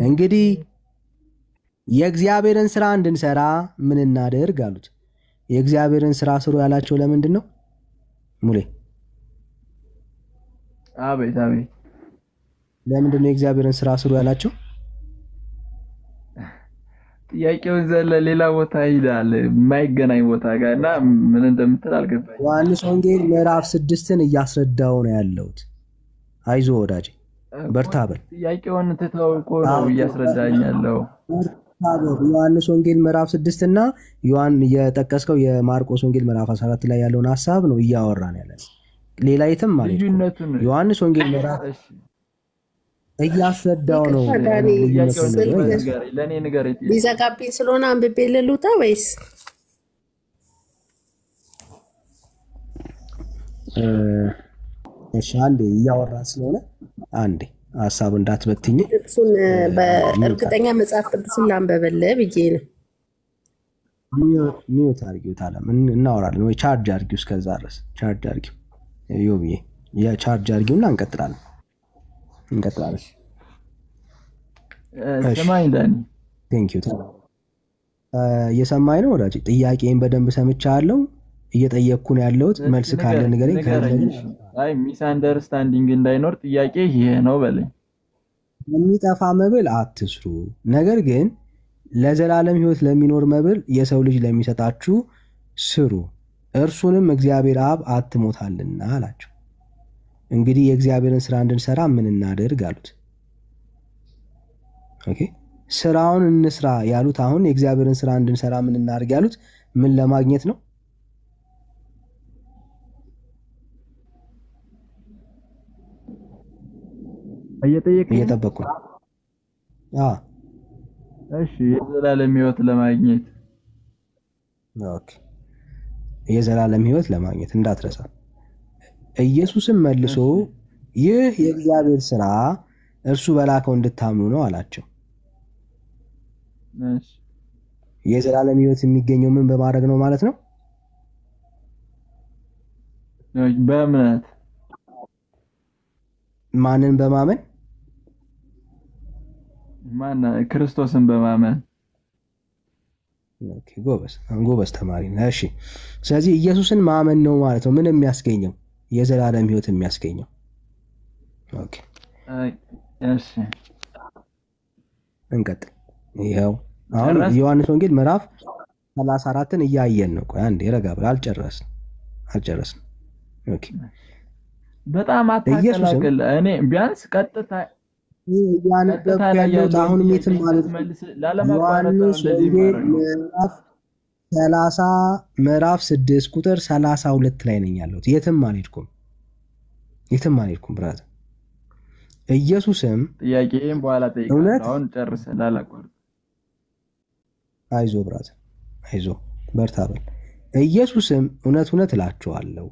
Speaker 2: እንግዲህ የእግዚአብሔርን ስራ እንድንሰራ ምን እናደርግ አሉት። የእግዚአብሔርን ስራ ስሩ ያላቸው ለምንድን ነው? ሙሌ
Speaker 7: አቤት አቤት።
Speaker 2: ለምንድን ነው የእግዚአብሔርን ስራ ስሩ ያላቸው?
Speaker 7: ጥያቄውን ዘለ ሌላ ቦታ ይላል የማይገናኝ ቦታ ጋር እና ምን እንደምትል አልገባኝ።
Speaker 2: ዮሐንስ ወንጌል ምዕራፍ 6ን እያስረዳው ነው ያለሁት። አይዞህ ወዳጄ በርታ በል።
Speaker 7: ጥያቄውን ትተው እኮ ነው እያስረዳኝ ያለው።
Speaker 2: ዮሐንስ ወንጌል ምዕራፍ 6 እና የጠቀስከው የማርቆስ ወንጌል ምዕራፍ 14 ላይ ያለውን ሐሳብ ነው እያወራን ያለን። ሌላ የትም ማለት ነው። ዮሐንስ ወንጌል ምዕራፍ እያስረዳው ነው።
Speaker 7: ለኔ ንገረኝ።
Speaker 1: ሊዘጋብኝ ስለሆነ አንብቤ ልሉታ ወይስ?
Speaker 2: እሺ አንዴ እያወራ ስለሆነ አንዴ ሐሳብ እንዳትበትኝ።
Speaker 1: እሱን በእርግጠኛ መጽሐፍ ቅዱስን ላንበበልህ ብዬ ነው።
Speaker 2: ሚዩት አድርጊው ታለም እናወራለን ወይ ቻርጅ አድርጊው። እስከዛ ድረስ ቻርጅ አድርጊው። ዮብዬ ቻርጅ አድርጊውና እንቀጥላለን። እንቀጥላለን።
Speaker 7: ሰማኝ ዳኒ
Speaker 2: ቴንክ ዩ እየሰማኝ ነው ወዳጅ? ጥያቄን በደንብ ሰምቻለሁ። እየጠየቅኩ ነው ያለሁት። መልስ ካለ ንገረኝ።
Speaker 7: አይ ሚስ አንደርስታንዲንግ እንዳይኖር ጥያቄ ይሄ ነው በለኝ።
Speaker 2: የሚጠፋ መብል አትስሩ፣ ነገር ግን ለዘላለም ሕይወት ለሚኖር መብል የሰው ልጅ ለሚሰጣችሁ ስሩ፣ እርሱንም እግዚአብሔር አብ አትሞታልና አላቸው። እንግዲህ የእግዚአብሔርን ስራ እንድንሰራ ምን እናደርግ አሉት። ኦኬ ስራውን እንስራ ያሉት አሁን የእግዚአብሔርን ስራ እንድንሰራ ምን እናደርግ ያሉት ምን ለማግኘት ነው? እየጠበቅኩ ነው።
Speaker 7: እሺ የዘላለም ሕይወት ለማግኘት።
Speaker 2: ኦኬ የዘላለም ሕይወት ለማግኘት እንዳትረሳ። ኢየሱስም መልሶ ይህ የእግዚአብሔር ስራ እርሱ በላከው እንድታምኑ ነው አላቸው።
Speaker 7: እሺ
Speaker 2: የዘላለም ሕይወት የሚገኘው ምን በማድረግ ነው ማለት ነው?
Speaker 7: በእምነት።
Speaker 2: ማንን በማመን?
Speaker 7: ክርስቶስን በማመን።
Speaker 2: ኦኬ ጎበዝ ተማሪ ነህ። እሺ ስለዚህ ኢየሱስን ማመን ነው ማለት ነው ምን የሚያስገኘው? የዘላለም ሕይወት የሚያስገኘው። ኦኬ
Speaker 7: እሺ
Speaker 2: እንቀጥል። ይሄው አሁን ዮሐንስ ወንጌል ምዕራፍ 34ን እያየን ነው። ቆይ አንዴ ረጋ ብለህ አልጨረስንም። ኦኬ
Speaker 7: በጣም አታቀላቅል። እኔ ቢያንስ ቀጥታ
Speaker 2: ያነበብኩ ያለሁት አሁን የትም ማለት ዮሐንስ ወንጌል ምዕራፍ 6 ቁጥር 32 ላይ ነኝ ያለሁት። የትም አልሄድኩም ብራዘር። ኢየሱስም
Speaker 7: ጥያቄን በኋላ ጠይቃለሁ። አሁን ጨርሰን ላላቋርጥ።
Speaker 2: አይዞ ብራዘር አይዞ በርታ በል። ኢየሱስም እውነት እውነት እላችኋለሁ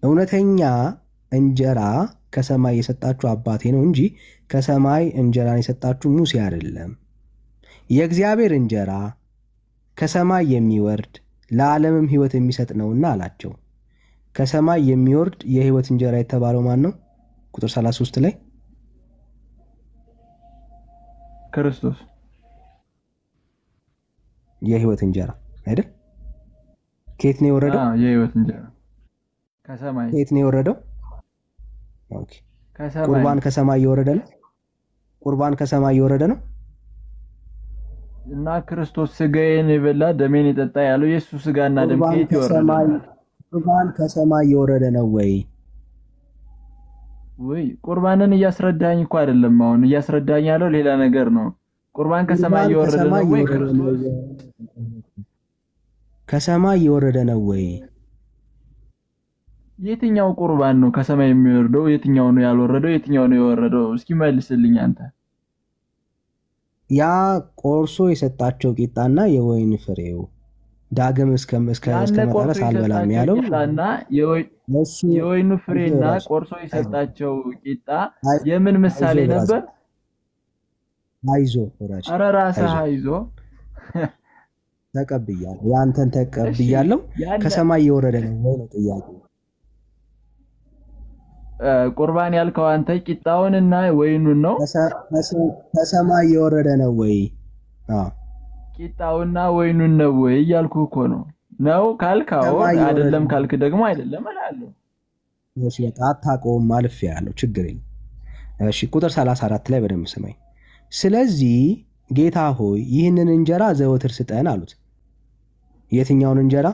Speaker 2: እውነተኛ እንጀራ ከሰማይ የሰጣችሁ አባቴ ነው እንጂ ከሰማይ እንጀራን የሰጣችሁ ሙሴ አይደለም። የእግዚአብሔር እንጀራ ከሰማይ የሚወርድ ለዓለምም ሕይወት የሚሰጥ ነውና አላቸው። ከሰማይ የሚወርድ የሕይወት እንጀራ የተባለው ማን ነው? ቁጥር 33 ላይ
Speaker 7: ክርስቶስ
Speaker 2: የሕይወት እንጀራ አይደል? ከየት ነው የወረደው?
Speaker 7: የሕይወት እንጀራ ከሰማይ።
Speaker 2: ከየት ነው የወረደው? ኦኬ
Speaker 7: ከሰማይ።
Speaker 2: ቁርባን ከሰማይ የወረደ ነው። ቁርባን ከሰማይ የወረደ ነው
Speaker 7: እና ክርስቶስ ስጋዬን የበላ ደሜን የጠጣ ያለው የሱ ስጋና ደም ከየት ይወረደ?
Speaker 2: ቁርባን ከሰማይ የወረደ ነው ወይ?
Speaker 7: ቁርባንን እያስረዳኝ እኮ አይደለም። አሁን እያስረዳኝ ያለው ሌላ ነገር ነው። ቁርባን ከሰማይ የወረደ ነው ወይ? ክርስቶስ
Speaker 2: ከሰማይ የወረደ ነው ወይ?
Speaker 7: የትኛው ቁርባን ነው ከሰማይ የሚወርደው? የትኛው ነው ያልወረደው? የትኛው ነው የወረደው? እስኪ መልስልኝ አንተ።
Speaker 2: ያ ቆርሶ የሰጣቸው ቂጣና የወይን ፍሬው ዳግም እስከ መጠረስ አልበላም ያለው
Speaker 7: የወይኑ ፍሬና ቆርሶ የሰጣቸው ቂጣ የምን ምሳሌ ነበር?
Speaker 2: አይዞ ወራጅ
Speaker 7: ኧረ ራስህ አይዞ።
Speaker 2: ተቀብያለሁ፣ ያንተን ተቀብያለሁ። ከሰማይ የወረደ ነው ወይ ነው ጥያቄው?
Speaker 7: ቁርባን ያልከው አንተ ቂጣውንና ወይኑን ነው?
Speaker 2: ከሰማይ የወረደ ነው ወይ?
Speaker 7: ቂጣውና ወይኑን ነው ወይ እያልኩህ እኮ ነው። ነው ካልካው አይደለም፣ ካልክ ደግሞ አይደለም እላለሁ።
Speaker 2: እሺ በቃ አታውቀውም አልፌያለሁ፣ ችግር የለም። እሺ ቁጥር 34 ላይ በደንብ ስማኝ። ስለዚህ ጌታ ሆይ ይህንን እንጀራ ዘወትር ስጠን አሉት። የትኛውን እንጀራ?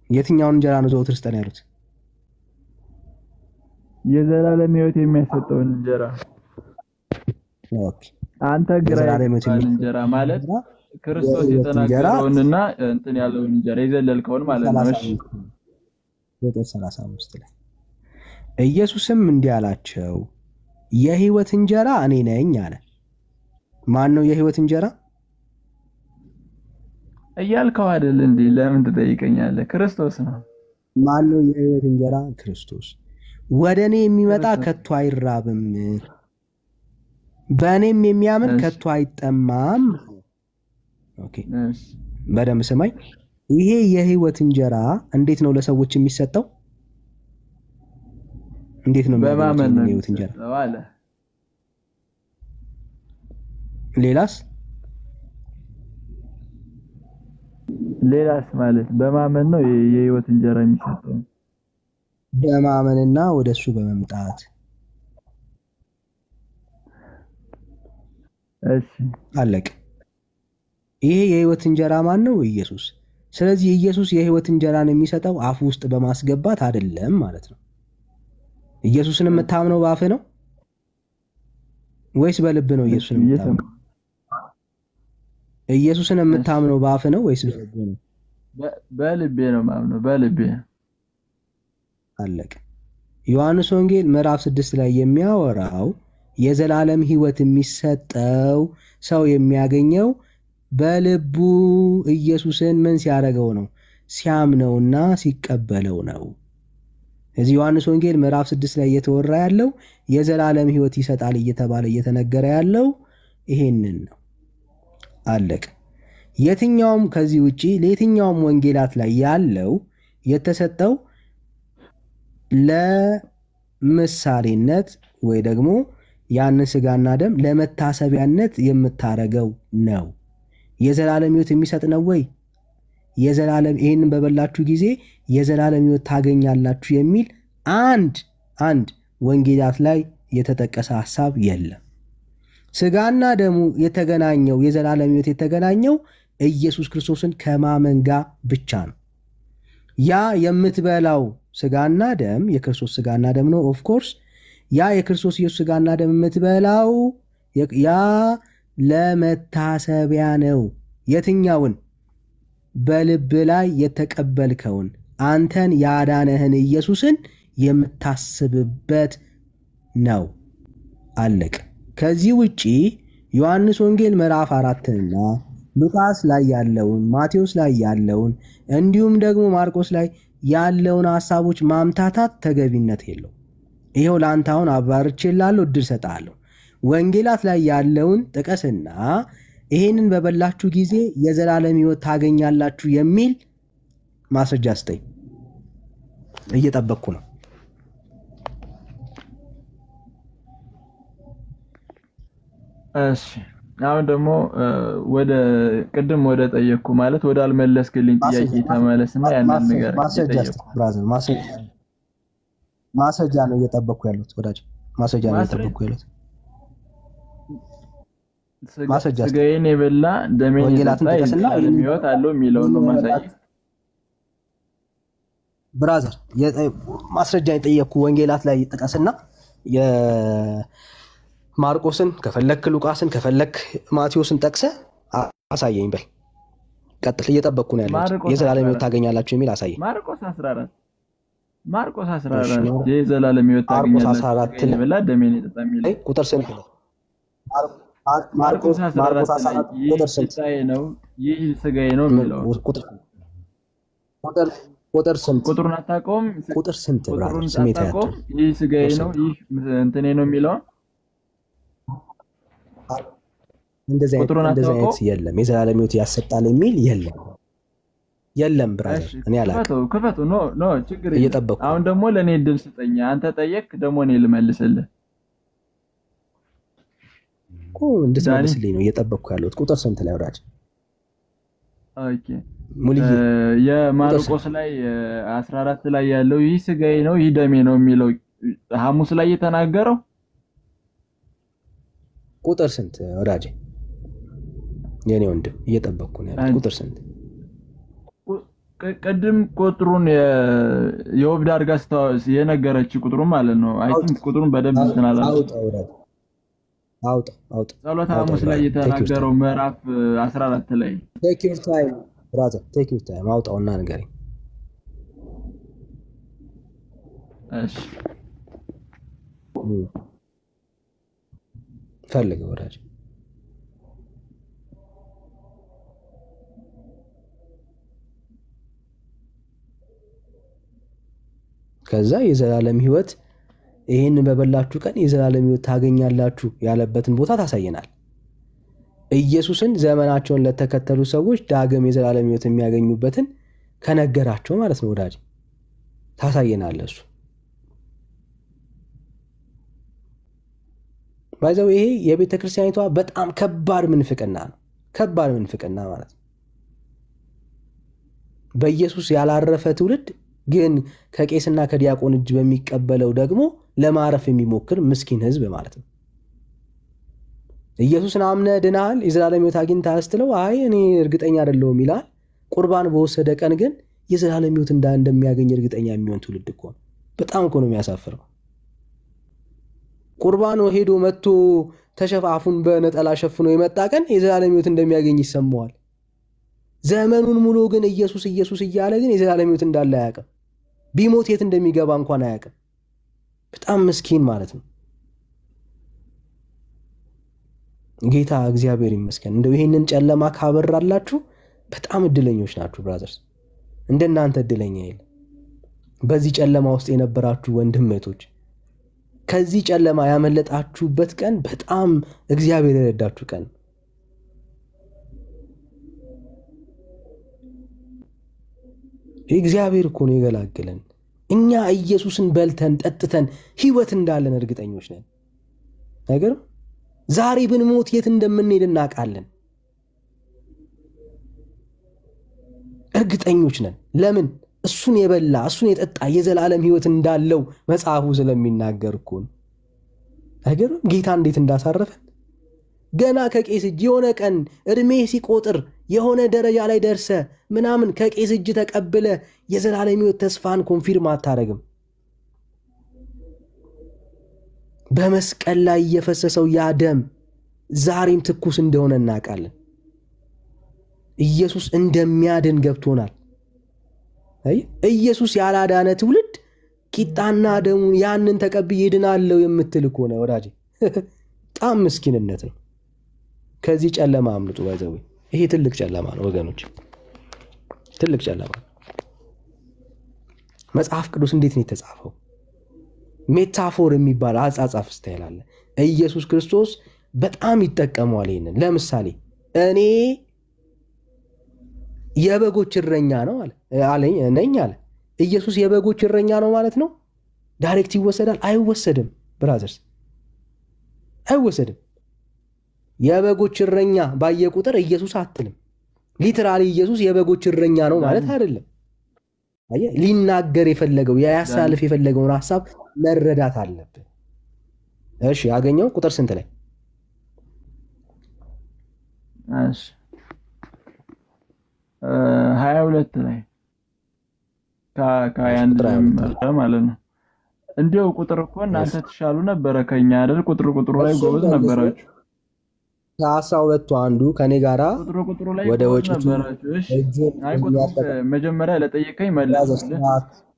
Speaker 2: የትኛውን እንጀራ ነው ዘወትር ስጠን ያሉት?
Speaker 7: የዘላለም ሕይወት የሚያሰጠውን እንጀራ።
Speaker 2: ኦኬ
Speaker 7: አንተ ግራ እንጀራ ማለት ክርስቶስ የተናገረውንና እንትን ያለውን እንጀራ የዘለልከውን ማለት ነው። እሺ
Speaker 2: ቁጥር 35 ላይ ኢየሱስም እንዲህ አላቸው፣ የሕይወት እንጀራ እኔ ነኝ አለ። ማን ነው የሕይወት እንጀራ
Speaker 7: እያልከው አይደል እንዴ? ለምን ትጠይቀኛለህ? ክርስቶስ ነው።
Speaker 2: ማን ነው የሕይወት እንጀራ? ክርስቶስ። ወደ እኔ የሚመጣ ከቶ አይራብም፣ በእኔም የሚያምን ከቶ አይጠማም። ኦኬ በደንብ ስማኝ። ይሄ የህይወት እንጀራ እንዴት ነው ለሰዎች የሚሰጠው? እንዴት ነው
Speaker 7: በማመን ነው
Speaker 2: የህይወት እንጀራ?
Speaker 7: የሚሰጠው አለ። ሌላስ ማለት በማመን ነው የህይወት እንጀራ የሚሰጠው።
Speaker 2: በማመንና ወደሱ በመምጣት።
Speaker 7: እሺ
Speaker 2: አለቀ። ይሄ የህይወት እንጀራ ማን ነው? ኢየሱስ። ስለዚህ ኢየሱስ የህይወት እንጀራን የሚሰጠው አፍ ውስጥ በማስገባት አይደለም ማለት ነው። ኢየሱስን የምታምነው በአፍ ነው ወይስ በልብ ነው? ኢየሱስን የምታምነው ኢየሱስን የምታምነው በአፍ ነው ወይስ በልብ ነው?
Speaker 7: በልቤ ነው ማምነው፣ በልቤ።
Speaker 2: አለቀ። ዮሐንስ ወንጌል ምዕራፍ 6 ላይ የሚያወራው የዘላለም ህይወት የሚሰጠው ሰው የሚያገኘው በልቡ ኢየሱስን ምን ሲያደርገው ነው? ሲያምነውና ሲቀበለው ነው። እዚህ ዮሐንስ ወንጌል ምዕራፍ 6 ላይ እየተወራ ያለው የዘላለም ህይወት ይሰጣል እየተባለ እየተነገረ ያለው ይሄንን ነው። አለቀ። የትኛውም ከዚህ ውጪ ለየትኛውም ወንጌላት ላይ ያለው የተሰጠው ለምሳሌነት ወይ ደግሞ ያንን ስጋና ደም ለመታሰቢያነት የምታረገው ነው። የዘላለም ህይወት የሚሰጥ ነው ወይ? የዘላለም ይሄንን በበላችሁ ጊዜ የዘላለም ህይወት ታገኛላችሁ የሚል አንድ ወንጌላት ላይ የተጠቀሰ ሐሳብ የለም። ስጋና ደሙ የተገናኘው የዘላለም ህይወት የተገናኘው ኢየሱስ ክርስቶስን ከማመን ጋር ብቻ ነው። ያ የምትበላው ስጋና ደም የክርስቶስ ስጋና ደም ነው። ኦፍ ኮርስ ያ የክርስቶስ ኢየሱስ ስጋና ደም የምትበላው ያ ለመታሰቢያ ነው። የትኛውን? በልብ ላይ የተቀበልከውን አንተን ያዳነህን ኢየሱስን የምታስብበት ነው። አለቅ። ከዚህ ውጪ ዮሐንስ ወንጌል ምዕራፍ 4ና ሉቃስ ላይ ያለውን ማቴዎስ ላይ ያለውን እንዲሁም ደግሞ ማርቆስ ላይ ያለውን ሐሳቦች ማምታታት ተገቢነት የለው። ይሄው ላንተ አሁን አባርቼላለሁ፣ እድል ሰጣለሁ። ወንጌላት ላይ ያለውን ጥቀስና ይሄንን በበላችሁ ጊዜ የዘላለም ህይወት ታገኛላችሁ የሚል ማስረጃ ስጠኝ። እየጠበቅኩ ነው።
Speaker 7: እሺ አሁን ደግሞ ወደ ቅድም ወደ ጠየቅኩ ማለት ወደ አልመለስክልኝ ጥያቄ ተመለስና ያንን ነገር
Speaker 2: ማስረጃ ነው እየጠበቅኩ ያሉት ወዳጅ፣ ማስረጃ ነው እየጠበቅኩ ያሉት።
Speaker 7: ስጋዬን የበላ ደሜን የጠጣ የዘላለም ህይወት አለው የሚለውን ነው ማሳየት።
Speaker 2: ብራዘር ማስረጃ የጠየቅኩ ወንጌላት ላይ ጥቀስና የማርቆስን ከፈለክ ሉቃስን ከፈለክ ማቴዎስን ጠቅሰ አሳየኝ በል። ቀጥል፣ እየጠበቅኩ ነው ያለው። የዘላለም ህይወት ታገኛላችሁ የሚል አሳየኝ።
Speaker 7: ማርቆስ 14 የዘላለም ህይወት ታገኛላችሁ የበላ ደሜን የጠጣ የሚል
Speaker 2: ቁጥር ስንት ነው?
Speaker 7: ማርቆስ 14 ቁጥር ስንት ነው? ይህ ስጋዬ ነው የሚለው
Speaker 2: ቁጥር ስንት?
Speaker 7: ቁጥሩን አታውቀውም?
Speaker 2: ቁጥር ስንት? ብራዘር ስሜት ያለው
Speaker 7: ይህ ስጋዬ ነው ይህ እንትኔ ነው የሚለው
Speaker 2: እንደዚህ አይነት የለም። የዘላለም ህይወት ያሰጣል የሚል የለም ብራዘር። እኔ አላውቅም።
Speaker 7: ክፈቱ። ኖ ችግር የለም። አሁን ደግሞ ለኔ እድል ስጠኝ። አንተ ጠየቅ፣ ደግሞ እኔ ልመልስልህ
Speaker 2: እኮ። እንድትመልስልኝ ነው እየጠበቅኩ ያለሁት። ቁጥር ስንት ላይ ወራጅ?
Speaker 7: ኦኬ የማርቆስ ላይ 14 ላይ ያለው ይህ ስጋዬ ነው ይህ ደሜ ነው የሚለው ሐሙስ ላይ የተናገረው
Speaker 2: ቁጥር ስንት ወዳጄ? የኔ ወንድም እየጠበቅኩ ነው ያለሁት። ቁጥር ስንት?
Speaker 7: ቅድም ቁጥሩን የወብዳ አድርጋ የነገረች ቁጥሩን ማለት ነው። አይ ቲንክ ቁጥሩን በደንብ እንተናላ
Speaker 2: አውጣ
Speaker 7: ጸሎተ ሐሙስ ላይ የተናገረው ምዕራፍ 14 ላይ
Speaker 2: ቴክ ዩር ታይም ብራዘር፣ ቴክ ዩር ታይም አውጣውና ንገረኝ።
Speaker 7: እሺ
Speaker 2: ፈልገው ወዳጅ። ከዛ የዘላለም ህይወት ይሄን በበላችሁ ቀን የዘላለም ህይወት ታገኛላችሁ ያለበትን ቦታ ታሳየናል። ኢየሱስን ዘመናቸውን ለተከተሉ ሰዎች ዳግም የዘላለም ሕይወት የሚያገኙበትን ከነገራቸው ማለት ነው። ወዳጅ ታሳየናለህ እሱ ባይዘው ይሄ የቤተ ክርስቲያኒቷ በጣም ከባድ ምንፍቅና ነው። ከባድ ምንፍቅና ማለት ነው። በኢየሱስ ያላረፈ ትውልድ ግን ከቄስና ከዲያቆን እጅ በሚቀበለው ደግሞ ለማረፍ የሚሞክር ምስኪን ህዝብ ማለት ነው። ኢየሱስን አምነህ ድነሃል የዘላለም ሕይወት አግኝተሃል ስትለው አይ እኔ እርግጠኛ አይደለሁም ይላል። ቁርባን በወሰደ ቀን ግን የዘላለም ሕይወት እንደሚያገኝ እርግጠኛ የሚሆን ትውልድ እኮ ነው። በጣም እኮ ነው የሚያሳፍረው። ቁርባን ሄዶ መጥቶ ተሸፋፉን በነጠላ ሸፍኖ የመጣ ቀን የዘላለም ሕይወት እንደሚያገኝ ይሰማዋል። ዘመኑን ሙሉ ግን ኢየሱስ ኢየሱስ እያለ ግን የዘላለም ሕይወት እንዳለ አያውቅም። ቢሞት የት እንደሚገባ እንኳን አያውቅም። በጣም ምስኪን ማለት ነው። ጌታ እግዚአብሔር ይመስገን። እንደው ይሄንን ጨለማ ካበራላችሁ በጣም እድለኞች ናችሁ ብራዘርስ። እንደናንተ እድለኛ የለም። በዚህ ጨለማ ውስጥ የነበራችሁ ወንድም እህቶች ከዚህ ጨለማ ያመለጣችሁበት ቀን በጣም እግዚአብሔር የረዳችሁ ቀን። እግዚአብሔር እኮ ነው የገላገለን። እኛ ኢየሱስን በልተን ጠጥተን ሕይወት እንዳለን እርግጠኞች ነን። ነገር ዛሬ ብንሞት የት እንደምንሄድ እናውቃለን። እርግጠኞች ነን። ለምን? እሱን የበላ እሱን የጠጣ የዘላለም ሕይወት እንዳለው መጽሐፉ ስለሚናገር እኮ ነው። ነገር ጌታ እንዴት እንዳሳረፈን ገና ከቄስ እጅ የሆነ ቀን እድሜ ሲቆጥር የሆነ ደረጃ ላይ ደርሰ ምናምን ከቄስ እጅ ተቀብለ የዘላለም ሕይወት ተስፋን ኮንፊርም አታረግም። በመስቀል ላይ የፈሰሰው ያ ደም ዛሬም ትኩስ እንደሆነ እናውቃለን። ኢየሱስ እንደሚያድን ገብቶናል። ኢየሱስ ያላዳነ ትውልድ ቂጣና ደሙን ያንን ተቀብዬ ድናለው የምትል እኮ ነው ወዳጄ። በጣም ምስኪንነት ነው። ከዚህ ጨለማ አምልጡ። ባይዘው ይሄ ትልቅ ጨለማ ነው ወገኖች፣ ትልቅ ጨለማ። መጽሐፍ ቅዱስ እንዴት ነው የተጻፈው? ሜታፎር የሚባል አጻጻፍ ስታይል አለ። ኢየሱስ ክርስቶስ በጣም ይጠቀመዋል ይሄንን። ለምሳሌ እኔ የበጎች እረኛ ነው አለኝ ነኝ አለ። ኢየሱስ የበጎች እረኛ ነው ማለት ነው? ዳይሬክት ይወሰዳል? አይወሰድም ብራዘርስ፣ አይወሰድም። የበጎች እረኛ ባየ ቁጥር ኢየሱስ አትልም። ሊትራሊ ኢየሱስ የበጎች እረኛ ነው ማለት አይደለም። አየ ሊናገር የፈለገው ያሳልፍ የፈለገውን ሐሳብ መረዳት አለብን። እሺ ያገኘው ቁጥር ስንት ላይ?
Speaker 7: እሺ 22 ላይ ከአንድ ማለት ነው። እንዲያው ቁጥር እኮ እናንተ ተሻሉ ነበረ ከኛ አይደል? ቁጥሩ ላይ ጎበዝ ነበራችሁ።
Speaker 2: ከ12ቱ አንዱ ከኔ ጋራ
Speaker 7: ቁጥሩ ላይ
Speaker 2: ወደ ወጭቱ
Speaker 7: አይ ቁጥሩ መጀመሪያ ለጠየቀኝ መለስ።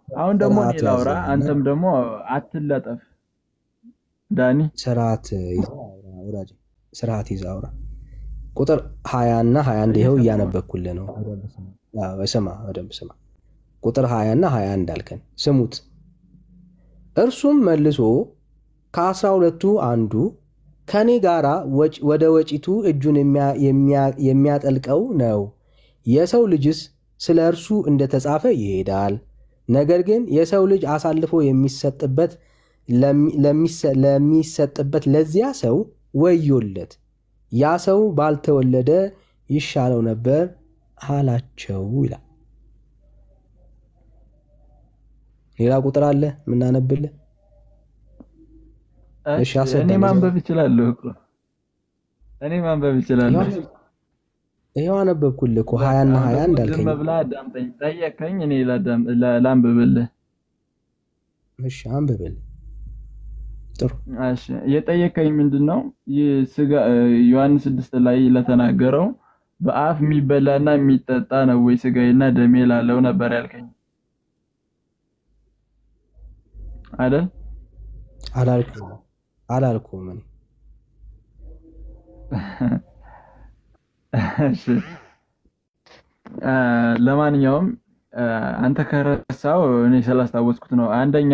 Speaker 7: አሁን ደግሞ እኔ ላውራ፣ አንተም ደግሞ አትለጠፍ ዳኒ። ስርዓት ይዘህ አውራ። ቁጥር 20 እና 21 ይሄው እያነበብኩልህ ነው። በደንብ ስማ። ቁጥር 20 እና 21 አልከን፣ ስሙት። እርሱም መልሶ ከ12ቱ አንዱ ከኔ ጋራ ወደ ወጪቱ እጁን የሚያጠልቀው ነው። የሰው ልጅስ ስለ እርሱ እንደተጻፈ ይሄዳል። ነገር ግን የሰው ልጅ አሳልፎ ለሚሰጥበት ለዚያ ሰው ወዮለት። ያ ሰው ባልተወለደ ይሻለው ነበር አላቸው ይላል። ሌላ ቁጥር አለ ምናነብልህ? እሺ እኔ ማንበብ እችላለሁ እኮ
Speaker 2: ይሄው አነበብኩልህ እኮ 20 እና 21 አልከኝ።
Speaker 7: መብላ አዳምጠኝ። ጠየቀኝ እኔ ላንብብልህ።
Speaker 2: እሺ አንብብልህ። ጥሩ።
Speaker 7: እሺ የጠየቀኝ ምንድነው? ዮሐንስ 6 ላይ ለተናገረው በአፍ የሚበላና የሚጠጣ ነው ወይ ስጋዬና ደሜ ላለው ነበር ያልከኝ አይደል?
Speaker 2: አላልኩም እኔ።
Speaker 7: እሺ ለማንኛውም አንተ ከረሳው እኔ ስላስታወስኩት ነው። አንደኛ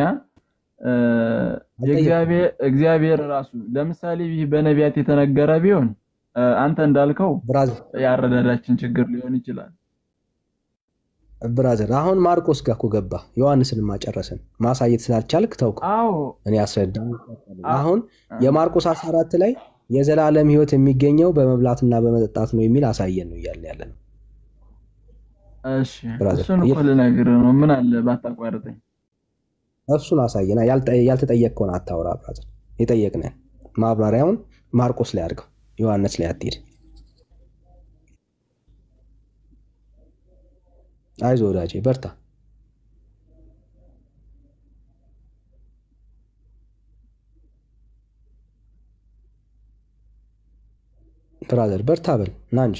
Speaker 7: እግዚአብሔር ራሱ ለምሳሌ ይህ በነቢያት የተነገረ ቢሆን አንተ እንዳልከው
Speaker 2: ብራዘር
Speaker 7: ያረዳዳችን ችግር ሊሆን ይችላል።
Speaker 2: ብራዘር አሁን ማርቆስ ጋር እኮ ገባ። ዮሐንስን ማጨረሰን ማሳየት ስላልቻልክ ተውኩ።
Speaker 7: አዎ
Speaker 2: እኔ አስረዳው። አሁን የማርቆስ 14 ላይ የዘላለም ሕይወት የሚገኘው በመብላትና በመጠጣት ነው የሚል አሳየን ነው እያልን ያለ ነው።
Speaker 7: እሺ እሱን እኮ ልነግርህ ነው። ምን አለ ባታቋርጠኝ።
Speaker 2: እሱን አሳየና ያልተጠየቅከውን አታውራ ብራዘር። የጠየቅነን ማብራሪያውን ማርቆስ ላይ አድርገው፣ ዮሐንስ ላይ አትሄድ። አይዞህ ወዳጄ በርታ። ብራዘር በርታ በል ና እንጂ።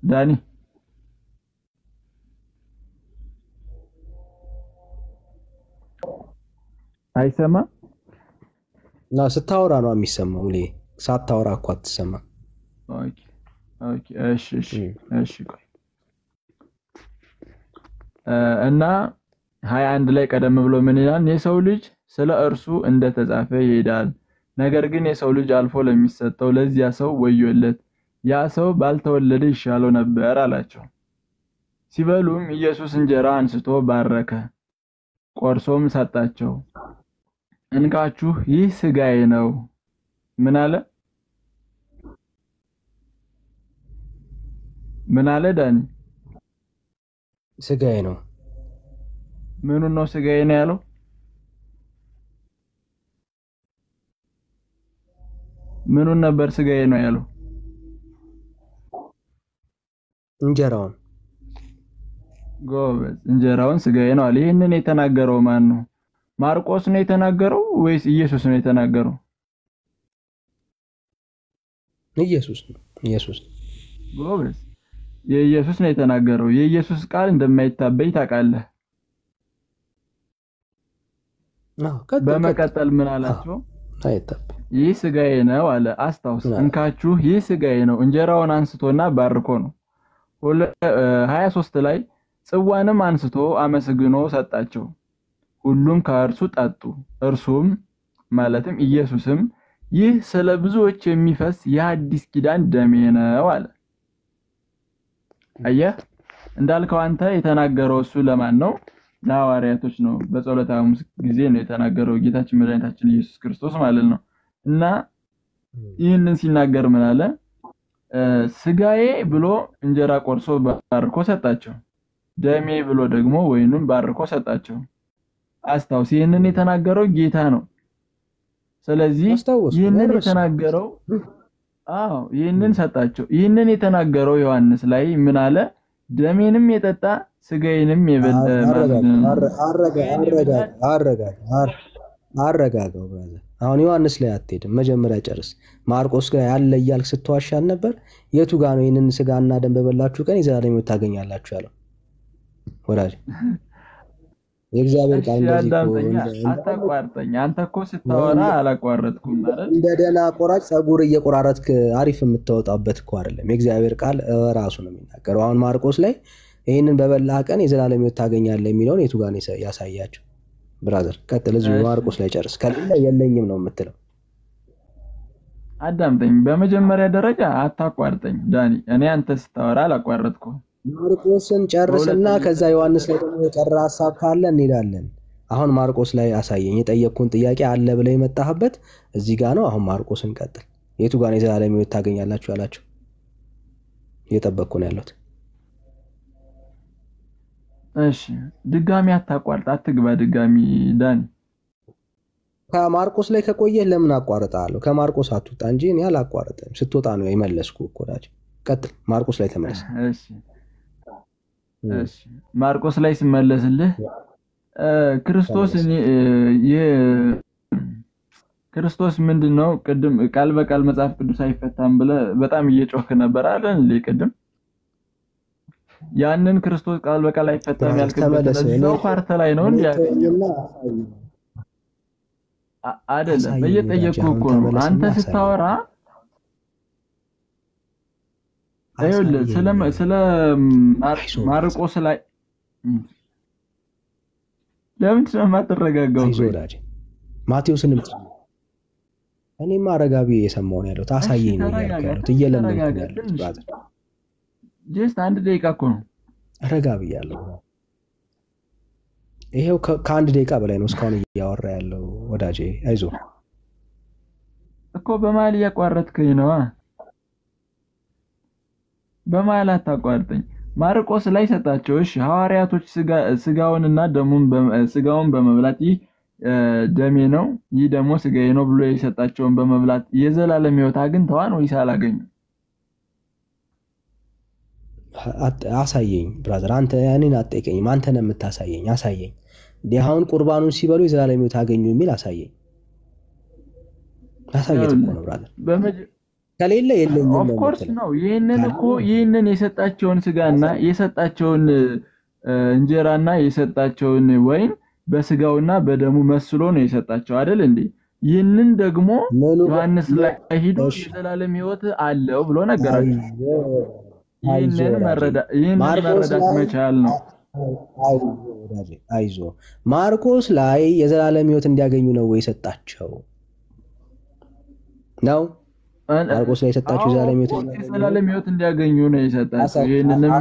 Speaker 7: ዳኒ አይሰማ
Speaker 2: ና ስታወራ ነው የሚሰማው። ሙሌ ሳታወራ እኮ አትሰማም።
Speaker 7: ኦኬ ኦኬ እሺ እሺ እሺ ቆይ እና 21 ላይ ቀደም ብሎ ምን ይላል? የሰው ልጅ ስለ እርሱ እንደተጻፈ ይሄዳል፣ ነገር ግን የሰው ልጅ አልፎ ለሚሰጠው ለዚያ ሰው ወዮለት፣ ያ ሰው ባልተወለደ ይሻለው ነበር አላቸው። ሲበሉም ኢየሱስ እንጀራ አንስቶ ባረከ፣ ቆርሶም ሰጣቸው። እንካችሁ ይህ ሥጋዬ ነው። ምን አለ? ምን አለ ዳኒ?
Speaker 2: ሥጋዬ ነው።
Speaker 7: ምኑን ነው ሥጋዬ ነው ያለው? ምኑን ነበር ሥጋዬ ነው ያለው?
Speaker 2: እንጀራውን።
Speaker 7: ጎበዝ፣ እንጀራውን ሥጋዬ ነው አለ። ይሄንን የተናገረው ማን ነው? ማርቆስ ነው የተናገረው ወይስ ኢየሱስ ነው የተናገረው?
Speaker 2: ኢየሱስ ነው። ኢየሱስ
Speaker 7: ጎበዝ፣ የኢየሱስ ነው የተናገረው። የኢየሱስ ቃል እንደማይታበይ ታውቃለህ። በመቀጠል ምን አላቸው?
Speaker 2: አይታበይ
Speaker 7: ይህ ሥጋዬ ነው አለ። አስታውስ፣ እንካችሁ ይህ ሥጋዬ ነው። እንጀራውን አንስቶና ባርኮ ነው። 23 ላይ ጽዋንም አንስቶ አመስግኖ ሰጣቸው። ሁሉም ከእርሱ ጠጡ። እርሱም ማለትም ኢየሱስም ይህ ስለ ብዙዎች የሚፈስ የአዲስ ኪዳን ደሜ ነው አለ። አየህ፣ እንዳልከው አንተ የተናገረው እሱ ለማን ነው? ለሐዋርያቶች ነው። በጸሎተ ሐሙስ ጊዜ ነው የተናገረው ጌታችን መድኃኒታችን ኢየሱስ ክርስቶስ ማለት ነው። እና ይህንን ሲናገር ምን አለ? ሥጋዬ ብሎ እንጀራ ቆርሶ ባርኮ ሰጣቸው፣ ደሜ ብሎ ደግሞ ወይኑን ባርኮ ሰጣቸው። አስታውስ፣ ይህንን የተናገረው ጌታ ነው። ስለዚህ ይህንን የተናገረው ይህንን ሰጣቸው። ይህንን የተናገረው ዮሐንስ ላይ ምን አለ? ደሜንም የጠጣ ሥጋዬንም የበላ
Speaker 2: አረጋጋው ብራዘር። አሁን ዮሐንስ ላይ አትሄድም፣ መጀመሪያ ጨርስ። ማርቆስ ጋር ያለ እያልክ ስትዋሻል ነበር። የቱ ጋር ነው ይህንን ሥጋና ደም በበላችሁ ቀን የዘላለም ሕይወት ታገኛላችሁ ያለው? ወዳጅ የእግዚአብሔር ቃል
Speaker 7: አታቋርጠኝ። አንተ እኮ ስታወራ አላቋረጥኩም አይደል?
Speaker 2: እንደ ደህና ቆራጭ ጸጉር እየቆራረጥክ አሪፍ የምታወጣበት እኮ አይደለም። የእግዚአብሔር ቃል ራሱ ነው የሚናገረው። አሁን ማርቆስ ላይ ይህንን በበላህ ቀን የዘላለም ሕይወት ታገኛለህ የሚለውን የቱ ጋር ነው ያሳያቸው? ብራዘር ቀጥል፣ እዚሁ ማርቆስ ላይ ጨርስ። ከሌለ የለኝም ነው የምትለው።
Speaker 7: አዳምጠኝ። በመጀመሪያ ደረጃ አታቋርጠኝ ዳኒ። እኔ አንተ ስታወራ አላቋረጥኩም።
Speaker 2: ማርቆስን ጨርስና ከዛ ዮሐንስ ላይ ደግሞ የቀረ ሐሳብ ካለ እንሄዳለን። አሁን ማርቆስ ላይ አሳየኝ። የጠየቅኩን ጥያቄ አለ ብለህ የመጣህበት እዚህ ጋር ነው። አሁን ማርቆስን ቀጥል። የቱ ጋር ነው የዘላለም ሕይወት ታገኛላችሁ ያላችሁ? እየጠበቅኩ ነው ያለሁት።
Speaker 7: እሺ ድጋሚ አታቋርጥ፣ አትግባ ድጋሚ ዳኒ።
Speaker 2: ከማርቆስ ላይ ከቆየህ ለምን አቋርጣለሁ? ከማርቆስ አትውጣ እንጂ እኔ አላቋርጥም። ስትወጣ ነው የመለስኩ እኮ ዳጅ። ቀጥል፣ ማርቆስ ላይ ተመለስ።
Speaker 7: እሺ እሺ፣ ማርቆስ ላይ ሲመለስልህ ክርስቶስ ምንድነው? ቅድም ቃል በቃል መጽሐፍ ቅዱስ አይፈታም ብለህ በጣም እየጮህክ ነበር አይደል እንዴ? ቅድም ያንን ክርስቶስ ቃል በቃል አይፈታም ያልክበት ነው ፓርት ላይ ነው እንዴ? አይደለም፣ እየጠየቅኩህ እኮ ነው። አንተ ስታወራ አይደለም ስለ ማርቆስ ላይ ለምንድን ነው የማትረጋጋው?
Speaker 2: አይዞህ ወዳጄ ማቴዎስን እኔማ ረጋቢ የሰማው ነው ያለው ታሳየኝ ነው ያልኩት እየለመንኩ ነው ያለው ብራዘር
Speaker 7: ጀስት አንድ ደቂቃ እኮ ነው
Speaker 2: ረጋቢ ያለው ይሄው ከአንድ ደቂቃ በላይ ነው እስካሁን እያወራ ያለው ወዳጄ አይዞህ
Speaker 7: እኮ በመሀል እያቋረጥከኝ ነው በመሀል አታቋርጠኝ ማርቆስ ላይ ሰጣቸው እሺ ሐዋርያቶች ስጋውንና ደሙን ስጋውን በመብላት ይህ ደሜ ነው ይህ ደግሞ ስጋዬ ነው ብሎ የሰጣቸውን በመብላት የዘላለም ሕይወት አግኝተዋል ወይስ አላገኙም?
Speaker 2: አሳየኝ ብራዘር አንተ እኔን አትጠይቀኝም አንተ ነህ የምታሳየኝ አሳየኝ አሁን ቁርባኑን ሲበሉ የዘላለም ሕይወት አገኙ የሚል አሳየኝ አሳየት እኮ ነው ብራዘር ከሌለ የለኝም
Speaker 7: ኦፍ ኮርስ ነው ይሄንን እኮ ይሄንን የሰጣቸውን ስጋና የሰጣቸውን እንጀራና የሰጣቸውን ወይን በስጋውና በደሙ መስሎ ነው የሰጣቸው አይደል እንዴ ይሄንን ደግሞ ዮሐንስ ላይ ሄዶ የዘላለም ሕይወት አለው ብሎ ነገራቸው ይሄንን መረዳት መቻል ነው
Speaker 2: አይዞ ማርቆስ ላይ የዘላለም ሕይወት እንዲያገኙ ነው ወይ የሰጣቸው ነው ማርቆስ ላይ የሰጣቸው
Speaker 7: የዘላለም ሕይወት እንዲያገኙ ነው የሰጣቸው ይሄንንም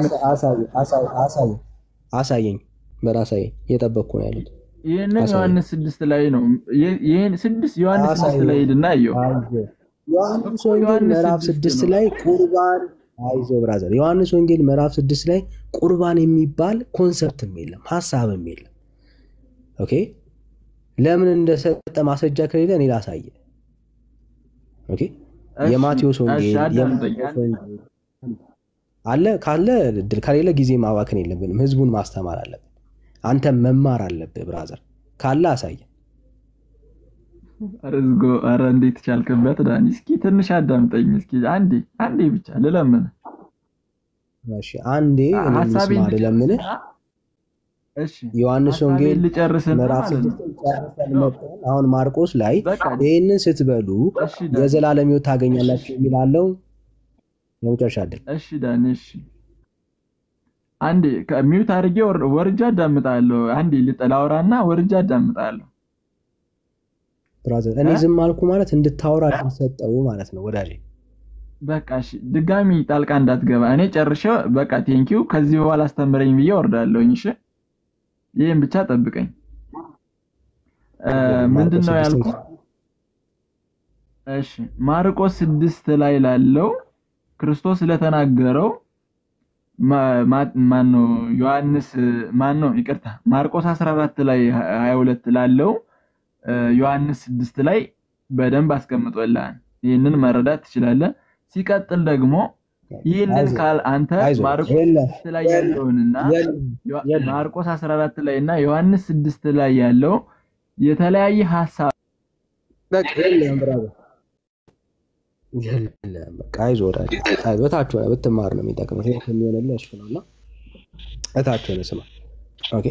Speaker 7: አሳየኝ
Speaker 2: በራሳዬ እየጠበቅኩ ነው ያሉት
Speaker 7: ይሄንን ዮሐንስ 6 ላይ ነው ይሄን 6 ዮሐንስ 6 ላይ ሄድና
Speaker 2: ዮሐንስ ወንጌል ምዕራፍ 6 ላይ ቁርባን አይዞ ብራዘር ዮሐንስ ወንጌል ምዕራፍ 6 ላይ ቁርባን የሚባል ኮንሰፕትም የለም ሐሳብም የለም ኦኬ ለምን እንደሰጠ ማስረጃ ከሌለ እኔ ላሳየ ኦኬ የማቴዎስ ወንጌል አለ ካለ ከሌለ ጊዜ ማባከን የለብንም ህዝቡን ማስተማር አለብን አንተ መማር አለብህ ብራዘር ካለ አሳየ
Speaker 7: አረዝጎ አረ እንዴት ቻልከበት ዳኒ እስኪ ትንሽ አዳምጠኝ እስኪ አንዴ ብቻ ልለምን
Speaker 2: እሺ አንዴ እንስማ ልለምን
Speaker 7: እሺ
Speaker 2: ዮሐንስ ወንጌል ምዕራፍ 6 አሁን ማርቆስ ላይ ይሄንን ስትበሉ የዘላለም ሕይወት ታገኛላችሁ ይላልው የመጨረሻ አይደል
Speaker 7: እሺ ዳኒ እሺ አንዴ ከሚውት አድርጌ ወርጃ አዳምጣለሁ አንዴ ልጠላውራና ወርጃ አዳምጣለሁ
Speaker 2: ብራዘር እኔ ዝም አልኩ ማለት እንድታወራ ተሰጠው ማለት ነው ወዳጄ
Speaker 7: በቃ እሺ ድጋሚ ጣልቃ እንዳትገባ እኔ ጨርሼው በቃ ቴንኪው ከዚህ በኋላ አስተምረኝ ብዬ ወርዳለሁኝ እሺ ይሄን ብቻ ጠብቀኝ ምንድነው ያልኩት እሺ ማርቆስ 6 ላይ ላለው ክርስቶስ ለተናገረው ማነው ዮሐንስ ማነው ይቅርታ ማርቆስ 14 ላይ 22 ላለው ዮሐንስ 6 ላይ በደንብ አስቀምጦልሃል ይሄንን መረዳት ትችላለህ ሲቀጥል ደግሞ ይሄንን ካል አንተ ማርቆስ ላይ ያለውንና ማርቆስ 14 ላይ እና ዮሐንስ 6 ላይ ያለው የተለያየ ሐሳብ
Speaker 2: በቃ የለም በቃ አይዞህ ወዳጄ በታችሁ ነው ብትማር ነው የሚጠቅመው ይሄ የሚሆነልህ እሱ ነውና እታችሁ ነው ስማ ኦኬ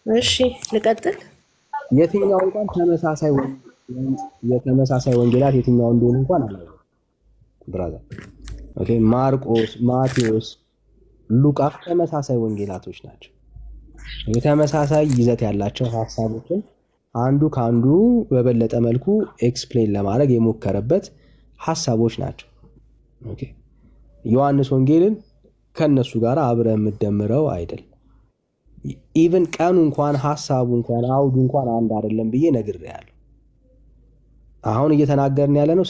Speaker 1: እሺ ልቀጥል
Speaker 2: የትኛው እንኳን ተመሳሳይ ወንጌላት የትኛው እንደሆነ እንኳን አላውቅም ብራዘር ኦኬ ማርቆስ ማቴዎስ ሉቃስ ተመሳሳይ ወንጌላቶች ናቸው የተመሳሳይ ይዘት ያላቸው ሐሳቦችን አንዱ ካንዱ በበለጠ መልኩ ኤክስፕሌን ለማድረግ የሞከረበት ሐሳቦች ናቸው ኦኬ ዮሐንስ ወንጌልን ከነሱ ጋር አብረ የምደምረው አይደል ኢቭን ቀኑ እንኳን ሐሳቡ እንኳን አውዱ እንኳን አንድ አይደለም ብዬ ነግሬያለሁ አሁን እየተናገርን ያለ ነው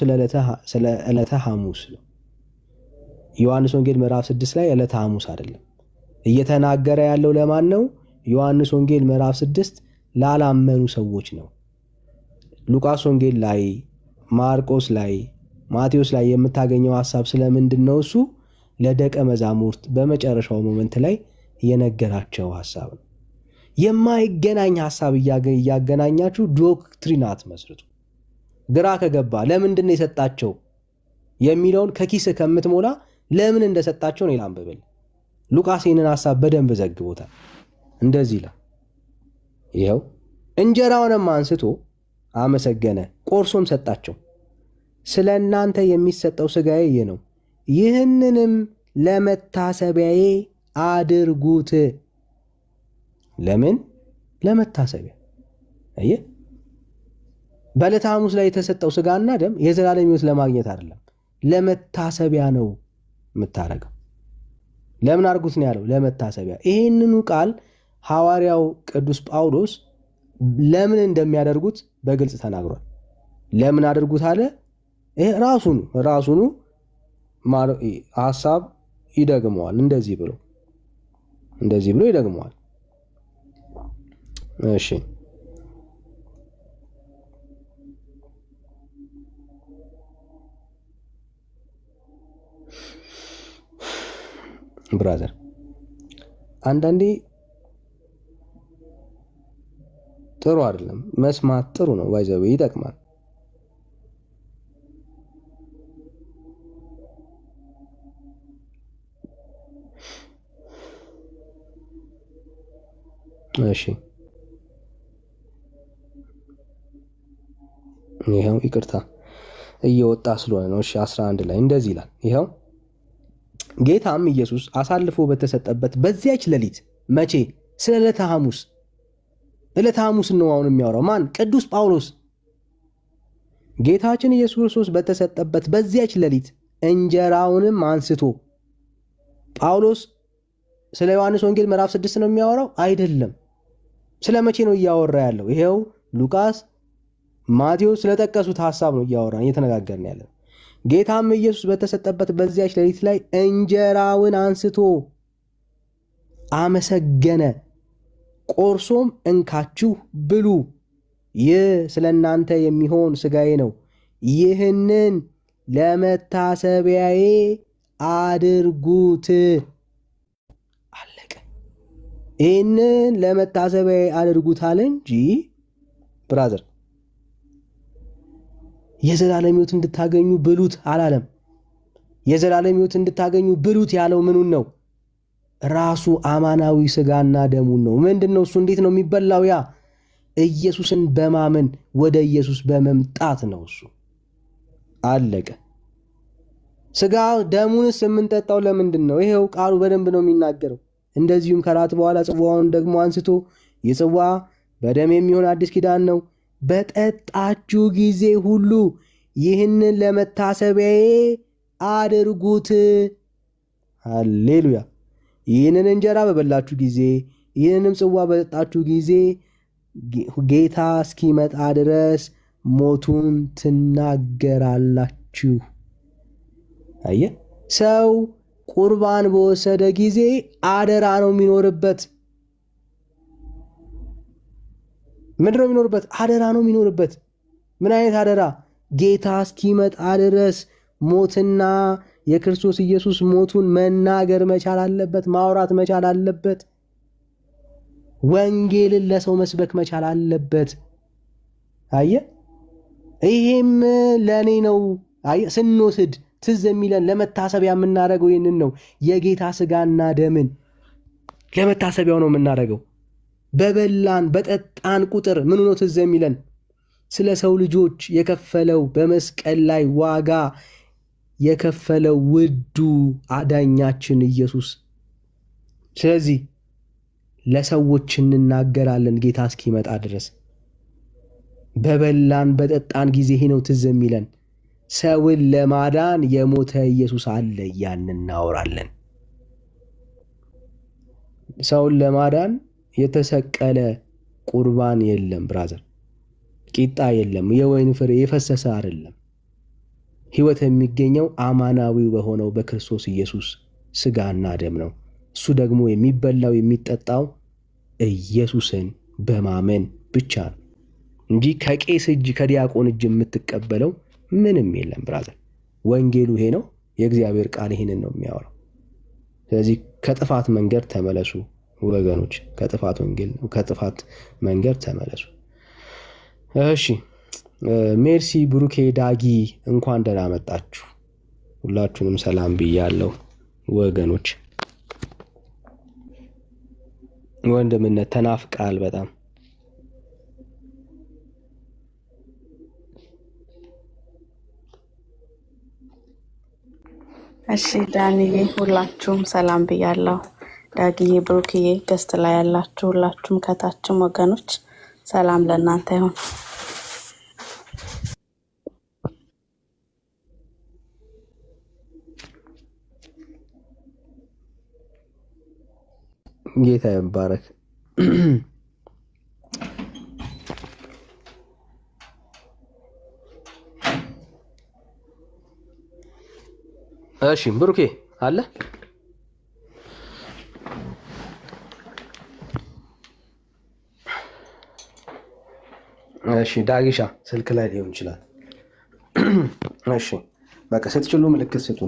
Speaker 2: ስለ ዕለተ ሐሙስ ነው ዮሐንስ ወንጌል ምዕራፍ 6 ላይ ዕለተ ሐሙስ አይደለም እየተናገረ ያለው ለማን ነው ዮሐንስ ወንጌል ምዕራፍ 6 ላላመኑ ሰዎች ነው ሉቃስ ወንጌል ላይ ማርቆስ ላይ ማቴዎስ ላይ የምታገኘው ሐሳብ ስለምንድነው እሱ ለደቀ መዛሙርት በመጨረሻው ሞመንት ላይ የነገራቸው ሐሳብ ነው የማይገናኝ ሐሳብ ያገናኛችሁ ዶክትሪን አትመስርቱ ግራ ከገባ ለምንድነው የሰጣቸው የሚለውን ከኪስ ከምትሞላ ለምን እንደሰጣቸው ነው ይላምበል ሉቃስ ይህንን ሐሳብ በደንብ ዘግቦታል እንደዚህ ይላል ይሄው እንጀራውንም አንስቶ አመሰገነ ቆርሶም ሰጣቸው ስለናንተ የሚሰጠው ስጋዬ ይሄ ነው ይህንንም ለመታሰቢያዬ አድርጉት ለምን ለመታሰቢያ አየ በዕለተ ሐሙስ ላይ የተሰጠው ስጋና ደም የዘላለም ሕይወት ለማግኘት አይደለም ለመታሰቢያ ነው የምታረገው ለምን አርጉት ነው ያለው ለመታሰቢያ ይሄንኑ ቃል ሐዋርያው ቅዱስ ጳውሎስ ለምን እንደሚያደርጉት በግልጽ ተናግሯል ለምን አድርጉት አለ ራሱኑ ሐሳብ ይደግመዋል እንደዚህ ብሎ ይደግመዋል እሺ ብራዘር አንዳንዴ ጥሩ አይደለም መስማት ጥሩ ነው ባይዘው ይጠቅማል እሺ ይሄው ይቅርታ እየወጣ ስለሆነ ነው እሺ 11 ላይ እንደዚህ ይላል ይሄው ጌታም ኢየሱስ አሳልፎ በተሰጠበት በዚያች ሌሊት መቼ ስለ ዕለተ ሐሙስ ነው አሁን የሚያወራው ማን ቅዱስ ጳውሎስ ጌታችን ኢየሱስ ክርስቶስ በተሰጠበት በዚያች ሌሊት እንጀራውንም አንስቶ ጳውሎስ ስለ ዮሐንስ ወንጌል ምዕራፍ 6 ነው የሚያወራው አይደለም ስለ መቼ ነው እያወራ ያለው ይሄው ሉቃስ ማቴዎስ ስለጠቀሱት ሐሳብ ነው እያወራን እየተነጋገርን ያለው ጌታም ኢየሱስ በተሰጠበት በዚያች ሌሊት ላይ እንጀራውን አንስቶ አመሰገነ ቆርሶም እንካችሁ ብሉ ይህ ስለናንተ የሚሆን ሥጋዬ ነው ይህንን ለመታሰቢያዬ አድርጉት አለቀ ይህንን ለመታሰቢያዬ አድርጉት አለ እንጂ ብራዘር የዘላለም ሕይወት እንድታገኙ ብሉት አላለም የዘላለም ሕይወት እንድታገኙ ብሉት ያለው ምኑን ነው ራሱ አማናዊ ሥጋና ደሙን ነው ምንድነው እሱ እንዴት ነው የሚበላው ያ ኢየሱስን በማመን ወደ ኢየሱስ በመምጣት ነው እሱ አለቀ ሥጋ ደሙንስ የምንጠጣው ለምንድን ነው ይሄው ቃሉ በደንብ ነው የሚናገረው እንደዚሁም ከራት በኋላ ጽዋውን ደግሞ አንስቶ የጽዋ በደም የሚሆን አዲስ ኪዳን ነው በጠጣችሁ ጊዜ ሁሉ ይህንን ለመታሰቢያዬ አድርጉት ሃሌሉያ ይህንን እንጀራ በበላችሁ ጊዜ ይህንንም ጽዋ በጠጣችሁ ጊዜ ጌታ እስኪመጣ ድረስ ሞቱን ትናገራላችሁ አየ ሰው ቁርባን በወሰደ ጊዜ አደራ ነው የሚኖርበት ምንድነው የሚኖርበት አደራ ነው የሚኖርበት ምን አይነት አደራ ጌታ እስኪመጣ ድረስ ሞትና የክርስቶስ ኢየሱስ ሞቱን መናገር መቻል አለበት ማውራት መቻል አለበት ወንጌልን ለሰው መስበክ መቻል አለበት አየ ይሄም ለኔ ነው አየ ስንወስድ ትዝ የሚለን ለመታሰቢያ የምናደርገው ይሄንን ነው የጌታ ሥጋና ደምን ለመታሰቢያው ነው የምናደርገው በበላን በጠጣን ቁጥር ምን ነው ትዝ የሚለን ስለ ሰው ልጆች የከፈለው በመስቀል ላይ ዋጋ የከፈለው ውዱ አዳኛችን ኢየሱስ ስለዚህ ለሰዎች እንናገራለን ጌታ እስኪመጣ ድረስ በበላን በጠጣን ጊዜ ነው ትዝ የሚለን ሰውን ለማዳን የሞተ ኢየሱስ አለ ያንን እናወራለን ሰውን ለማዳን የተሰቀለ ቁርባን የለም ብራዘር ቂጣ የለም የወይን ፍሬ የፈሰሰ አይደለም ሕይወት የሚገኘው አማናዊው በሆነው በክርስቶስ ኢየሱስ ሥጋና ደም ነው እሱ ደግሞ የሚበላው የሚጠጣው ኢየሱስን በማመን ብቻ ነው እንጂ ከቄስ እጅ ከዲያቆን እጅ የምትቀበለው ምንም የለም ብራዘር ወንጌሉ ይሄ ነው የእግዚአብሔር ቃል ይሄንን ነው የሚያወራው ስለዚህ ከጥፋት መንገድ ተመለሱ ወገኖች ከጥፋት መንገድ ተመለሱ እሺ ሜርሲ ብሩኬ ዳጊ እንኳን ደህና መጣችሁ ሁላችሁንም ሰላም ብያለሁ ወገኖች ወንድምነት ተናፍቃል በጣም
Speaker 8: እሺ ዳንዬ ሁላችሁም ሰላም ብያለሁ ዳጊዬ ብሩክዬ ገስት ላይ ያላችሁ ሁላችሁም ከታችም ወገኖች ሰላም ለእናንተ ይሁን።
Speaker 2: ጌታ ይባረክ። እሺ ብሩኬ አለ። እሺ ዳጊሻ ስልክ ላይ ሊሆን ይችላል። እሺ በቃ ስትችሉ ምልክት ስጡ።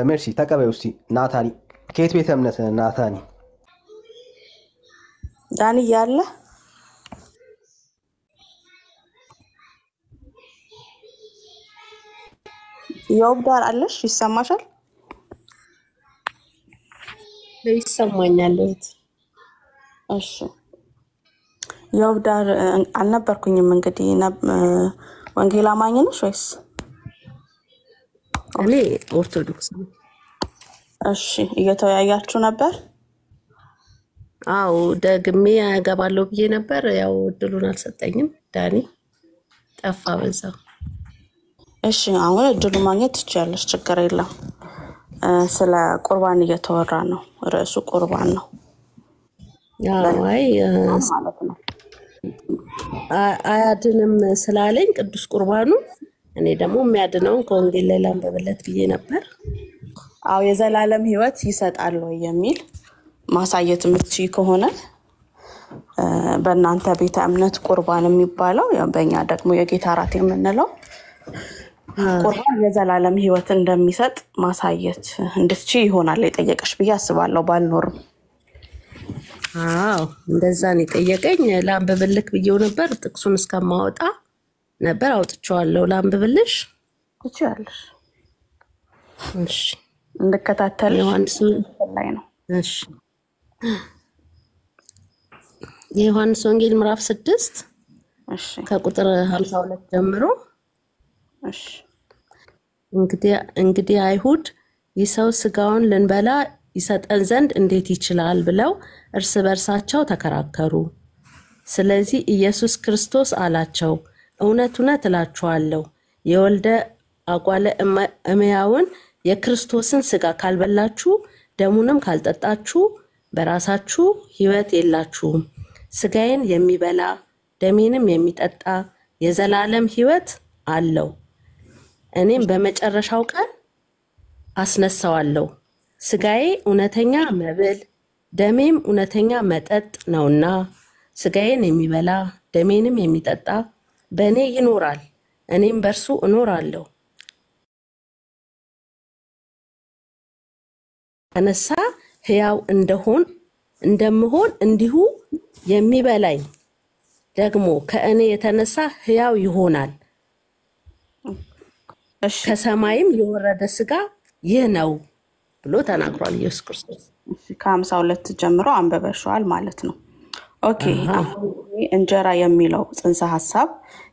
Speaker 2: ሜርሲ ተቀበዩ። እስቲ ናታኒ ከየት ቤተ እምነት ናታኒ?
Speaker 8: ዳኒ ያለ የውብዳር አለሽ? ይሰማሻል?
Speaker 1: ይሰማኛል።
Speaker 8: እሺ የውብዳር አልነበርኩኝም። እንግዲህ ወንጌል አማኝ ነሽ ወይስ?
Speaker 1: እኔ ኦርቶዶክስ ነኝ።
Speaker 8: እሺ እየተወያያችሁ ነበር?
Speaker 1: አዎ ደግሜ ያገባለሁ ብዬ ነበር። ያው እድሉን አልሰጠኝም። ዳኒ ጠፋ በዛ።
Speaker 8: እሺ አሁን እድሉን ማግኘት ትችያለሽ፣ ችግር የለም። ስለ ቁርባን እየተወራ ነው። ርዕሱ ቁርባን ነው።
Speaker 1: አይ አያድንም ስላለኝ ቅዱስ ቁርባኑ እኔ ደግሞ የሚያድነውን ከወንጌል ላይ ላንብብለት ብዬ ነበር።
Speaker 8: አዎ የዘላለም ሕይወት ይሰጣል ወይ የሚል ማሳየት የምትችይ ከሆነ በእናንተ ቤተ እምነት ቁርባን የሚባለው በእኛ ደግሞ የጌታ እራት የምንለው ቁርባን የዘላለም ሕይወት እንደሚሰጥ ማሳየት እንድትችይ ይሆናል የጠየቀሽ ብዬ አስባለሁ። ባልኖርም
Speaker 1: አዎ እንደዛ ነው የጠየቀኝ። ላንብብልክ ብዬው ነበር። ጥቅሱን እስከማወጣ ነበር አውጥቼዋለሁ። ላንብብልሽ
Speaker 8: ትችያለሽ?
Speaker 1: እሺ
Speaker 8: እንድከታተል
Speaker 1: ዮሐንስ
Speaker 8: ላይ ነው።
Speaker 1: እሺ የዮሐንስ ወንጌል ምዕራፍ 6
Speaker 8: እሺ
Speaker 1: ከቁጥር 52 ጀምሮ
Speaker 8: እሺ
Speaker 1: እንግዲህ አይሁድ ይሰው ስጋውን ልንበላ ይሰጠን ዘንድ እንዴት ይችላል ብለው እርስ በርሳቸው ተከራከሩ። ስለዚህ ኢየሱስ ክርስቶስ አላቸው፣ እውነት እውነት እላችኋለሁ የወልደ አጓለ እመሕያውን የክርስቶስን ስጋ ካልበላችሁ ደሙንም ካልጠጣችሁ በራሳችሁ ሕይወት የላችሁም። ስጋዬን የሚበላ ደሜንም የሚጠጣ የዘላለም ሕይወት አለው፣ እኔም በመጨረሻው ቀን አስነሳዋለሁ። ስጋዬ እውነተኛ መብል ደሜም እውነተኛ መጠጥ ነውና ስጋዬን የሚበላ ደሜንም የሚጠጣ በእኔ ይኖራል፣ እኔም በእርሱ እኖራለሁ። ተነሳ ሕያው እንደምሆን እንዲሁ የሚበላኝ ደግሞ ከእኔ የተነሳ ሕያው ይሆናል። ከሰማይም የወረደ ስጋ ይህ ነው ብሎ ተናግሯል ኢየሱስ ክርስቶስ።
Speaker 8: ከ52 ጀምሮ አንበበሽዋል ማለት ነው። ኦኬ እንጀራ የሚለው ጽንሰ ሐሳብ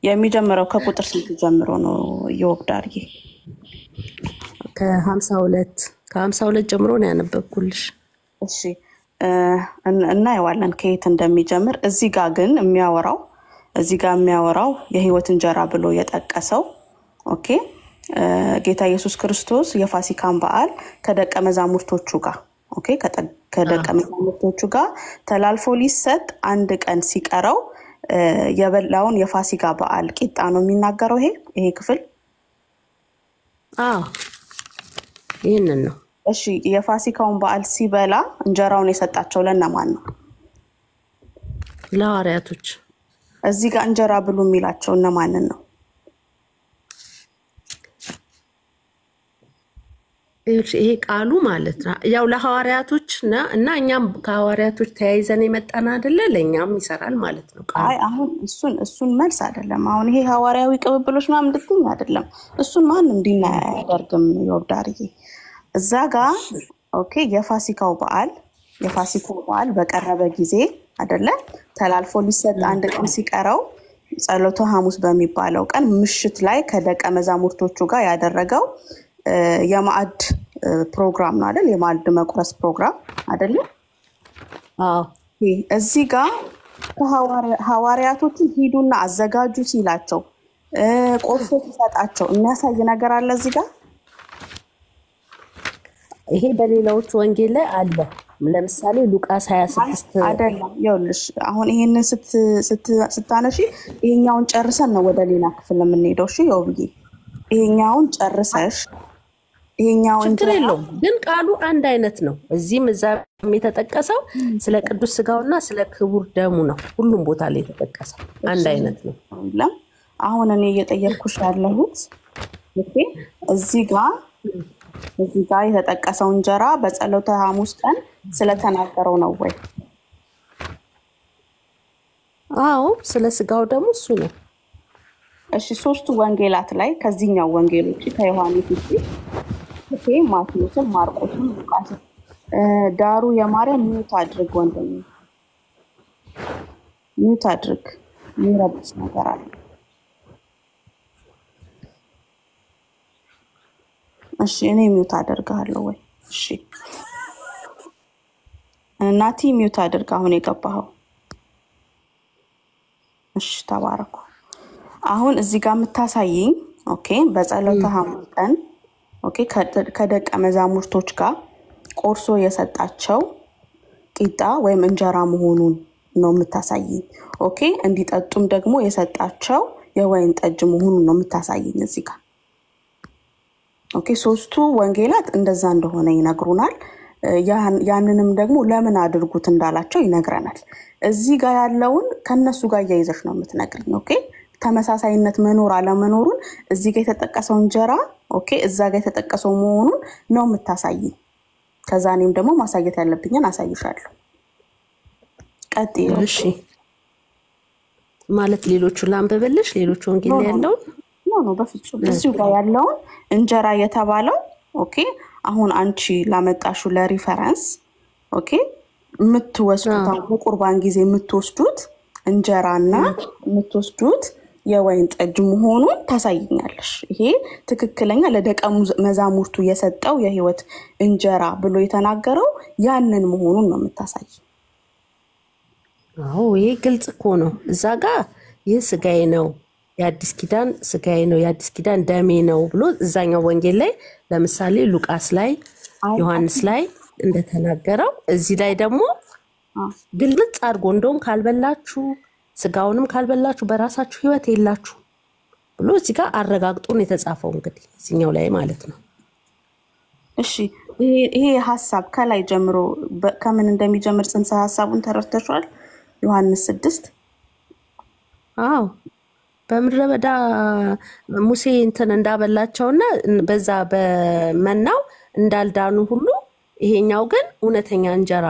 Speaker 8: የሚጀምረው ከቁጥር ስንት ጀምሮ ነው ይወብዳርዬ?
Speaker 1: ከ52 ጀምሮ ነው ያነበብኩልሽ።
Speaker 8: እሺ እናየዋለን ከየት እንደሚጀምር። እዚህ ጋር ግን የሚያወራው የህይወት እንጀራ ብሎ የጠቀሰው ኦኬ ጌታ ኢየሱስ ክርስቶስ የፋሲካን በዓል ከደቀ መዛሙርቶቹ ጋር ከደቀ መዛሙርቶቹ ጋር ተላልፎ ሊሰጥ አንድ ቀን ሲቀረው የበላውን የፋሲካ በዓል ቂጣ ነው የሚናገረው ይሄ ክፍል።
Speaker 1: ይሄንን ነው።
Speaker 8: እሺ የፋሲካውን በዓል ሲበላ እንጀራውን የሰጣቸው ለነማን ነው?
Speaker 1: ለሐዋርያቶች።
Speaker 8: እዚህ ጋር እንጀራ ብሎ የሚላቸው እነማንን ነው?
Speaker 1: ይሄ ቃሉ ማለት ነው ያው ለሐዋርያቶች እና እኛም ከሐዋርያቶች ተያይዘን የመጣን አይደለ? ለኛም ይሰራል ማለት ነው ቃሉ።
Speaker 8: አይ አሁን እሱን መልስ አይደለም። አሁን ይሄ ሐዋርያዊ ቅብብሎች ምናምን እንድትኝ አይደለም። እሱን ማንም እንዲና ያደርግም ይወብዳርዬ። እዛ ጋር ኦኬ የፋሲካው በዓል በቀረበ ጊዜ አይደለ? ተላልፎ ሊሰጥ አንድ ቀን ሲቀረው ጸሎተ ሐሙስ በሚባለው ቀን ምሽት ላይ ከደቀ መዛሙርቶቹ ጋር ያደረገው የማዕድ ፕሮግራም ነው አይደል? የማዕድ መቁረስ ፕሮግራም አይደል?
Speaker 1: አዎ
Speaker 8: እዚህ ጋር ሐዋርያቶቹ ሂዱና አዘጋጁ ሲላቸው ቆርሶ ሲሰጣቸው የሚያሳይ ነገር አለ እዚህ ጋር።
Speaker 1: ይሄ በሌላዎች ወንጌል ላይ አለ። ለምሳሌ ሉቃስ 26
Speaker 8: አይደለም። ይኸውልሽ አሁን ይሄንን ስታነሺ ይሄኛውን ጨርሰን ነው ወደ ሌላ ክፍል የምንሄደው። እሺ ይኸውልሽ ይሄኛውን ጨርሰሽ ይሄኛውን
Speaker 1: ችግር የለውም ግን ቃሉ አንድ አይነት ነው። እዚህም እዛም የተጠቀሰው ስለ ቅዱስ ስጋውና ስለ ክቡር ደሙ ነው። ሁሉም ቦታ ላይ የተጠቀሰው አንድ አይነት ነው።
Speaker 8: አሁን እኔ እየጠየቅኩሽ ያለሁት እዚህ ጋር የተጠቀሰው እንጀራ በጸሎተ ሐሙስ ቀን ስለተናገረው ነው ወይ?
Speaker 1: አዎ ስለ ስጋው ደግሞ እሱ ነው።
Speaker 8: እሺ ሶስቱ ወንጌላት ላይ ከዚህኛው ወንጌል ውጪ ከዮሐንስ ውጪ ማቴዎስን፣ ማርቆስን፣ ሉቃስን ዳሩ የማርያም ሚውት አድርግ ወንድም ሚውት አድርግ የሚረብሽ ነገር አለ። እሺ እኔ ሚውት አደርጋለሁ ወይ? እሺ እናቲ ሚውት አድርግ አሁን የገባኸው። እሺ ተባረኩ። አሁን እዚህ ጋር የምታሳይኝ ኦኬ በጸሎተ ሐሙስ ቀን ኦኬ ከደቀ መዛሙርቶች ጋር ቆርሶ የሰጣቸው ቂጣ ወይም እንጀራ መሆኑን ነው የምታሳይኝ። ኦኬ እንዲጠጡም ደግሞ የሰጣቸው የወይን ጠጅ መሆኑን ነው የምታሳይኝ እዚህ ጋር። ኦኬ ሶስቱ ወንጌላት እንደዛ እንደሆነ ይነግሩናል። ያንንም ደግሞ ለምን አድርጉት እንዳላቸው ይነግረናል። እዚህ ጋር ያለውን ከነሱ ጋር ያይዘሽ ነው የምትነግሪኝ። ኦኬ ተመሳሳይነት መኖር አለመኖሩን እዚህ ጋር የተጠቀሰው እንጀራ ኦኬ እዛ ጋር የተጠቀሰው መሆኑን ነው የምታሳይኝ። ከዛ እኔም ደግሞ ማሳየት ያለብኝን አሳይሻለሁ። ቀጥይ።
Speaker 1: እሺ ማለት ሌሎቹ ላንብብልሽ? ሌሎቹ ወንጌል ላይ ያለውን
Speaker 8: ነው በፍጹም እዚሁ ጋር ያለውን እንጀራ የተባለው ኦኬ አሁን አንቺ ላመጣሹ ለሪፈረንስ ኦኬ የምትወስዱት በቁርባን ጊዜ የምትወስዱት እንጀራና የምትወስዱት የወይን ጠጅ መሆኑን ታሳይኛለሽ። ይሄ ትክክለኛ ለደቀ መዛሙርቱ የሰጠው የህይወት እንጀራ ብሎ የተናገረው ያንን መሆኑን ነው የምታሳይ።
Speaker 1: አዎ ይሄ ግልጽ እኮ ነው። እዛ ጋር ይህ ስጋዬ ነው የአዲስ ኪዳን ስጋዬ ነው የአዲስ ኪዳን ደሜ ነው ብሎ እዛኛው ወንጌል ላይ ለምሳሌ ሉቃስ ላይ ዮሐንስ ላይ እንደተናገረው እዚህ ላይ ደግሞ ግልጽ አድርጎ እንደውም ካልበላችሁ ስጋውንም ካልበላችሁ በራሳችሁ ህይወት የላችሁ ብሎ እዚህ ጋር አረጋግጦን የተጻፈው እንግዲህ እዚህኛው ላይ ማለት ነው።
Speaker 8: እሺ ይሄ ሐሳብ ከላይ ጀምሮ ከምን እንደሚጀምር ጽንሰ ሐሳቡን ተረድተሻል? ዮሐንስ 6
Speaker 1: አዎ በምድረ በዳ ሙሴ እንትን እንዳበላቸውና በዛ በመናው እንዳልዳኑ ሁሉ ይሄኛው ግን እውነተኛ እንጀራ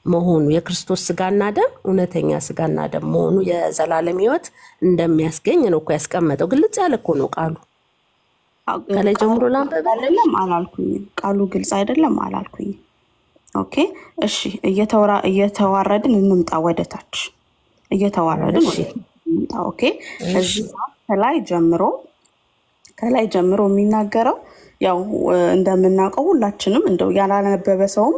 Speaker 1: መሆኑ የክርስቶስ ስጋና ደም እውነተኛ ስጋና ደም መሆኑ የዘላለም ህይወት እንደሚያስገኝ ነው እኮ ያስቀመጠው። ግልጽ ያለ እኮ ነው ቃሉ። ከላይ ጀምሮ ላንበብ
Speaker 8: አይደለም አላልኩኝ። ቃሉ ግልጽ አይደለም አላልኩኝ። ኦኬ እሺ እየተዋረድን እንምጣ ወደታች እየተዋረድን እንምጣ። ኦኬ እዚህ ከላይ ጀምሮ የሚናገረው ያው እንደምናውቀው ሁላችንም እንደው ያላነበበ ሰውም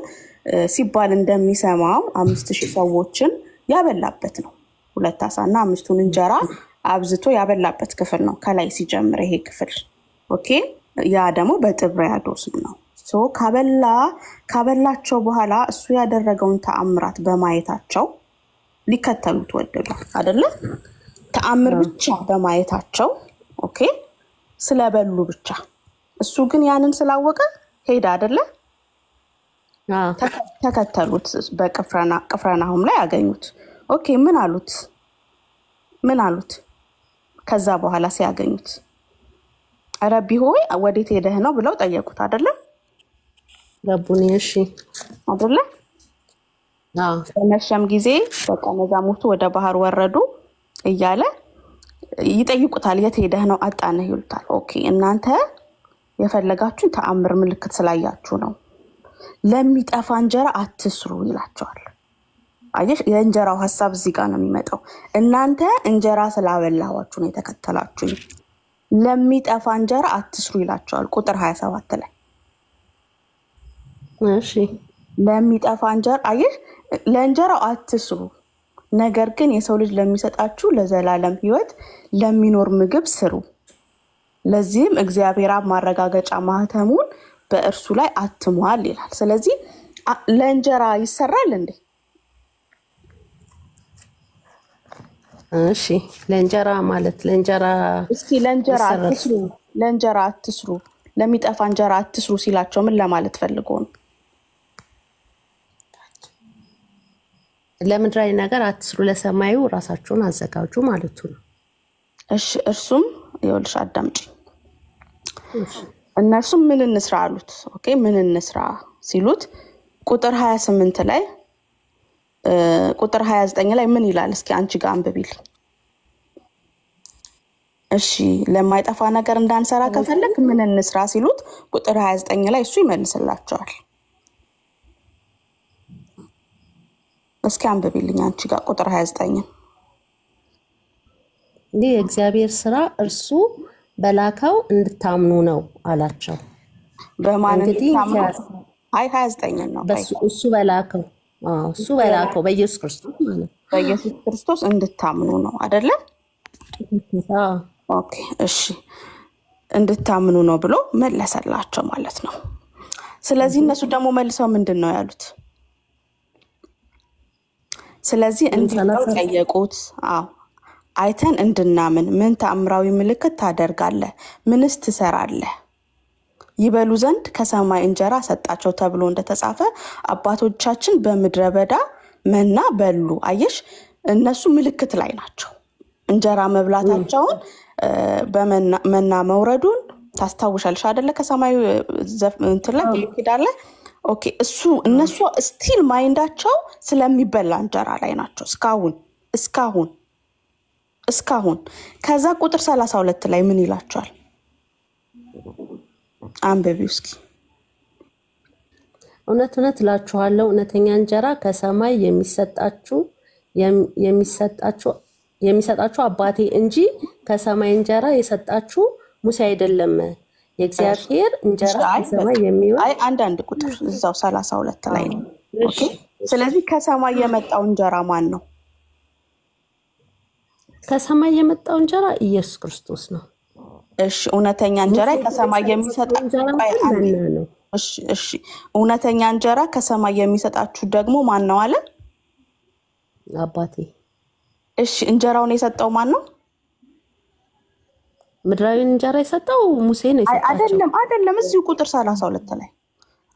Speaker 8: ሲባል እንደሚሰማው 5000 ሰዎችን ያበላበት ነው። 2 ዓሳና 5 እንጀራ አብዝቶ ያበላበት ክፍል ነው ከላይ ሲጀምር ይሄ ክፍል። ኦኬ ያ ደግሞ በጥብርያዶስ ነው። ሶ ካበላቸው በኋላ እሱ ያደረገውን ተአምራት በማየታቸው ሊከተሉት ወደዱ አይደለ? ተአምር ብቻ በማየታቸው ኦኬ ስለበሉ ብቻ እሱ ግን ያንን ስላወቀ ሄደ አይደለ? ተከተሉት። በቅፍርናሆም ላይ ያገኙት። ኦኬ ምን አሉት? ከዛ በኋላ ሲያገኙት ረቢ ሆይ ወዴት ሄደህ ነው ብለው ጠየቁት አይደለ?
Speaker 1: ረቡኒ እሺ
Speaker 8: አይደለ? በመሸም ጊዜ ደቀ መዛሙርቱ ወደ ባህር ወረዱ እያለ ይጠይቁታል። የት ሄደህ ነው? አጣነህ ይሉታል። ኦኬ እናንተ የፈለጋችሁ ተአምር ምልክት ስላያችሁ ነው፣ ለሚጠፋ እንጀራ አትስሩ ይላቸዋል። አየሽ የእንጀራው ሐሳብ እዚህ ጋር ነው የሚመጣው። እናንተ እንጀራ ስላበላዋችሁ ነው የተከተላችሁኝ፣ ለሚጠፋ እንጀራ አትስሩ ይላቸዋል ቁጥር 27 ላይ።
Speaker 1: እሺ
Speaker 8: ለሚጠፋ እንጀራ አየህ፣ ለእንጀራው አትስሩ፣ ነገር ግን የሰው ልጅ ለሚሰጣችሁ ለዘላለም ሕይወት ለሚኖር ምግብ ስሩ። ለዚህም እግዚአብሔር አብ ማረጋገጫ ማህተሙን በእርሱ ላይ አትሟል ይላል። ስለዚህ ለእንጀራ ይሰራል እንዴ?
Speaker 1: እሺ ለእንጀራ ማለት ለእንጀራ
Speaker 8: እስኪ ለእንጀራ አትስሩ፣ ለእንጀራ አትስሩ፣ ለሚጠፋ እንጀራ አትስሩ ሲላቸው ምን ለማለት ፈልጎ ነው?
Speaker 1: ለምድራዊ ነገር አትስሩ፣ ለሰማዩ ራሳችሁን አዘጋጁ ማለቱ ነው።
Speaker 8: እሺ እርሱም ይኸውልሽ አዳምጪ። እነርሱም ምን እንስራ አሉት። ኦኬ ምን እንስራ ሲሉት ቁጥር 28 ላይ ቁጥር 29 ላይ ምን ይላል? እስኪ አንቺ ጋር አንብቢልኝ። እሺ ለማይጠፋ ነገር እንዳንሰራ ከፈለክ ምን እንስራ ሲሉት ቁጥር 29 ላይ እሱ ይመልስላቸዋል። እስኪ አንብቢልኝ አንቺ ጋር ቁጥር 29።
Speaker 1: እንዲህ የእግዚአብሔር ስራ እርሱ በላከው እንድታምኑ ነው አላቸው።
Speaker 8: በማን
Speaker 1: እንግዲህ
Speaker 8: እንድታምኑ? አይ 29 ነው።
Speaker 1: እሱ በላከው እሱ በላከው በኢየሱስ ክርስቶስ ማለት
Speaker 8: በኢየሱስ ክርስቶስ እንድታምኑ ነው አይደለ? ኦኬ እሺ እንድታምኑ ነው ብሎ መለሰላቸው ማለት ነው። ስለዚህ እነሱ ደግሞ መልሰው ምንድን ነው ያሉት? ስለዚህ እንዲለው ጠየቁት። አይተን እንድናምን ምን ተአምራዊ ምልክት ታደርጋለህ? ምንስ ትሰራለህ? ይበሉ ዘንድ ከሰማይ እንጀራ ሰጣቸው ተብሎ እንደተጻፈ አባቶቻችን በምድረ በዳ መና በሉ። አየሽ እነሱ ምልክት ላይ ናቸው። እንጀራ መብላታቸውን በመና መውረዱን ታስታውሻለሽ አይደለ? ከሰማይ እንትን ላይ ይሄዳል። ኦኬ እሱ እነሱ ስቲል ማይንዳቸው ስለሚበላ እንጀራ ላይ ናቸው እስካሁን። ከዛ ቁጥር 32 ላይ ምን ይላቸዋል? አንብቢው እስኪ።
Speaker 1: እውነት እውነት እላችኋለሁ እውነተኛ እንጀራ ከሰማይ የሚሰጣችሁ አባቴ እንጂ ከሰማይ እንጀራ የሰጣችሁ ሙሴ አይደለም። የእግዚአብሔር እንጀራ ከሰማይ የሚወርድ
Speaker 8: አይ አንዳንድ ቁጥር እዛው 32 ላይ ነው። ኦኬ ስለዚህ ከሰማይ የመጣው እንጀራ ማን ነው?
Speaker 1: ከሰማይ የመጣው እንጀራ ኢየሱስ ክርስቶስ ነው።
Speaker 8: እሺ እውነተኛ እንጀራ ከሰማይ የሚሰጣችሁ ነው። እሺ እውነተኛ እንጀራ ከሰማይ የሚሰጣችሁ ደግሞ ማን ነው አለ?
Speaker 1: አባቴ።
Speaker 8: እሺ እንጀራውን የሰጠው ማን ነው?
Speaker 1: ምድራዊ እንጀራ የሰጠው ሙሴ ነው የሰጣቸው።
Speaker 8: አይደለም እዚሁ ቁጥር 32 ላይ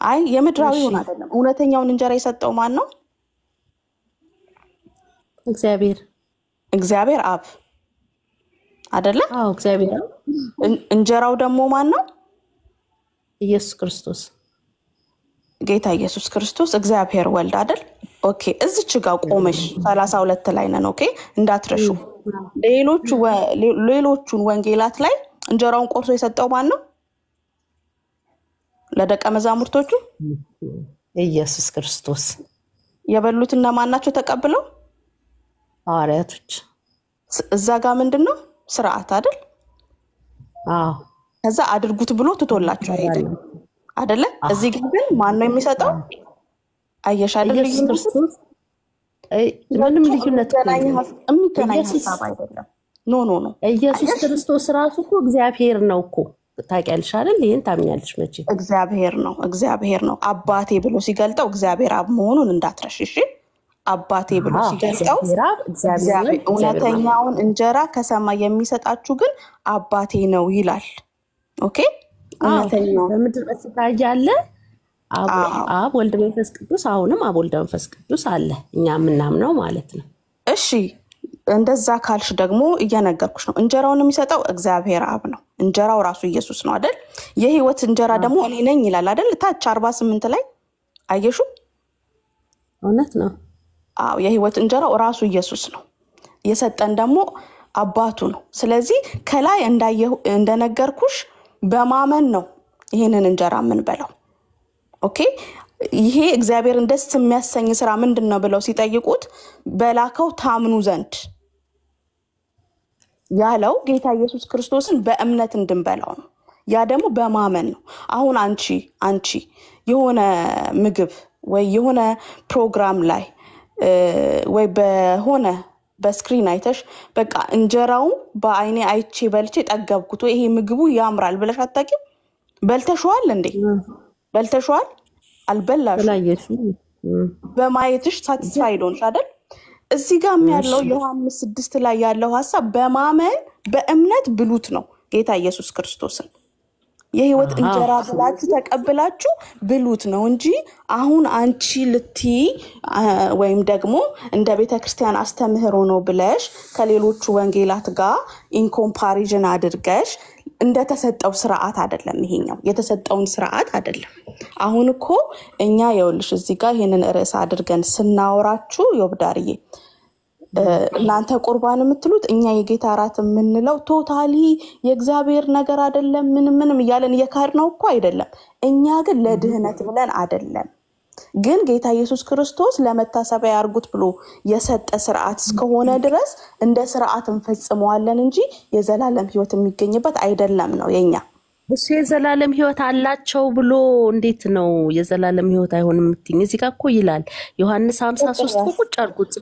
Speaker 8: አይ የምድራዊውን አይደለም፣ እውነተኛውን እንጀራ የሰጠው ማን ነው? እግዚአብሔር አብ አይደለ?
Speaker 1: እግዚአብሔር አብ።
Speaker 8: እንጀራው ደግሞ ማን ነው?
Speaker 1: ኢየሱስ ክርስቶስ፣
Speaker 8: ጌታ ኢየሱስ ክርስቶስ እግዚአብሔር ወልድ አይደል? ኦኬ እዚች ጋር ቆመሽ 32 ላይ ነን። ኦኬ እንዳትረሹ። ሌሎቹን ወንጌላት ላይ እንጀራውን ቆርሶ የሰጠው ማን ነው? ለደቀ መዛሙርቶቹ
Speaker 1: ኢየሱስ ክርስቶስ።
Speaker 8: የበሉት እነማን ናቸው ተቀብለው?
Speaker 1: ሐዋርያቶች።
Speaker 8: እዛ ጋር ምንድነው ስርዓት አይደል? ከዛ አድርጉት ብሎ ትቶላቸው አይደለ? እዚህ ግን ማን ነው የሚሰጠው? አየሽ አይደል?
Speaker 1: ኢየሱስ ክርስቶስ። ምንም ልዩነት
Speaker 8: የሚገናኝ ሀሳብ አይደለም። ኖ
Speaker 1: ኢየሱስ ክርስቶስ ራሱ እኮ እግዚአብሔር ነው እኮ ታውቂያለሽ አይደል? ይሄን ታምኛለሽ መቼ?
Speaker 8: እግዚአብሔር ነው አባቴ ብሎ ሲገልጠው እግዚአብሔር አብ መሆኑን እንዳትረሽ እሺ። አባቴ ብሎ ሲገልጠው እውነተኛውን እንጀራ ከሰማይ የሚሰጣችሁ ግን አባቴ ነው ይላል። ኦኬ እውነተኛው
Speaker 1: በምድር በስጋ ያለ አብ ወልድ መንፈስ ቅዱስ፣ አሁንም አብ ወልድ መንፈስ ቅዱስ አለ እኛ የምናምነው ማለት ነው።
Speaker 8: እሺ እንደዛ ካልሽ ደግሞ እየነገርኩሽ ነው። እንጀራውን የሚሰጠው እግዚአብሔር አብ ነው። እንጀራው ራሱ ኢየሱስ ነው አይደል? የህይወት እንጀራ ደግሞ እኔ ነኝ ይላል አይደል? ታች 48 ላይ አየሹ?
Speaker 1: እውነት ነው።
Speaker 8: የህይወት እንጀራው ራሱ ኢየሱስ ነው። የሰጠን ደግሞ አባቱ ነው። ስለዚህ ከላይ እንደነገርኩሽ በማመን ነው ይሄንን እንጀራ የምንበላው። ኦኬ ይሄ እግዚአብሔርን ደስ የሚያሰኝ ስራ ምንድነው ብለው ሲጠይቁት በላከው ታምኑ ዘንድ ያለው ጌታ ኢየሱስ ክርስቶስን በእምነት እንድንበላው ነው። ያ ደግሞ በማመን ነው። አሁን አንቺ የሆነ ምግብ ወይ የሆነ ፕሮግራም ላይ ወይ በሆነ በስክሪን አይተሽ በቃ እንጀራው በአይኔ አይቼ በልቼ ጠገብኩት ወይ ይሄ ምግቡ ያምራል ብለሽ አታውቂም? በልተሽዋል እንዴ? በልተሽዋል? አልበላሽም። በማየትሽ ሳቲስፋይድ ሆንሽ አይደል? እዚህ ጋር ያለው ዮሐንስ 6 ላይ ያለው ሐሳብ በማመን በእምነት ብሉት ነው ጌታ ኢየሱስ ክርስቶስን የህይወት እንጀራ ብላችሁ ተቀብላችሁ ብሉት ነው እንጂ አሁን አንቺ ልቲ ወይም ደግሞ እንደ ቤተክርስቲያን አስተምህሮ ነው ብለሽ ከሌሎቹ ወንጌላት ጋር ኢን ኮምፓሪዥን አድርገሽ እንደተሰጠው ስርዓት አይደለም። ይሄኛው የተሰጠውን ስርዓት አይደለም። አሁን እኮ እኛ የውልሽ እዚህ ጋር ይሄንን ርዕስ አድርገን ስናወራችሁ ዮብዳርዬ እናንተ ቁርባን የምትሉት እኛ የጌታ ራት የምንለው ቶታሊ የእግዚአብሔር ነገር አይደለም። ምንም ይያለን የካድ ነው እኮ አይደለም። እኛ ግን ለድህነት ብለን አይደለም። ግን ጌታ ኢየሱስ ክርስቶስ ለመታሰቢያ ያርጉት ብሎ የሰጠ ስርዓት እስከሆነ ድረስ እንደ ስርዓት እንፈጽመዋለን እንጂ የዘላለም ህይወት የሚገኝበት አይደለም ነው የኛ።
Speaker 1: እሱ የዘላለም ህይወት አላቸው ብሎ እንዴት ነው የዘላለም ህይወት አይሆንም የምትይኝ? እዚህ ጋር እኮ ይላል ዮሐንስ 53 ቁጭ አድርጎት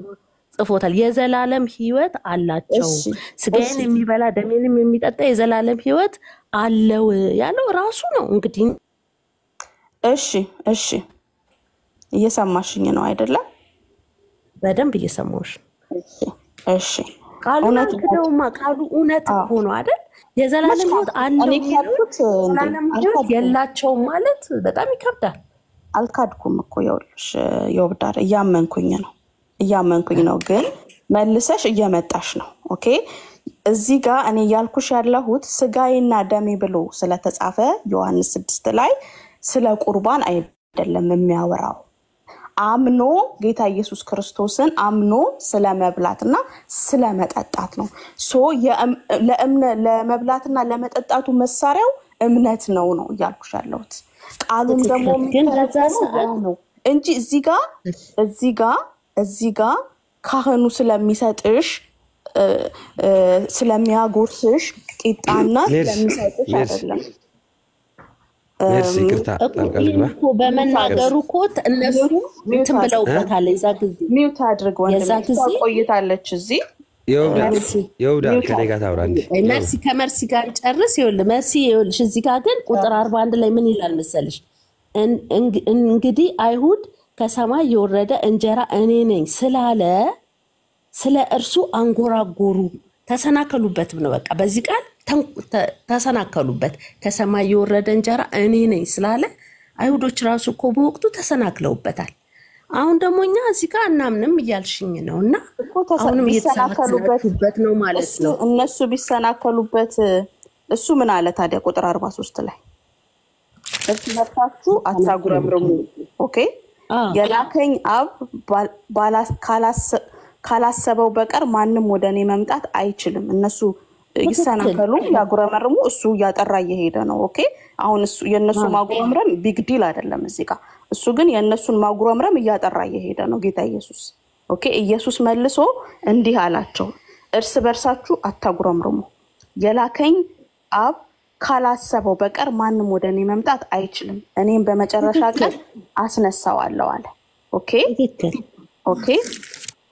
Speaker 1: ጽፎታል። የዘላለም ህይወት አላቸው ስጋዬን የሚበላ ደሜንም የሚጠጣ የዘላለም ህይወት አለው ያለው ራሱ ነው። እንግዲህ
Speaker 8: እሺ እየሰማሽኝ ነው አይደለም?
Speaker 1: በደንብ እየሰማሁሽ።
Speaker 8: እሺ
Speaker 1: ቃሉ እውነት ሆኖ አይደል? የዘላለም ህይወት አለው የዘላለም ህይወት የላቸውም ማለት በጣም ይከብዳል።
Speaker 8: አልካድኩም እኮ ይኸውልሽ ዮብዳር እያመንኩኝ ነው ግን መልሰሽ እየመጣሽ ነው። ኦኬ እዚህ ጋር እኔ ያልኩሽ ያለሁት ስጋዬና ደሜ ብሎ ስለተጻፈ ዮሐንስ 6 ላይ ስለ ቁርባን አይደለም የሚያወራው። አምኖ ጌታ ኢየሱስ ክርስቶስን አምኖ ስለመብላትና ስለመጠጣት ነው። ለመብላትና ለመጠጣቱ መሳሪያው እምነት ነው እያልኩሽ ያለሁት። ቃሉም ደግሞ ነው እንጂ እዚህ ጋር ካህኑ ስለሚሰጥሽ ስለሚያጎርስሽ ቂጣና ስለሚሰጥሽ አይደለም።
Speaker 1: እኮ በመናገሩ ኮት እነሱ እንትን ብለውበታል። የዛ ጊዜ
Speaker 8: ሚውት አድርግ ወንድም ቆይታለች እዚህ
Speaker 9: ይወዳል ከኔ ጋር ታውራ እንዴ?
Speaker 1: ከመርሲ ጋር ጨርስ። ይኸውልሽ እዚህ ጋር ግን ቁጥር 41 ላይ ምን ይላል መሰለሽ? እንግዲህ አይሁድ ከሰማይ የወረደ እንጀራ እኔ ነኝ ስላለ ስለ እርሱ አንጎራጎሩ፣ ተሰናከሉበት ነው። በቃ በዚህ ቃል ተሰናከሉበት። ከሰማይ የወረደ እንጀራ እኔ ነኝ ስላለ አይሁዶች ራሱ እኮ በወቅቱ ተሰናክለውበታል። አሁን ደግሞ እኛ እዚህ ጋር እናምንም እያልሽኝ ነውና አሁንም እየተሰናከሉበት ነው ማለት ነው።
Speaker 8: እነሱ ቢሰናከሉበት እሱ ምን አለ ታዲያ? ቁጥር 43 ላይ እርሱ አታጉረምርሙ። ኦኬ የላከኝ አብ ካላሰበው በቀር ማንም ወደኔ መምጣት አይችልም። እነሱ ይሰናከሉ ያጉረመርሙ፣ እሱ ያጠራ እየሄደ ነው። ኦኬ አሁን እሱ የነሱ ማጉረምረም ቢግ ዲል አይደለም እዚህ ጋር። እሱ ግን የነሱን ማጉረምረም እያጠራ እየሄደ ነው ጌታ ኢየሱስ። ኦኬ ኢየሱስ መልሶ እንዲህ አላቸው፣ እርስ በርሳችሁ አታጉረምርሙ። የላከኝ አብ ካላሰበው በቀር ማንም ወደኔ መምጣት አይችልም። እኔም በመጨረሻ ቀን አስነሳዋለሁ አለ። ኦኬ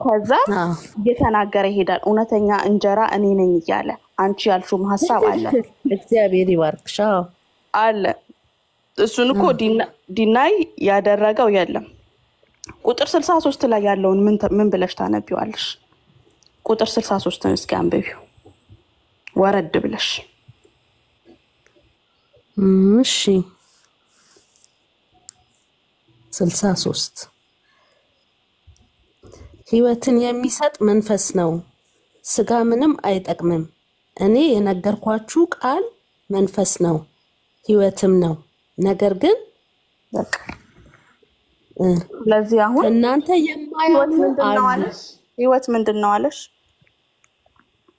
Speaker 8: ከዛ እየተናገረ ይሄዳል። እውነተኛ እንጀራ እኔ ነኝ እያለ አንቺ ያልሽው ሐሳብ አለ።
Speaker 1: እግዚአብሔር ይባርክሽ
Speaker 8: አለ። እሱን እኮ ዲናይ ያደረገው የለም። ቁጥር 63 ላይ ያለውን ምን ብለሽ ታነቢዋለሽ? ቁጥር 63ን እስኪ አንብቢው ወረድ ብለሽ።
Speaker 1: እሺ 63 ህይወትን የሚሰጥ መንፈስ ነው፣ ስጋ ምንም አይጠቅምም። እኔ የነገርኳችሁ ቃል መንፈስ ነው ህይወትም ነው። ነገር ግን
Speaker 8: በቃ ለዚህ አሁን
Speaker 1: እናንተ የማያምኑ
Speaker 8: ህይወት ምንድነው አለሽ?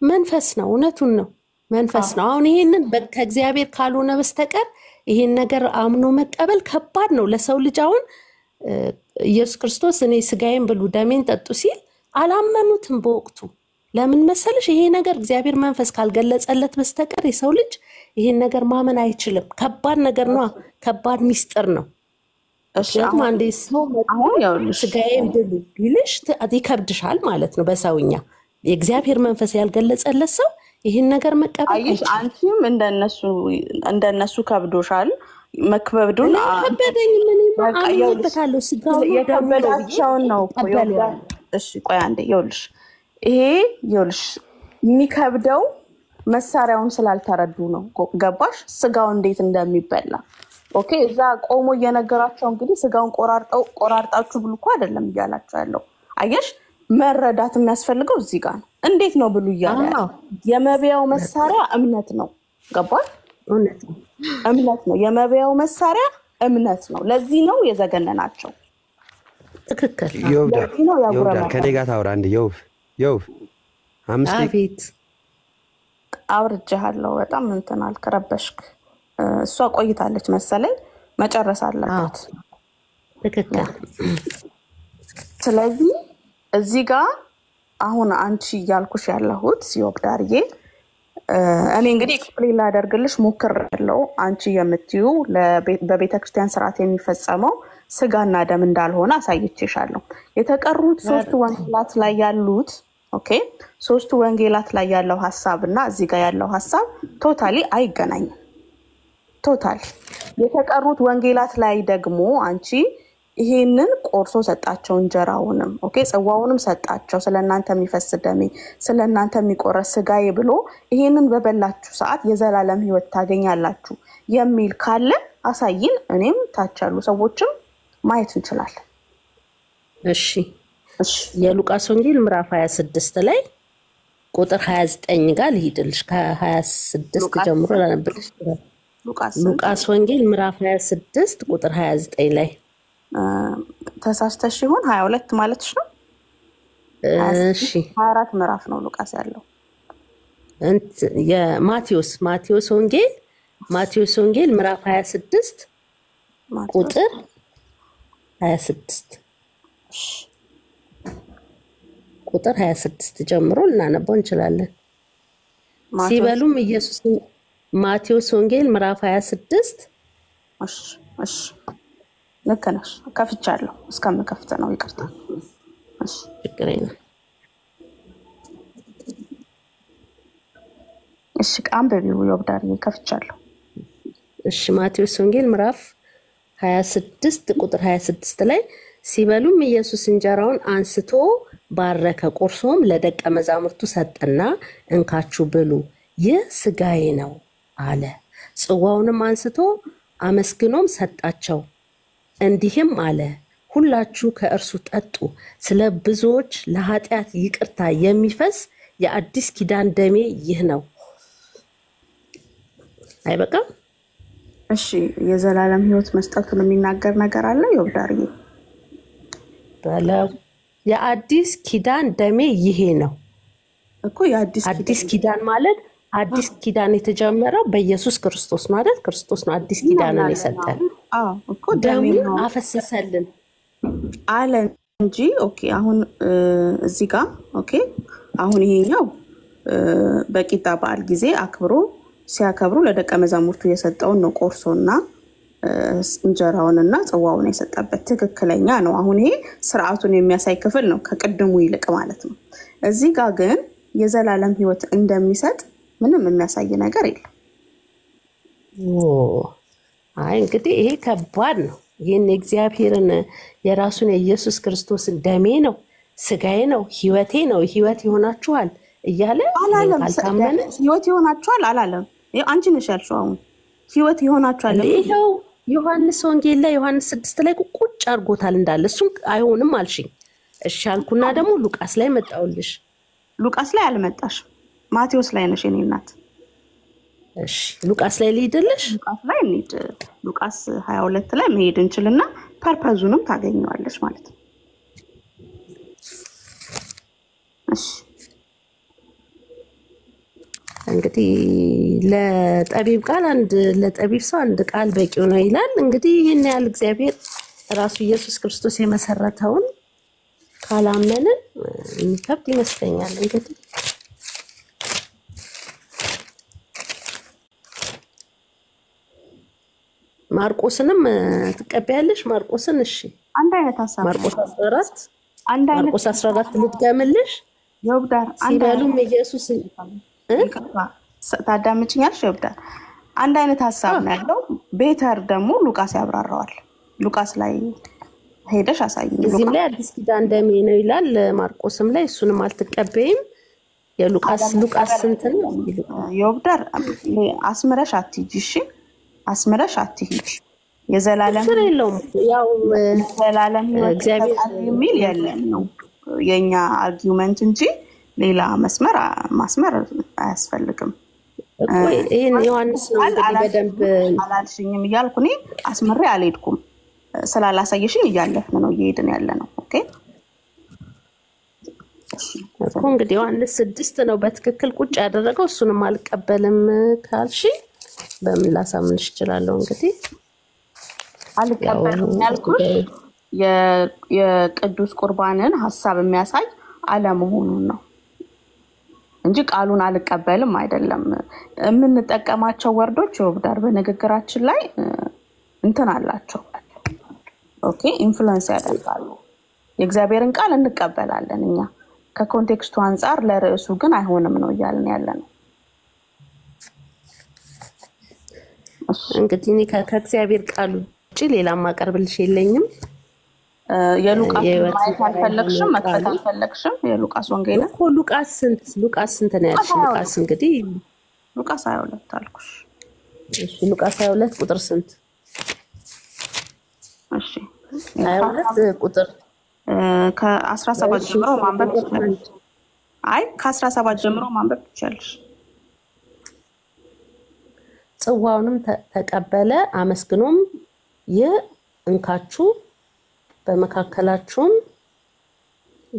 Speaker 1: መንፈስ ነው። እውነቱን ነው፣ መንፈስ ነው። አሁን ይሄንን ከእግዚአብሔር ካልሆነ በስተቀር ይሄን ነገር አምኖ መቀበል ከባድ ነው ለሰው ልጅ። አሁን ኢየሱስ ክርስቶስ እኔ ስጋዬን ብሉ ደሜን ጠጡ ሲል አላመኑትም በወቅቱ። ለምን መሰለሽ? ይሄ ነገር እግዚአብሔር መንፈስ ካልገለጸለት በስተቀር የሰው ልጅ ይሄን ነገር ማመን አይችልም። ከባድ ነገር ነው፣ ከባድ ሚስጥር ነው።
Speaker 8: እሺ
Speaker 1: ምክንያቱም አንዴ ሰው
Speaker 8: አሁን ያውልሽ
Speaker 1: ስጋዬን ብሉ ቢልሽ ይከብድሻል ማለት ነው። በሰውኛ የእግዚአብሔር መንፈስ ያልገለጸለት ሰው ይህን ነገር መቀበል
Speaker 8: አይሽ አንቺም እንደነሱ ከብዶሻል። መክበብዱን
Speaker 1: ከበደኝ ምን አምንበታለሁ ስጋው
Speaker 8: የከበዳቸውን ነው እኮ ይወዳል። እሺ ቆይ አንዴ ይኸውልሽ ይሄ ይኸውልሽ የሚከብደው መሳሪያውን ስላልተረዱ ነው። ገባሽ? ስጋው እንዴት እንደሚበላ ኦኬ። እዛ ቆሞ እየነገራቸው እንግዲህ ስጋውን ቆራርጣችሁ ብሉ እኮ አይደለም እያላቸው ያለው። አየሽ መረዳት የሚያስፈልገው እዚህ ጋር ነው። እንዴት ነው ብሉ እያለ የመብያው መሳሪያ እምነት ነው። ገባሽ? እምነት ነው የመብያው መሳሪያ እምነት ነው። ለዚህ ነው የዘገነናቸው።
Speaker 1: ትክክል
Speaker 9: ይወዳ ከኔ ጋር ታውራ እንደ ይው
Speaker 1: አቤት
Speaker 8: አውርጃለሁ። በጣም እንትን አልከረበሽክ። እሷ ቆይታለች መሰለኝ መጨረስ አለባት።
Speaker 1: ትክክል።
Speaker 8: ስለዚህ እዚህ ጋር አሁን አንቺ ያልኩሽ ያለሁት ሲወቅዳርዬ እኔ እንግዲህ ኤክስፕሌን ላደርግልሽ ሞክሬያለሁ። አንቺ የምትዩ በቤተክርስቲያን ስርዓት የሚፈጸመው ስጋና ደም እንዳልሆነ አሳይቼሻለሁ። የተቀሩት ሶስቱ ወንጌላት ላይ ያሉት ኦኬ ሶስቱ ወንጌላት ላይ ያለው ሐሳብና እዚህ ጋር ያለው ሐሳብ ቶታሊ አይገናኝም። ቶታሊ የተቀሩት ወንጌላት ላይ ደግሞ አንቺ ይሄንን ቆርሶ ሰጣቸው እንጀራውንም ኦኬ ጽዋውንም ሰጣቸው ስለናንተ የሚፈስ ደሜ ስለናንተ የሚቆረስ ስጋዬ ብሎ ይሄንን በበላችሁ ሰዓት የዘላለም ሕይወት ታገኛላችሁ የሚል ካለ አሳይን። እኔም ታቻሉ ሰዎችም ማየት እንችላለን።
Speaker 1: እሺ የሉቃስ ወንጌል ምዕራፍ 26 ላይ ቁጥር 29 ጋር ልሂድልሽ። ከ26 ጀምሮ ላነብልሽ። ሉቃስ ወንጌል ምዕራፍ 26 ቁጥር 29 ላይ
Speaker 8: ተሳስተሽ ይሆን 22 ማለትሽ ነው?
Speaker 1: እሺ
Speaker 8: 24 ምዕራፍ ነው ሉቃስ ያለው።
Speaker 1: የማቴዎስ ወንጌል ምዕራፍ 26 ቁጥር 26 ቁጥር 26 ጀምሮ ልናነበው እንችላለን። ሲበሉም ኢየሱስ ማቴዎስ ወንጌል ምዕራፍ 26
Speaker 8: እሺ ልክ ነሽ። ከፍቻለሁ እስከምከፍት ነው ይቅርታ። እሺ
Speaker 1: ችግር የለም።
Speaker 8: እሺ አንብቢው ይወብዳል ከፍቻለሁ።
Speaker 1: እሺ ማቴዎስ ወንጌል ምዕራፍ 26 ቁጥር 26 ላይ ሲበሉም ኢየሱስ እንጀራውን አንስቶ ባረከ፣ ቆርሶም ለደቀ መዛሙርቱ ሰጠና እንካችሁ ብሉ ይህ ስጋዬ ነው አለ። ጽዋውንም አንስቶ አመስግኖም ሰጣቸው፣ እንዲህም አለ ሁላችሁ ከእርሱ ጠጡ፣ ስለ ብዙዎች ለኃጢአት ይቅርታ የሚፈስ የአዲስ ኪዳን ደሜ ይህ ነው። አይበቃም?
Speaker 8: እሺ የዘላለም ሕይወት መስጠቱን የሚናገር ነገር አለ ይወብዳርዬ?
Speaker 1: በለው የአዲስ ኪዳን ደሜ ይሄ ነው
Speaker 8: እኮ። የአዲስ
Speaker 1: ኪዳን ማለት አዲስ ኪዳን የተጀመረው በኢየሱስ ክርስቶስ ነው አይደል? ክርስቶስ ነው አዲስ ኪዳንን የሰጠን።
Speaker 8: እኮ
Speaker 1: ደሙን አፈሰሰልን
Speaker 8: አለ እንጂ ኦኬ። አሁን እዚህ ጋር ኦኬ አሁን ይሄኛው በቂጣ በዓል ጊዜ ሲያከብሩ ለደቀ መዛሙርቱ የሰጠውን ነው ቆርሶና እንጀራውንና ጽዋውን የሰጠበት ትክክለኛ ነው። አሁን ይሄ ስርዓቱን የሚያሳይ ክፍል ነው ከቅድሙ ይልቅ ማለት ነው። እዚህ ጋር ግን የዘላለም ሕይወት እንደሚሰጥ ምንም የሚያሳይ ነገር የለም።
Speaker 1: አይ እንግዲህ ይሄ ከባድ ነው። ይሄን እግዚአብሔርን የራሱን የኢየሱስ ክርስቶስን ደሜ ነው ስጋዬ ነው ህይወቴ ነው ህይወት ይሆናችኋል እያለ
Speaker 8: አላለም። ህይወት ይሆናችኋል አላለም። አንቺ ነሽ ያልሽው አሁን ህይወት ይሆናችኋል።
Speaker 1: ይሄው ዮሐንስ ወንጌል ላይ ዮሐንስ 6 ላይ ቁጭ አድርጎታል እንዳለ። እሱን አይሆንም አልሽኝ። እሺ አልኩና ደግሞ ሉቃስ ላይ መጣውልሽ።
Speaker 8: ሉቃስ ላይ አልመጣሽም፣ ማቴዎስ ላይ ነሽ የኔ እናት።
Speaker 1: እሺ ሉቃስ ላይ ልሂድልሽ።
Speaker 8: ሉቃስ ላይ እንሂድ። ሉቃስ 22 ላይ መሄድ እንችልና ፐርፐዙንም ታገኘዋለሽ ማለት ነው። እሺ
Speaker 1: እንግዲህ ለጠቢብ ሰው አንድ ቃል በቂው ነው ይላል። እንግዲህ ይህን ያህል እግዚአብሔር ራሱ ኢየሱስ ክርስቶስ የመሰረተውን ካላመንን የሚከብድ ይመስለኛል። እንግዲህ ማርቆስንም ትቀበያለሽ? ማርቆስን እሺ፣
Speaker 8: አንድ አይነት ሀሳብ
Speaker 1: ማርቆስ 14
Speaker 8: አንድ አይነት
Speaker 1: ማርቆስ 14 ልትገምልሽ
Speaker 8: ይወብዳር አንድ
Speaker 1: ሲበሉም ኢየሱስ
Speaker 8: ታዳምጪኛለሽ? ይወብዳር አንድ አይነት ሀሳብ ነው ያለው። ቤተር ደግሞ ሉቃስ ያብራራዋል። ሉቃስ ላይ ሄደሽ አሳይኝ።
Speaker 1: እዚህም ላይ አዲስ ኪዳን ደሜ ነው ይላል። ማርቆስም ላይ እሱንም አልተቀበይም። የሉቃስ ስንት ነው?
Speaker 8: ይወብዳር አስምረሽ አትሂጂ እሺ፣ አስምረሽ አትሂጂ። የዘላለም
Speaker 1: ችግር የለውም። ያው
Speaker 8: ዘላለም እግዚአብሔር የሚል ያለን ነው የኛ አርጊውመንት እንጂ ሌላ ማስመር አያስፈልግም።
Speaker 1: ይሄን ዮሐንስ ነው እንግዲህ በደንብ
Speaker 8: አላልሽኝም እያልኩ እኔ አስምሬ አልሄድኩም። ስላላሳየሽኝ እያለፍን ነው እየሄድን ያለ ነው። ኦኬ
Speaker 1: እኮ እንግዲህ ዮሐንስ 6 ነው በትክክል ቁጭ ያደረገው። እሱንም አልቀበልም ካልሽ በምን ላሳምንሽ እችላለሁ? እንግዲህ
Speaker 8: አልቀበልም ያልኩሽ የቅዱስ ቁርባንን ሐሳብ የሚያሳይ አለመሆኑን ነው እንጂ ቃሉን አልቀበልም አይደለም። የምንጠቀማቸው ወርዶች ይወብዳር በንግግራችን ላይ እንትን አላቸው። ኦኬ ኢንፍሉዌንስ ያደርጋሉ። የእግዚአብሔርን ቃል እንቀበላለን እኛ ከኮንቴክስቱ አንፃር፣ ለርዕሱ ግን አይሆንም ነው እያልን ያለ ነው።
Speaker 1: እንግዲህ እኔ ከእግዚአብሔር ቃል ውጪ ሌላ ማቀርብልሽ የለኝም።
Speaker 8: የሉቃስ ማየት አልፈለግሽም? መክፈት አልፈለግሽም? የሉቃስ ወንጌል
Speaker 1: እኮ ሉቃስ ስንት ነው ያልሽ? ሉቃስ እንግዲህ
Speaker 8: ሉቃስ 22 አልኩሽ።
Speaker 1: እሺ ሉቃስ 22 ቁጥር ስንት?
Speaker 8: እሺ
Speaker 1: 22 ቁጥር
Speaker 8: ከ17 ጀምሮ ማንበብ ትችላለሽ። አይ ከ17 ጀምሮ ማንበብ ትችላለሽ።
Speaker 1: ጽዋውንም ተቀበለ፣ አመስግኖም እንካችሁ በመካከላችሁም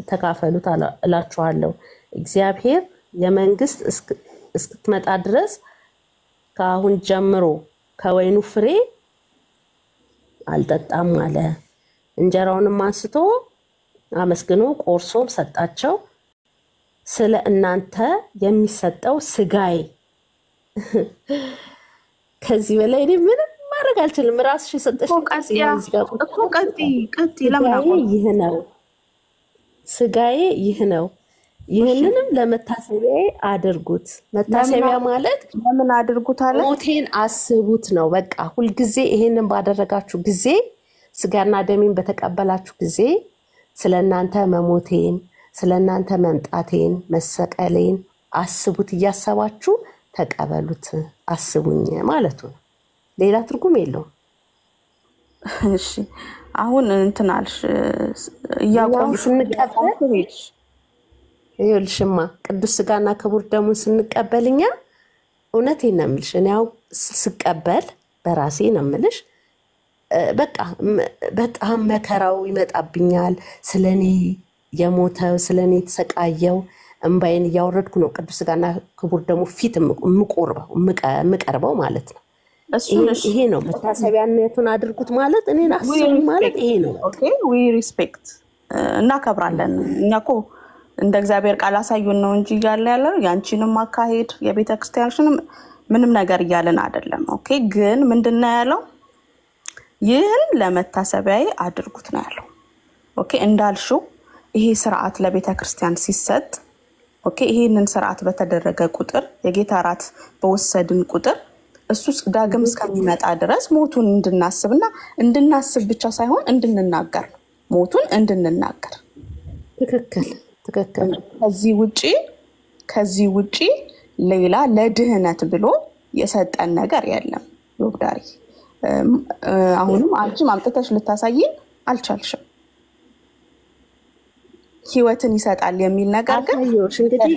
Speaker 1: ተካፈሉት እላችኋለሁ። እግዚአብሔር የመንግስት እስክትመጣ ድረስ ከአሁን ጀምሮ ከወይኑ ፍሬ አልጠጣም አለ። እንጀራውንም አንስቶ አመስግኖ ቆርሶም ሰጣቸው። ስለ እናንተ የሚሰጠው ስጋዬ። ከዚህ በላይ እኔ ምንም ማድረግ አልችልም። ራስሽ የሰጠሽ ይህ ነው ስጋዬ፣ ይህ ነው። ይህንንም ለመታሰቢያዬ አድርጉት። መታሰቢያ ማለት
Speaker 8: ለምን አድርጉት አለ?
Speaker 1: ሞቴን አስቡት ነው። በቃ ሁልጊዜ ይሄንን ባደረጋችሁ ጊዜ፣ ስጋና ደሜን በተቀበላችሁ ጊዜ ስለእናንተ መሞቴን፣ ስለእናንተ መምጣቴን፣ መሰቀሌን አስቡት። እያሰባችሁ ተቀበሉት፣ አስቡኝ ማለቱ ነው። ሌላ ትርጉም የለውም።
Speaker 8: እሺ አሁን እንትን አልሽ እያቆም
Speaker 1: ስንቀበል ይኸውልሽማ ቅዱስ ስጋና ክቡር ደሙን ስንቀበልኛ እውነቴን ነው የምልሽ። እኔ ያው ስቀበል በራሴ ነው የምልሽ። በቃ በጣም መከራው ይመጣብኛል። ስለኔ የሞተው ስለኔ የተሰቃየው እንባዬን እያወረድኩ ነው ቅዱስ ስጋና ክቡር ደሙ ፊት የምቀርበው ማለት ነው። ይሄ ነው መታሰቢያነቱን አድርጉት ማለት። እኔን አስቡኝ ማለት ይሄ ነው።
Speaker 8: ኦኬ ዊ ሪስፔክት እናከብራለን። እኛ እኮ እንደ እግዚአብሔር ቃል አሳዩን ነው እንጂ እያለ ያለው ያንቺንም አካሄድ የቤተክርስቲያንሽንም ምንም ነገር እያለን አይደለም። ኦኬ ግን ምንድነው ያለው? ይህን ለመታሰቢያዬ አድርጉት ነው ያለው። ኦኬ እንዳልሽው ይሄ ስርዓት ለቤተክርስቲያን ሲሰጥ ኦኬ ይሄንን ስርዓት በተደረገ ቁጥር የጌታ ራት በወሰድን ቁጥር እሱ ዳግም እስከሚመጣ ድረስ ሞቱን እንድናስብና እንድናስብ ብቻ ሳይሆን እንድንናገር ሞቱን እንድንናገር።
Speaker 1: ትክክል።
Speaker 8: ከዚህ ውጪ ሌላ ለድህነት ብሎ የሰጠን ነገር የለም። ይወብዳሪ አሁንም አንቺ ማምጣተሽ ልታሳይን አልቻልሽም። ህይወትን ይሰጣል የሚል ነገር ግን
Speaker 1: እንግዲህ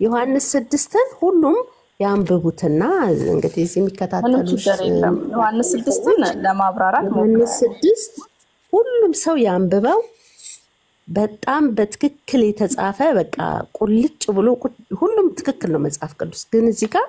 Speaker 1: ዮሐንስ 6ን ሁሉም ያንብቡትና እንግዲህ እዚህ የሚከታተሉሽ
Speaker 8: ዮሐንስ 6ን ለማብራራት
Speaker 1: ዮሐንስ 6 ሁሉም ሰው ያንብበው። በጣም በትክክል የተጻፈ በቃ ቁልጭ ብሎ ሁሉም ትክክል ነው መጽሐፍ ቅዱስ። ግን እዚህ ጋር